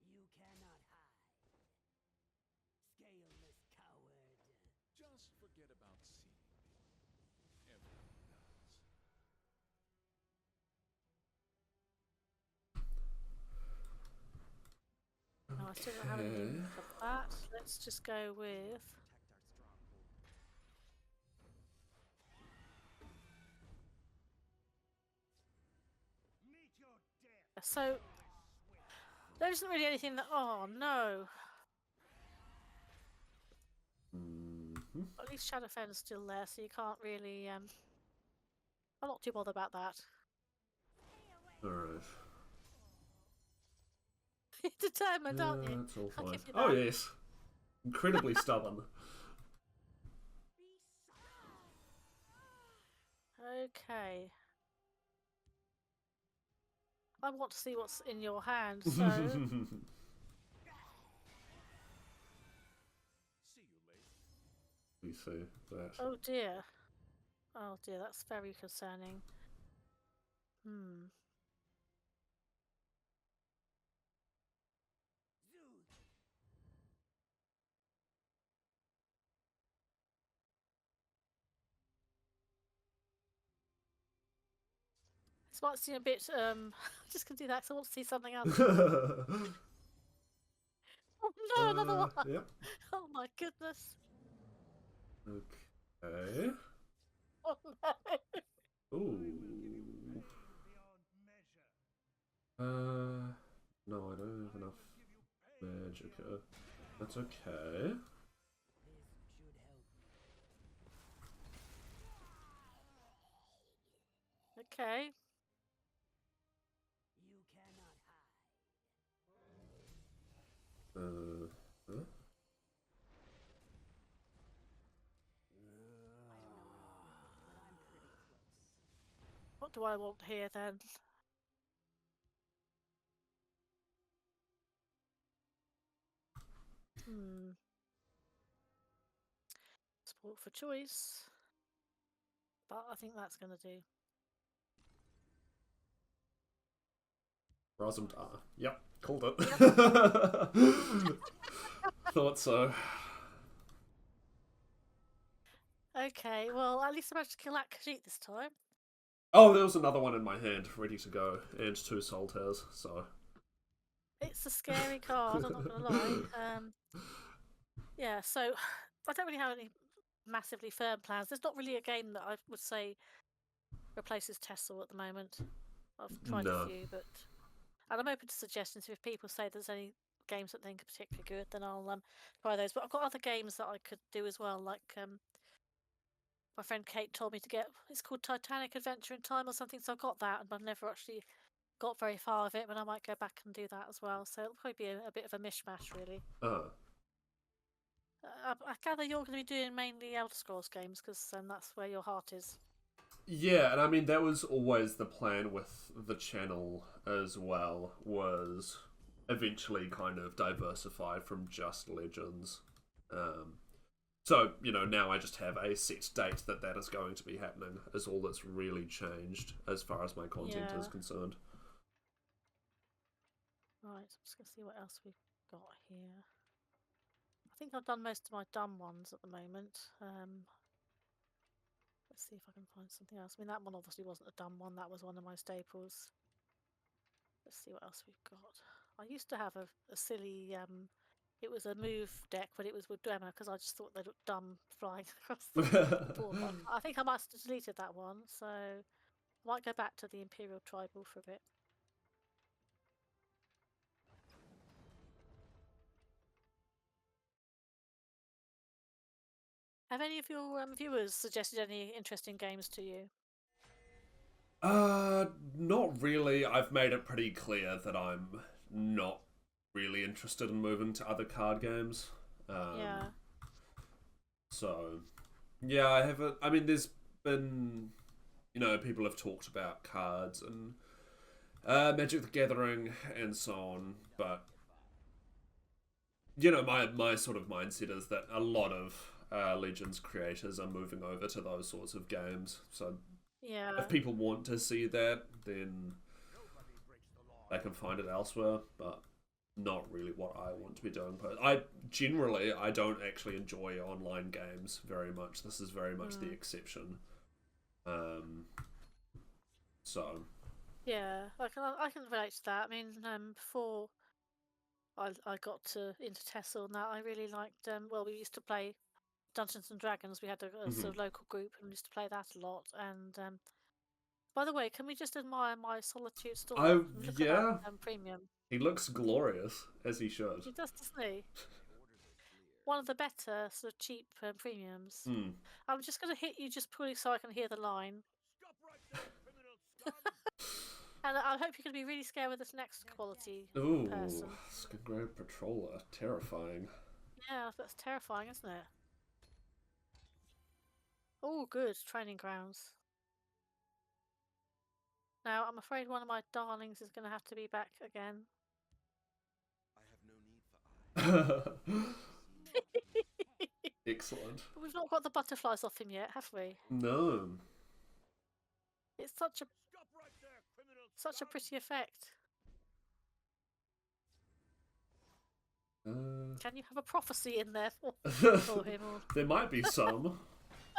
You cannot hide. Scaleless coward. Just forget about seeing me. Everyone does. No, I still don't have anything for that. Let's just go with... So, there isn't really anything that... Oh, no. At least Shadowfen's still there, so you can't really... I'm not too bothered about that. Alright. You're determined, aren't you? That's all I'll fine. give you Oh, that. yes. Incredibly stubborn. Okay. I want to see what's in your hand, so... See you later. We see that. Oh dear. Oh dear, that's very concerning. This might seem a bit, I'm just gonna do that because I want to see something else. Oh no, another one! Yep. Oh my goodness. Okay. Oh no. Ooh. No, I don't have enough magicka. That's okay. Okay. You cannot hide. Huh? What do I want here then? Support for choice. But I think that's gonna do. Razumdar. Yep, called it. Yep. Thought so. Okay, well, at least I managed to kill that Khajiit this time. Oh, there was another one in my hand, ready to go, and 2 soul tears, so... It's a scary card, I'm not gonna lie. Yeah, so I don't really have any massively firm plans. There's not really a game that I would say replaces Tessel at the moment. I've tried a few, but... And I'm open to suggestions. If people say there's any games that they think are particularly good, then I'll try those. But I've got other games that I could do as well, like... my friend Kate told me to get, it's called Titanic Adventure in Time or something, so I've got that, and I've never actually got very far with it, but I might go back and do that as well, so it'll probably be a bit of a mishmash, really. I gather you're going to be doing mainly Elder Scrolls games, because that's where your heart is. Yeah, and I mean, that was always the plan with the channel as well, was eventually kind of diversify from just Legends. So, you know, now I just have a set date that is going to be happening, is all that's really changed as far as my content is concerned. Right, I'm just gonna see what else we've got here. I think I've done most of my dumb ones at the moment. Let's see if I can find something else. I mean, that one obviously wasn't a dumb one. That was one of my staples. Let's see what else we've got. I used to have a silly. It was a move deck, but it was with Dwemer because I just thought they looked dumb flying across the board. But I think I must have deleted that one, so I might go back to the Imperial Tribal for a bit. Have any of your viewers suggested any interesting games to you? Not really. I've made it pretty clear that I'm not really interested in moving to other card games. Yeah. So, yeah, I haven't. I mean, there's been, people have talked about cards and Magic the Gathering and so on, but my sort of mindset is that a lot of Legends creators are moving over to those sorts of games. So Yeah. if people want to see that, then they can find it elsewhere, but not really what I want to be doing. But I don't actually enjoy online games very much. This is very much the exception. So Yeah, I can relate to that. I mean, before I got into Tessel and that, I really liked. Well, we used to play Dungeons and Dragons. We had a sort of local group and we used to play that a lot. And by the way, can we just admire my Solitude Storm? Look at that premium. He looks glorious, as he should. He does, doesn't he? One of the better sort of cheap premiums. I'm just going to hit you just purely so I can hear the line. Stop right there, criminal scum! And I hope you can be really scared with this next quality Ooh, person. Grand Patroller, terrifying. Yeah, that's terrifying, isn't it? Oh, good. Training grounds. Now, I'm afraid one of my darlings is going to have to be back again. I have no need for Excellent. But we've not got the butterflies off him yet, have we? No. It's such a Stop right there, criminal such a pretty effect. Can you have a prophecy in there for him? Or... There might be some.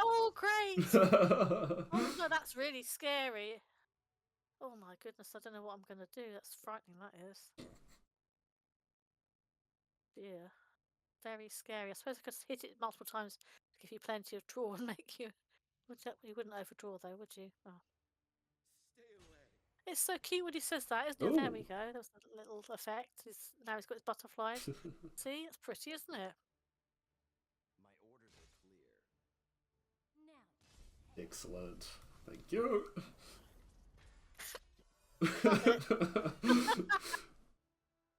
Oh, great! Oh no, that's really scary. Oh my goodness, I don't know what I'm going to do. That's frightening, that is. Dear. Very scary. I suppose I could hit it multiple times to give you plenty of draw and make you... You wouldn't overdraw though, would you? Oh. Stay away. It's so cute when he says that, isn't it? Ooh. There we go. There was a little effect. Now he's got his butterflies. See? It's pretty, isn't it? My orders are clear. Now, Excellent. Thank you.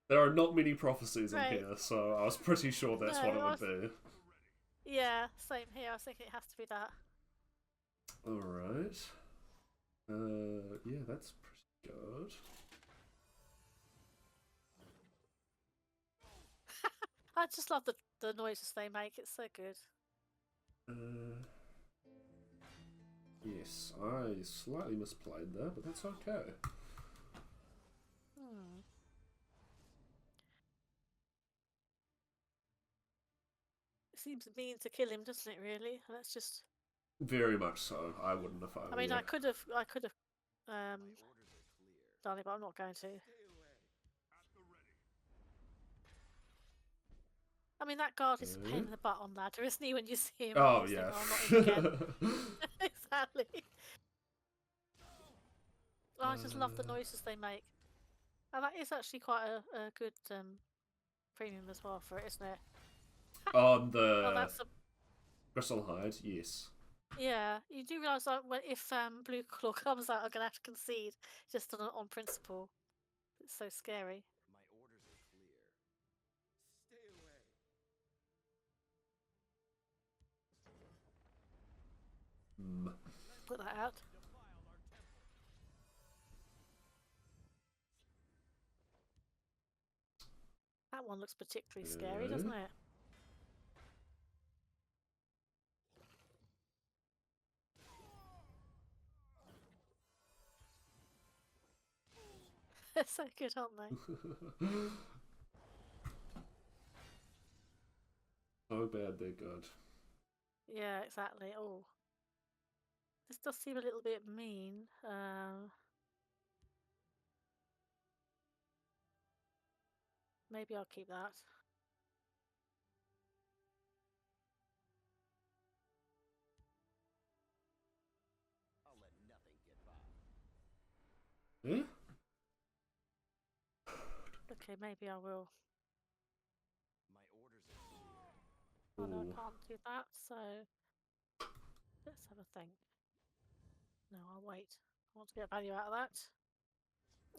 There are not many prophecies in here, so I was pretty sure that's what it would be. Yeah, same here. I was thinking it has to be that. Alright. Yeah, that's pretty good. I just love the noises they make. It's so good. Yes, I slightly misplayed there, but that's okay. It seems mean to kill him, doesn't it? Really? Let's just. Very much so. I wouldn't if I were I mean, you. I could have done it, but I'm not going to. I mean, that guard is a pain in the butt on ladder, isn't he? When you see him. Oh you yeah. think, oh, I'm not in again. Exactly. I just love the noises they make, and that is actually quite a good premium as well for it, isn't it? On the Oh, that's a... Crystal Hide, yes. Yeah, you do realise that if Blue Claw comes out, I'm gonna have to concede just on principle. It's so scary. My orders are clear. Stay away. Put that out. That one looks particularly scary, doesn't it? They're so good, aren't they? So bad they're good. Yeah, exactly. Oh, this does seem a little bit mean. Maybe I'll keep that. I'll let nothing get by. Yeah? Okay, maybe I will. My orders are clear. Oh no, Ooh. I can't do that, so let's have a think. No, I'll wait. I want to get value out of that.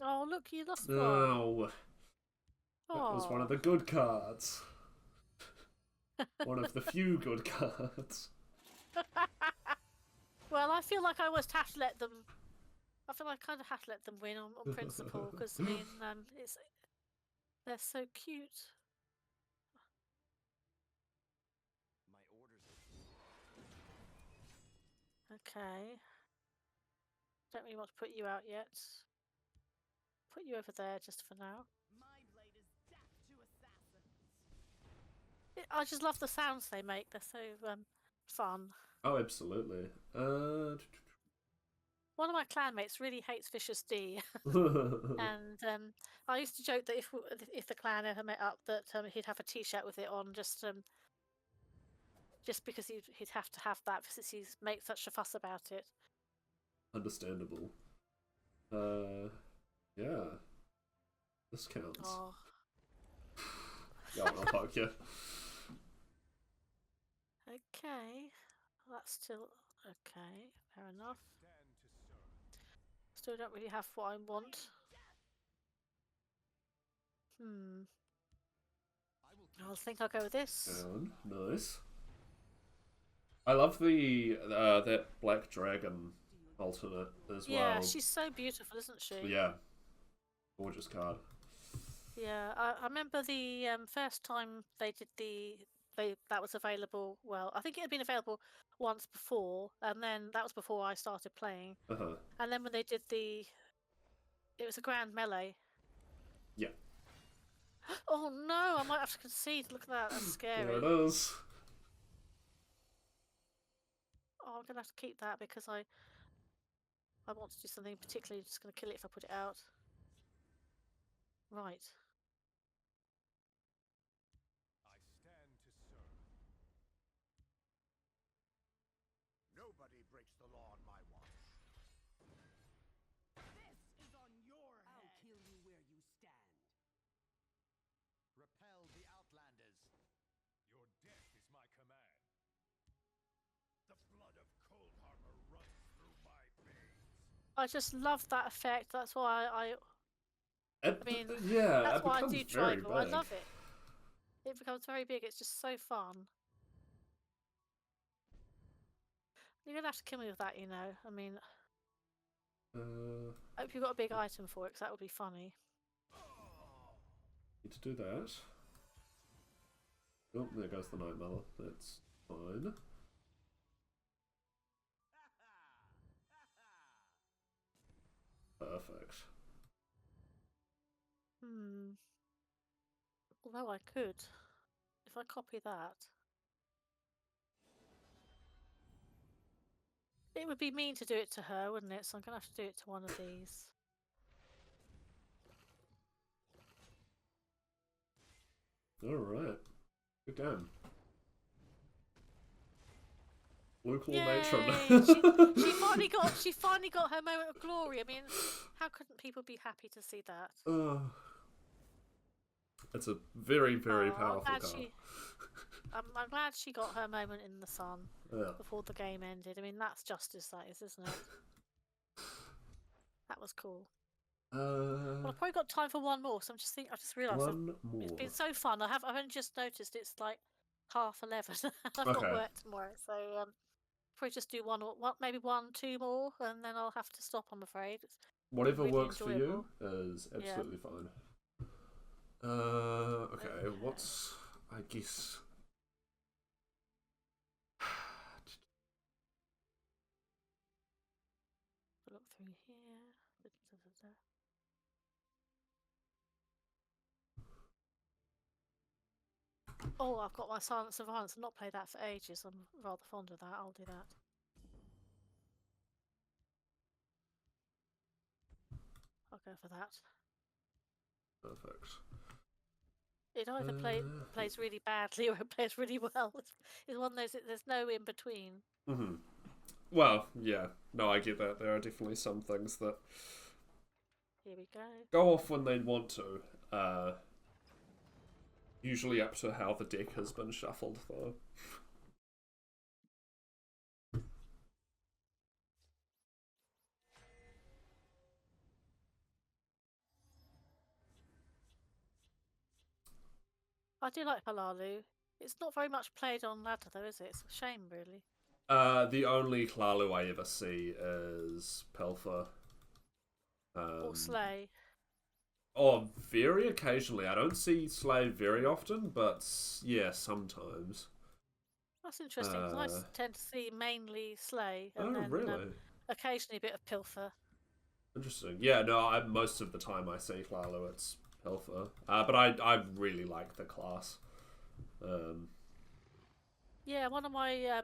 Oh, look, you lost one. No. That was one of the good cards. One of the few good cards. Well, I feel like I almost have to let them. I feel like I kind of have to let them win on principle because I mean, they're so cute. My orders are clear. Okay. Don't really want to put you out yet. Put you over there just for now. My blade is death to assassins. I just love the sounds they make. They're so fun. Oh, absolutely. One of my clanmates really hates Vicious D, and I used to joke that if the clan ever met up, that he'd have a T-shirt with it on, just because he'd have to have that since he makes such a fuss about it. Understandable. Yeah. This counts. Oh. Go on, I'll poke you. Okay, that's still okay. Fair enough. Stand to serve. Still don't really have what I want. I think I'll go with this. Down. Nice. I love the that black dragon alternate as well. Yeah, she's so beautiful, isn't she? Yeah. Gorgeous card. Yeah, I remember the first time they did that was available. Well, I think it had been available once before, and then that was before I started playing. Uh-huh. And then when they did it was a grand melee. Yeah. Oh no, I might have to concede. Look at that, that's scary. There it is. Oh, I'm gonna have to keep that because I want to do something particularly. Just gonna kill it if I put it out. Right. I stand to serve. Nobody breaks the law on my watch. This is on your head. I'll kill you where you stand. Repel the outlanders. Your death is my command. The blood of Cold Harbor runs through my veins. I just love that effect. That's why I mean, yeah, that's it why I becomes do very tribal. I big. love it. It becomes very big. It's just so fun. You're gonna have to kill me with that, you know. I mean, I hope you've got a big item for it, because that would be funny. Need to do that. Oh, there goes the Night Mother. That's fine. Perfect. Although I could, if I copy that, it would be mean to do it to her, wouldn't it? So I'm gonna have to do it to one of these. Alright. Good game. Local Yay! matron. she finally got her moment of glory. I mean, how couldn't people be happy to see that? It's a very, very powerful I'm glad card. I'm glad she got her moment in the sun Yeah. before the game ended. I mean, that's justice, that is, isn't it? That was cool. Well, I've probably got time for one more, so I just realised one more. it's been so fun. I've only just noticed it's like 11:30. I've Okay. got work tomorrow, so probably just do maybe 2 more, and then I'll have to stop. I'm afraid. Whatever really works for enjoyable. you is absolutely fine. Okay, what's I guess. Look through here. Oh, I've got my Silence of Violence. I've not played that for ages. I'm rather fond of that. I'll do that. I'll go for that. Perfect. It either plays really badly or it plays really well. It's one of those. There's no in between. Mm-hmm. Well, yeah. No, I get that. There are definitely some things that Here we go. go off when they want to. Usually up to how the deck has been shuffled, though. I do like Palalu. It's not very much played on ladder, though, is it? It's a shame, really. The only Klalu I ever see is Pelfa. Or Slay. Or very occasionally. I don't see Slay very often, but yeah, sometimes. That's interesting, because I tend to see mainly Slay, and then really? occasionally a bit of Pilfer. Interesting. Yeah, no, most of the time I see Klalu, it's Pelfa. But I really like the class. Yeah, one of my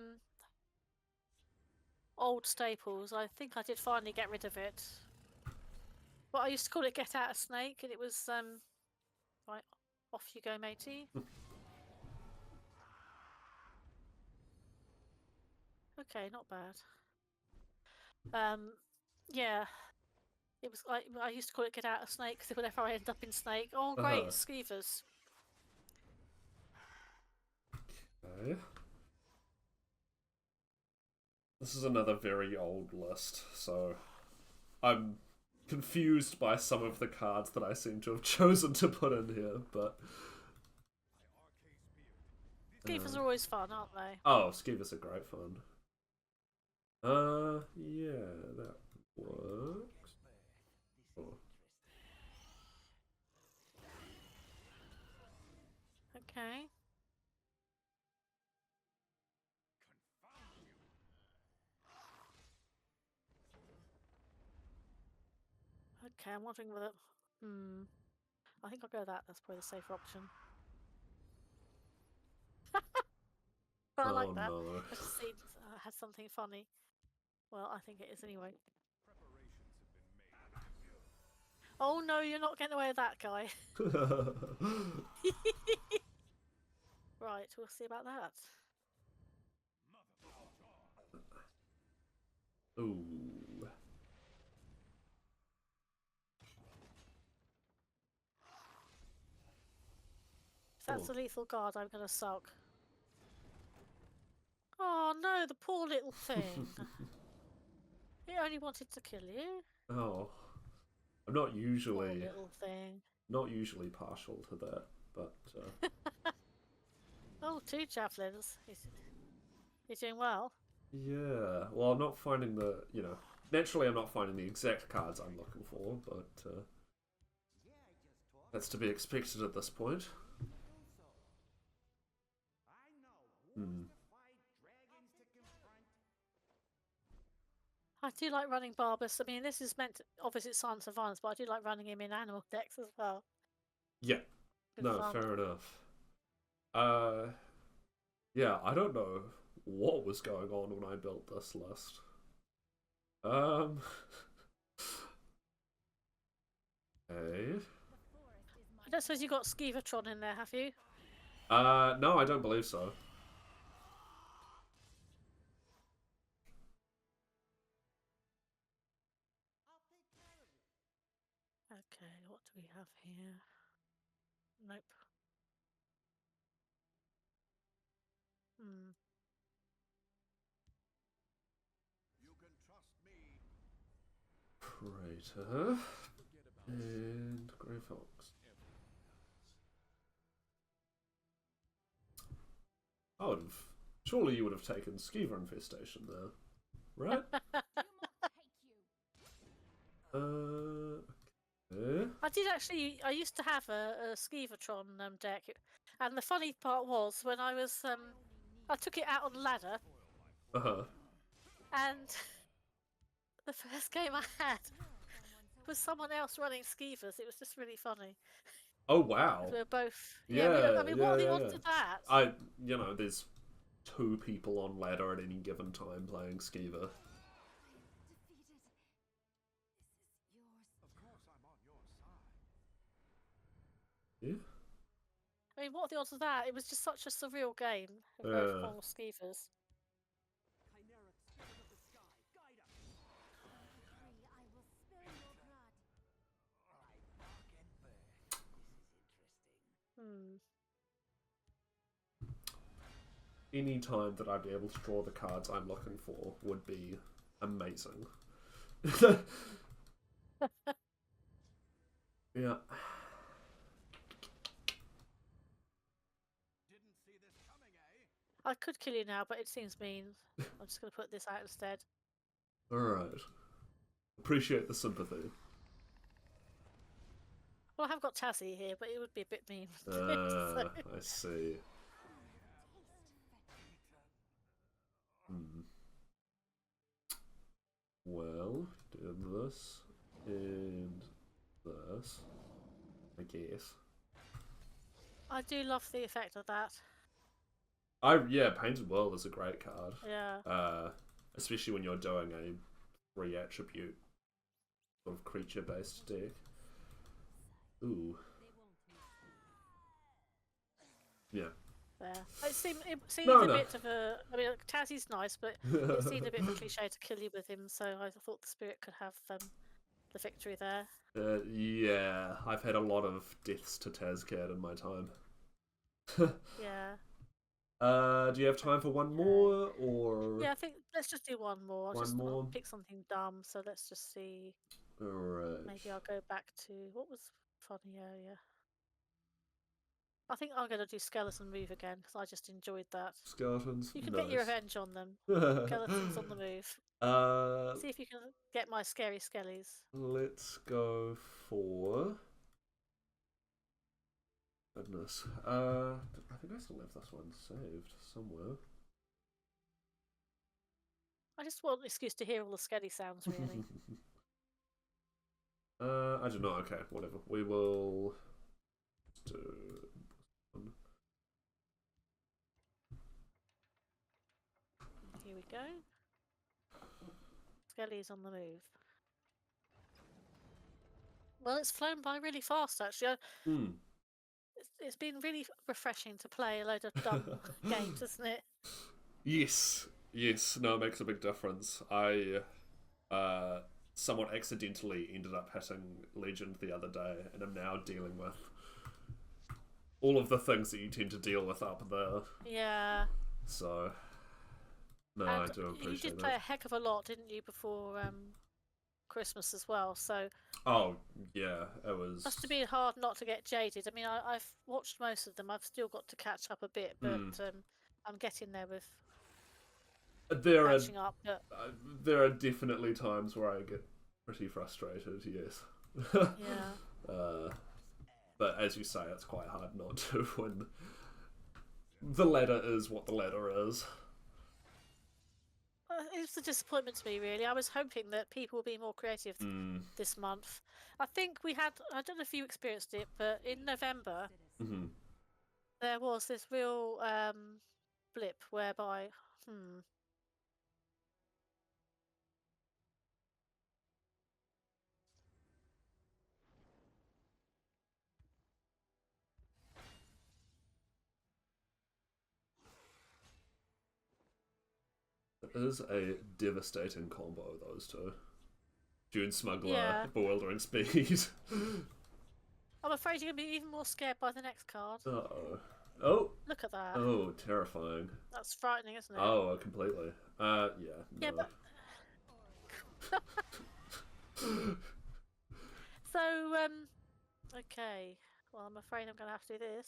old staples. I think I did finally get rid of it. But I used to call it Get Out a Snake, and it was right, off you go, matey. Okay, not bad. Yeah, it was. I used to call it Get Out a Snake because whenever I end up in Snake, oh great, skeevers. Okay. This is another very old list, so I'm confused by some of the cards that I seem to have chosen to put in here, but... Skeevers are always fun, aren't they? Oh, Skeevers are great fun. Yeah, that works. Oh. Okay. Okay, I'm wondering whether... I think I'll go that. That's probably the safer option. I like that. No. I just see had something funny. Well, I think it is anyway. Oh no, you're not getting away with that, guy. Right, we'll see about that. Ooh. If that's a lethal guard, I'm gonna suck. Oh no, the poor little thing. He only wanted to kill you. Oh. I'm not usually... Poor little thing. Not usually partial to that, but... Oh, 2 javelins. He's doing well. Yeah, well, I'm not finding the, naturally I'm not finding the exact cards I'm looking for, but that's to be expected at this point. I do like running Barbus. I mean, this is meant to, obviously it's Silence of Violence, but I do like running him in animal decks as well. Yeah, no, fun. fair enough. Yeah, I don't know what was going on when I built this list. Okay. I don't suppose you got Skeevatron in there, have you? No, I don't believe so. Okay, what do we have here? Nope. You can trust me. Praetor and Grey Fox. I would have... Surely you would have taken Skeever Infestation there, right? Okay. I did actually. I used to have a Skeevatron deck, and the funny part was when I was I took it out on the ladder, and the first game I had was someone else running Skeevers. It was just really funny. Oh wow. We're both. Yeah, I mean, what are the yeah, odds yeah. of that? There's 2 people on ladder at any given time playing Skeever. Defeated. This is yours. Of course I'm on your side. Yeah. I mean, what are the odds of that? It was just such a surreal game of both Yeah. Kong Skeevers. Chimeric spirit of the sky, guide us. Free, I will spill your blood. By Mockingbird. This is interesting. Hmm. Any time that I'd be able to draw the cards I'm looking for would be amazing. Yeah. Didn't see this coming, eh? I could kill you now, but it seems mean. I'm just going to put this out instead. Alright. Appreciate the sympathy. Well, I have got Tassie here, but it would be a bit mean. So- I see. Well, do this and this, I guess. I do love the effect of that. Yeah, Painted World is a great card. Yeah. Especially when you're doing a 3 attribute sort of creature based deck. Ooh. Yeah. There. It seemed No, a no. bit of a. I mean, Tassie's nice, but it seemed a bit of a cliche to kill you with him. So I thought the spirit could have the victory there. Yeah, I've had a lot of deaths to Tazcad in my time. Yeah. Do you have time for one more, or? Yeah, I think let's just do one more. One I'll more? pick something dumb. So let's just see. Alright. Maybe I'll go back to what was funny earlier. I think I'm going to do Skeleton Move again because I just enjoyed that. Skeletons. You can nice. get your revenge on them. Skeletons on the move. See if you can get my scary skellies. Let's go for. Goodness. I think I still have this one saved somewhere. I just want an excuse to hear all the skelly sounds, really. I don't know. Okay, whatever. We will do one. Here we go. Skelly's on the move. Well, it's flown by really fast, actually. It's been really refreshing to play a load of dumb games, isn't it? Yes. No, it makes a big difference. I somewhat accidentally ended up hitting Legend the other day, and I'm now dealing with all of the things that you tend to deal with up there. Yeah. So, no, And I do appreciate you did it. play a heck of a lot, didn't you, before Christmas as well? So Oh, yeah, it was. must have been hard not to get jaded. I mean, I've watched most of them. I've still got to catch up a bit, but I'm getting there with catching up. But There are definitely times where I get pretty frustrated, yes. yeah. But as you say, it's quite hard not to when the ladder is what the ladder is. It's a disappointment to me, really. I was hoping that people would be more creative this month. I think we had, I don't know if you experienced it, but in November, there was this real blip whereby, It is a devastating combo, those two. Dune Smuggler, Yeah. Bewildering Speed. I'm afraid you're going to be even more scared by the next card. Uh-oh. Oh! Look at that. Oh, terrifying. That's frightening, isn't it? Oh, completely. Yeah, Yeah, no. but... So, okay. Well, I'm afraid I'm going to have to do this.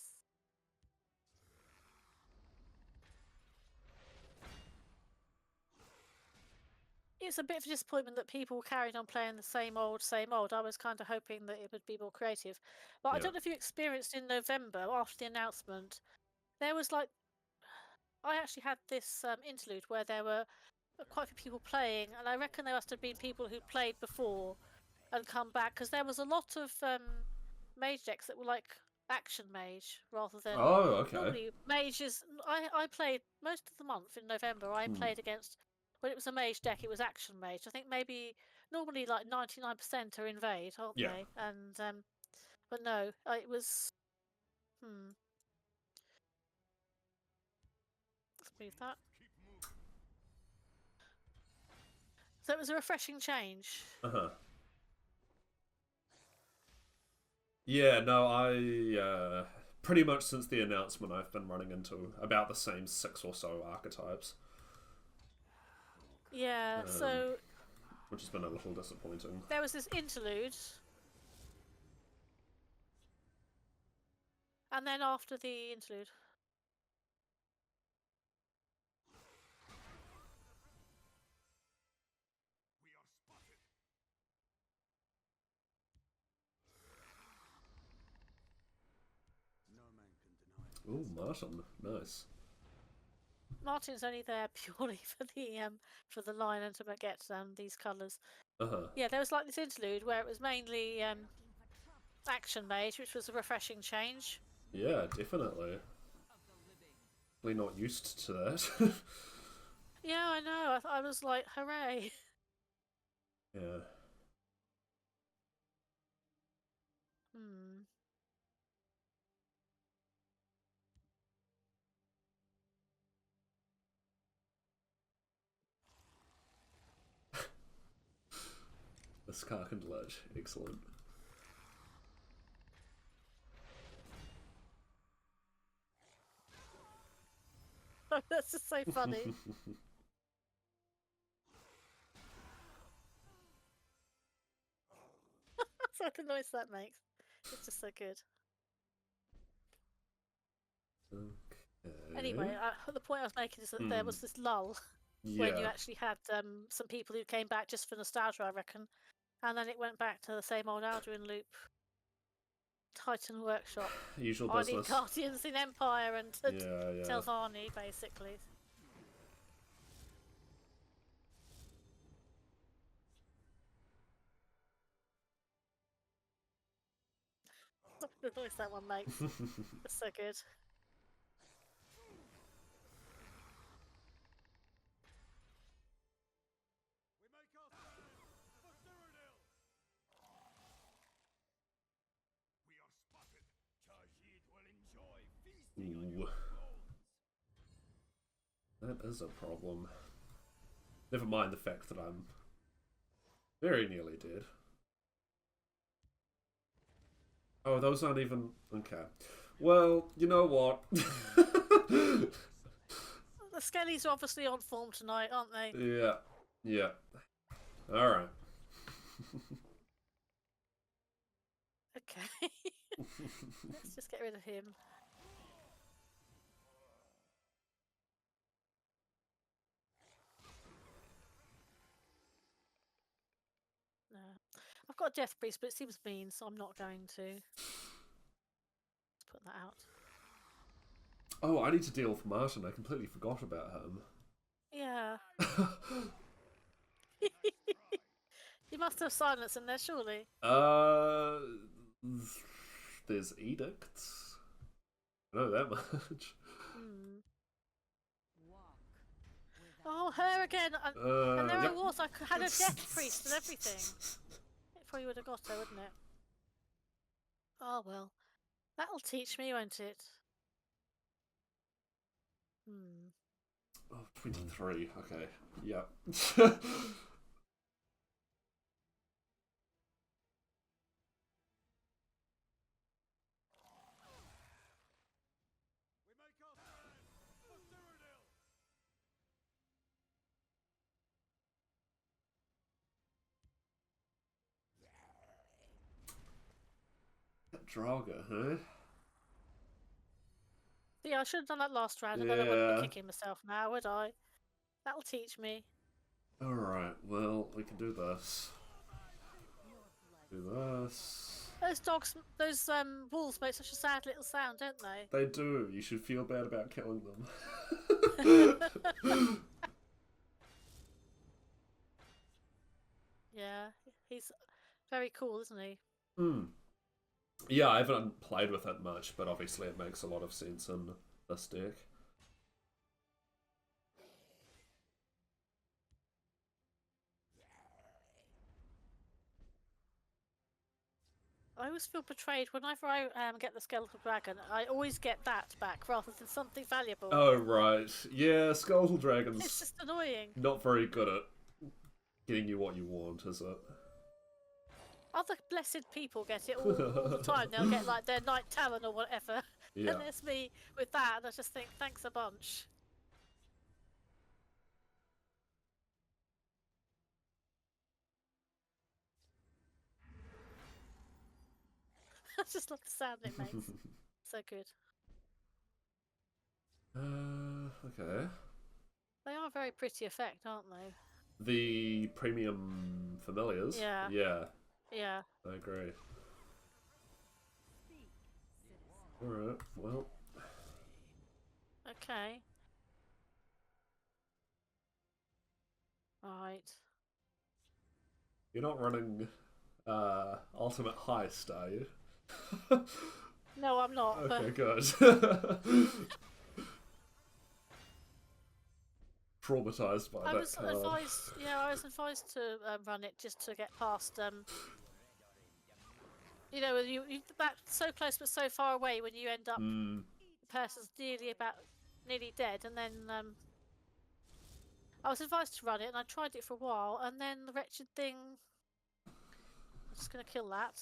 It's a bit of a disappointment that people carried on playing the same old, same old. I was kind of hoping that it would be more creative. But I Yeah. don't know if you experienced in November, after the announcement, there was like... I actually had this interlude where there were quite a few people playing, and I reckon there must have been people who played before and come back, because there was a lot of mage decks that were like action mage rather than. Oh, okay. Normally, mages. I played most of the month in November. I played against. When it was a mage deck, it was action mage. I think maybe normally like 99% are invade, aren't Yeah. they? And but no, it was. Let's move that. So it was a refreshing change. Uh-huh. Yeah, no, I pretty much since the announcement I've been running into about the same 6 or so archetypes. Yeah, so which has been a little disappointing. there was this interlude. And then after the interlude. We are spotted. No man can deny. Ooh, Martin, nice. Martin's only there purely for the line and to get these colours. Uh-huh. Yeah, there was like this interlude where it was mainly action mage, which was a refreshing change. Yeah, definitely. We're not used to that. Yeah, I know. I was like, hooray! Yeah. The Skark and Lich, excellent. That's just so funny. That's what the noise that makes. It's just so good. Okay. Anyway, the point I was making is that there was this lull Yeah. when you actually had some people who came back just for nostalgia, I reckon, and then it went back to the same old Alduin loop. Titan Workshop. Usual I business. need Guardians in Empire and Yeah. Telvanni, basically. The noise that one makes. It's so good. We make our stand for Cyrodiil. We are spotted. Tajid will enjoy feasting on Ooh. your bones. That is a problem. Never mind the fact that I'm very nearly dead. Oh, those aren't even... Okay. Well, you know what? The Skellies are obviously on form tonight, aren't they? Yeah. Alright. Okay. Let's just get rid of him. No. I've got a Death Priest, but it seems mean, so I'm not going to. Let's put that out. Oh, I need to deal with Martin. I completely forgot about him. Yeah. You must have silence in there, surely. There's edicts. I know that much. Oh, her again. And there I was. I had a Death Priest and everything. It probably would have got her, wouldn't it? Oh, well. That'll teach me, won't it? Oh, 23. Okay. Yeah. We make our stand for Cyrodiil. Draga, huh? Yeah, I should have done that last round, and then I wouldn't Yeah. be kicking myself now, would I? That'll teach me. Alright, well, we can do this. Do this. Those dogs, those wolves make such a sad little sound, don't they? They do. You should feel bad about killing them. Yeah, he's very cool, isn't he? Yeah, I haven't played with it much, but obviously it makes a lot of sense in this deck. I always feel betrayed whenever I get the skeletal dragon. I always get that back rather than something valuable. Oh, right. Yeah, Skeletal It's Dragon's just annoying. not very good at getting you what you want, is it? Other blessed people get it all the time. They'll get like their Knight Talon or whatever. Yeah. And it's me with that, and I just think, thanks a bunch. I just love the sound it makes. So good. Okay. They are a very pretty effect, aren't they? The premium familiars? Yeah. Yeah, Yeah. I agree. Alright, well. Okay. Alright. You're not running Ultimate Heist, are you? No, I'm not. Okay, good. Traumatized by I that was card. advised. Yeah, I was advised to run it just to get past. You know, you back so close but so far away when you end up the person's nearly dead, and then I was advised to run it, and I tried it for a while, and then the wretched thing. I'm just gonna kill that.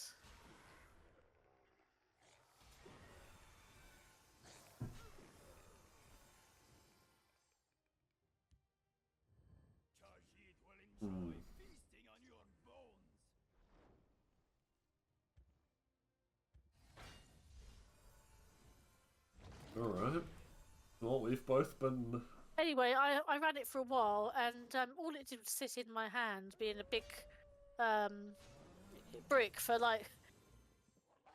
Tajid will enjoy feasting on your bones. Alright. Well, we've both been... Anyway, I ran it for a while, and all it did was sit in my hand, being a big brick for like.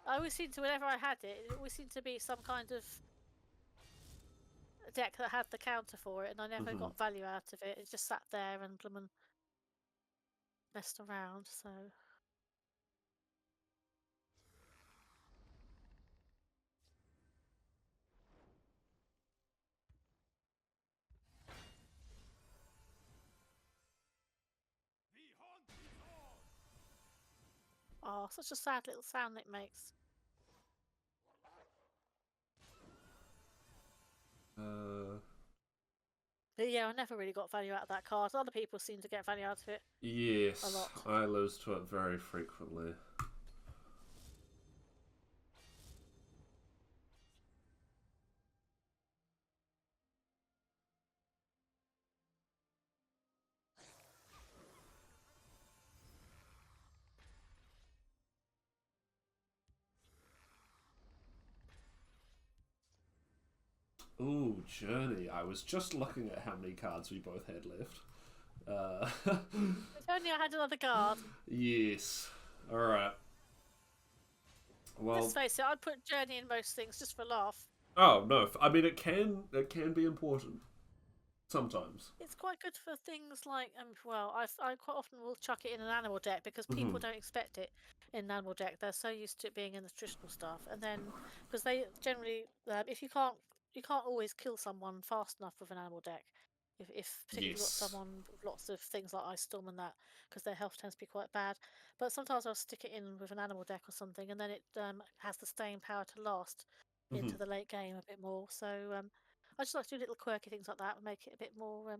I always seemed to, whenever I had it, it always seemed to be some kind of deck that had the counter for it, and I never got value out of it. It just sat there and bloomin' messed around. So. The hunt is on. Oh, such a sad little sound it makes. But yeah, I never really got value out of that card. Other people seem to get value out of it. Yes, A lot. I lose to it very frequently. Ooh, Journey. I was just looking at how many cards we both had left. If only I had another card. Yes. Alright. Well... Let's face it, I'd put Journey in most things just for a laugh. Oh, no. I mean, it can be important. Sometimes. It's quite good for things like, well, I quite often will chuck it in an animal deck because people don't expect it in an animal deck. They're so used to it being in the traditional stuff, and then because they generally, if you can't always kill someone fast enough with an animal deck. If particularly you've got Yes. someone with lots of things like Ice Storm and that, because their health tends to be quite bad. But sometimes I'll stick it in with an animal deck or something, and then it has the staying power to last into the late game a bit more. So I just like to do little quirky things like that and make it a bit more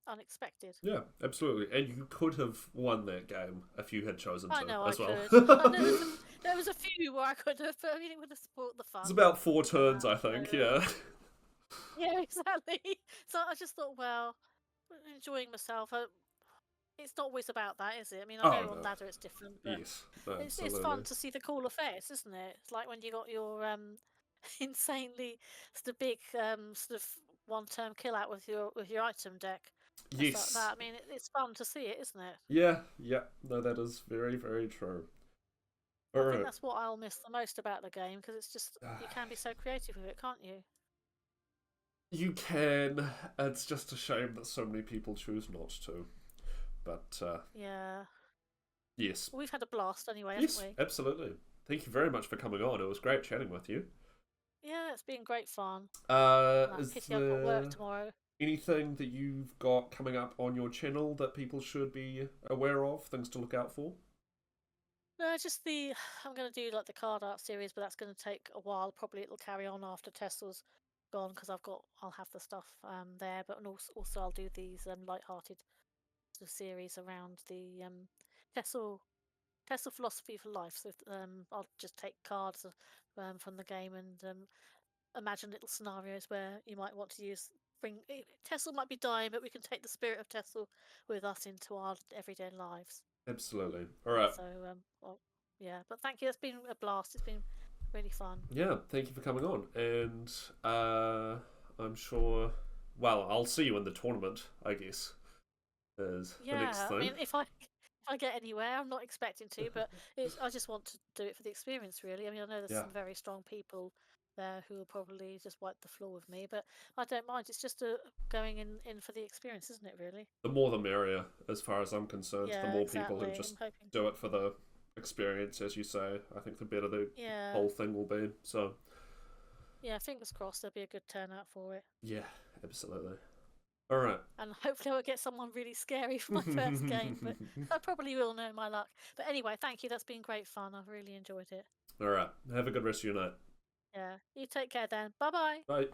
unexpected. Yeah, absolutely. And you could have won that game if you had chosen to I know as I well. could. There was a few where I could have, but I mean, it would have spoiled the fun. It's about 4 turns, I think, yeah. Yeah, exactly. So I just thought, well, enjoying myself. It's not always about that, is it? I mean, I know on ladder it's different, but Yes, absolutely. it's fun to see the cool effects, isn't it? It's like when you got your insanely sort of big sort of one-turn kill out with your item deck. Yes. Like that. I mean, it's fun to see it, isn't it? Yeah. No, that is very, very true. I Alright. think that's what I'll miss the most about the game, because it's just you can be so creative with it, can't you? You can. It's just a shame that so many people choose not to. But, Yeah. yes. We've had a blast anyway, Yes, haven't we? absolutely. thank you very much for coming on. It was great chatting with you. Yeah, it's been great fun. And I Is pity I've got there work tomorrow. anything that you've got coming up on your channel that people should be aware of? Things to look out for? No, just the I'm going to do like the card art series, but that's going to take a while. Probably it'll carry on after Tesla's gone because I'll have the stuff there. But also I'll do these light-hearted sort of series around the Tesla philosophy for life. So I'll just take cards from the game and imagine little scenarios where you might want to bring Tesla might be dying, but we can take the spirit of Tesla with us into our everyday lives. Absolutely. All right. So well, yeah, but thank you. It's been a blast. It's been really fun. Yeah, thank you for coming on. And I'm sure. Well, I'll see you in the tournament, I guess. Is the next Yeah, thing. I mean, if I get anywhere, I'm not expecting to, but I just want to do it for the experience, really. I mean, I know there's Yeah. some very strong people there who will probably just wipe the floor with me, but I don't mind. It's just going in for the experience, isn't it, really? The more the merrier, as far as I'm concerned. Yeah, The more exactly. people who just I'm hoping. do it for the experience, as you say, I think the better the Yeah, whole thing will be. So, yeah, fingers crossed there'll be a good turnout for it. yeah, absolutely. All right. And hopefully I'll get someone really scary for my first game, but I probably will know my luck. But anyway, thank you. That's been great fun. I've really enjoyed it. All right. Have a good rest of your night. Yeah. You take care then. Bye-bye. Bye.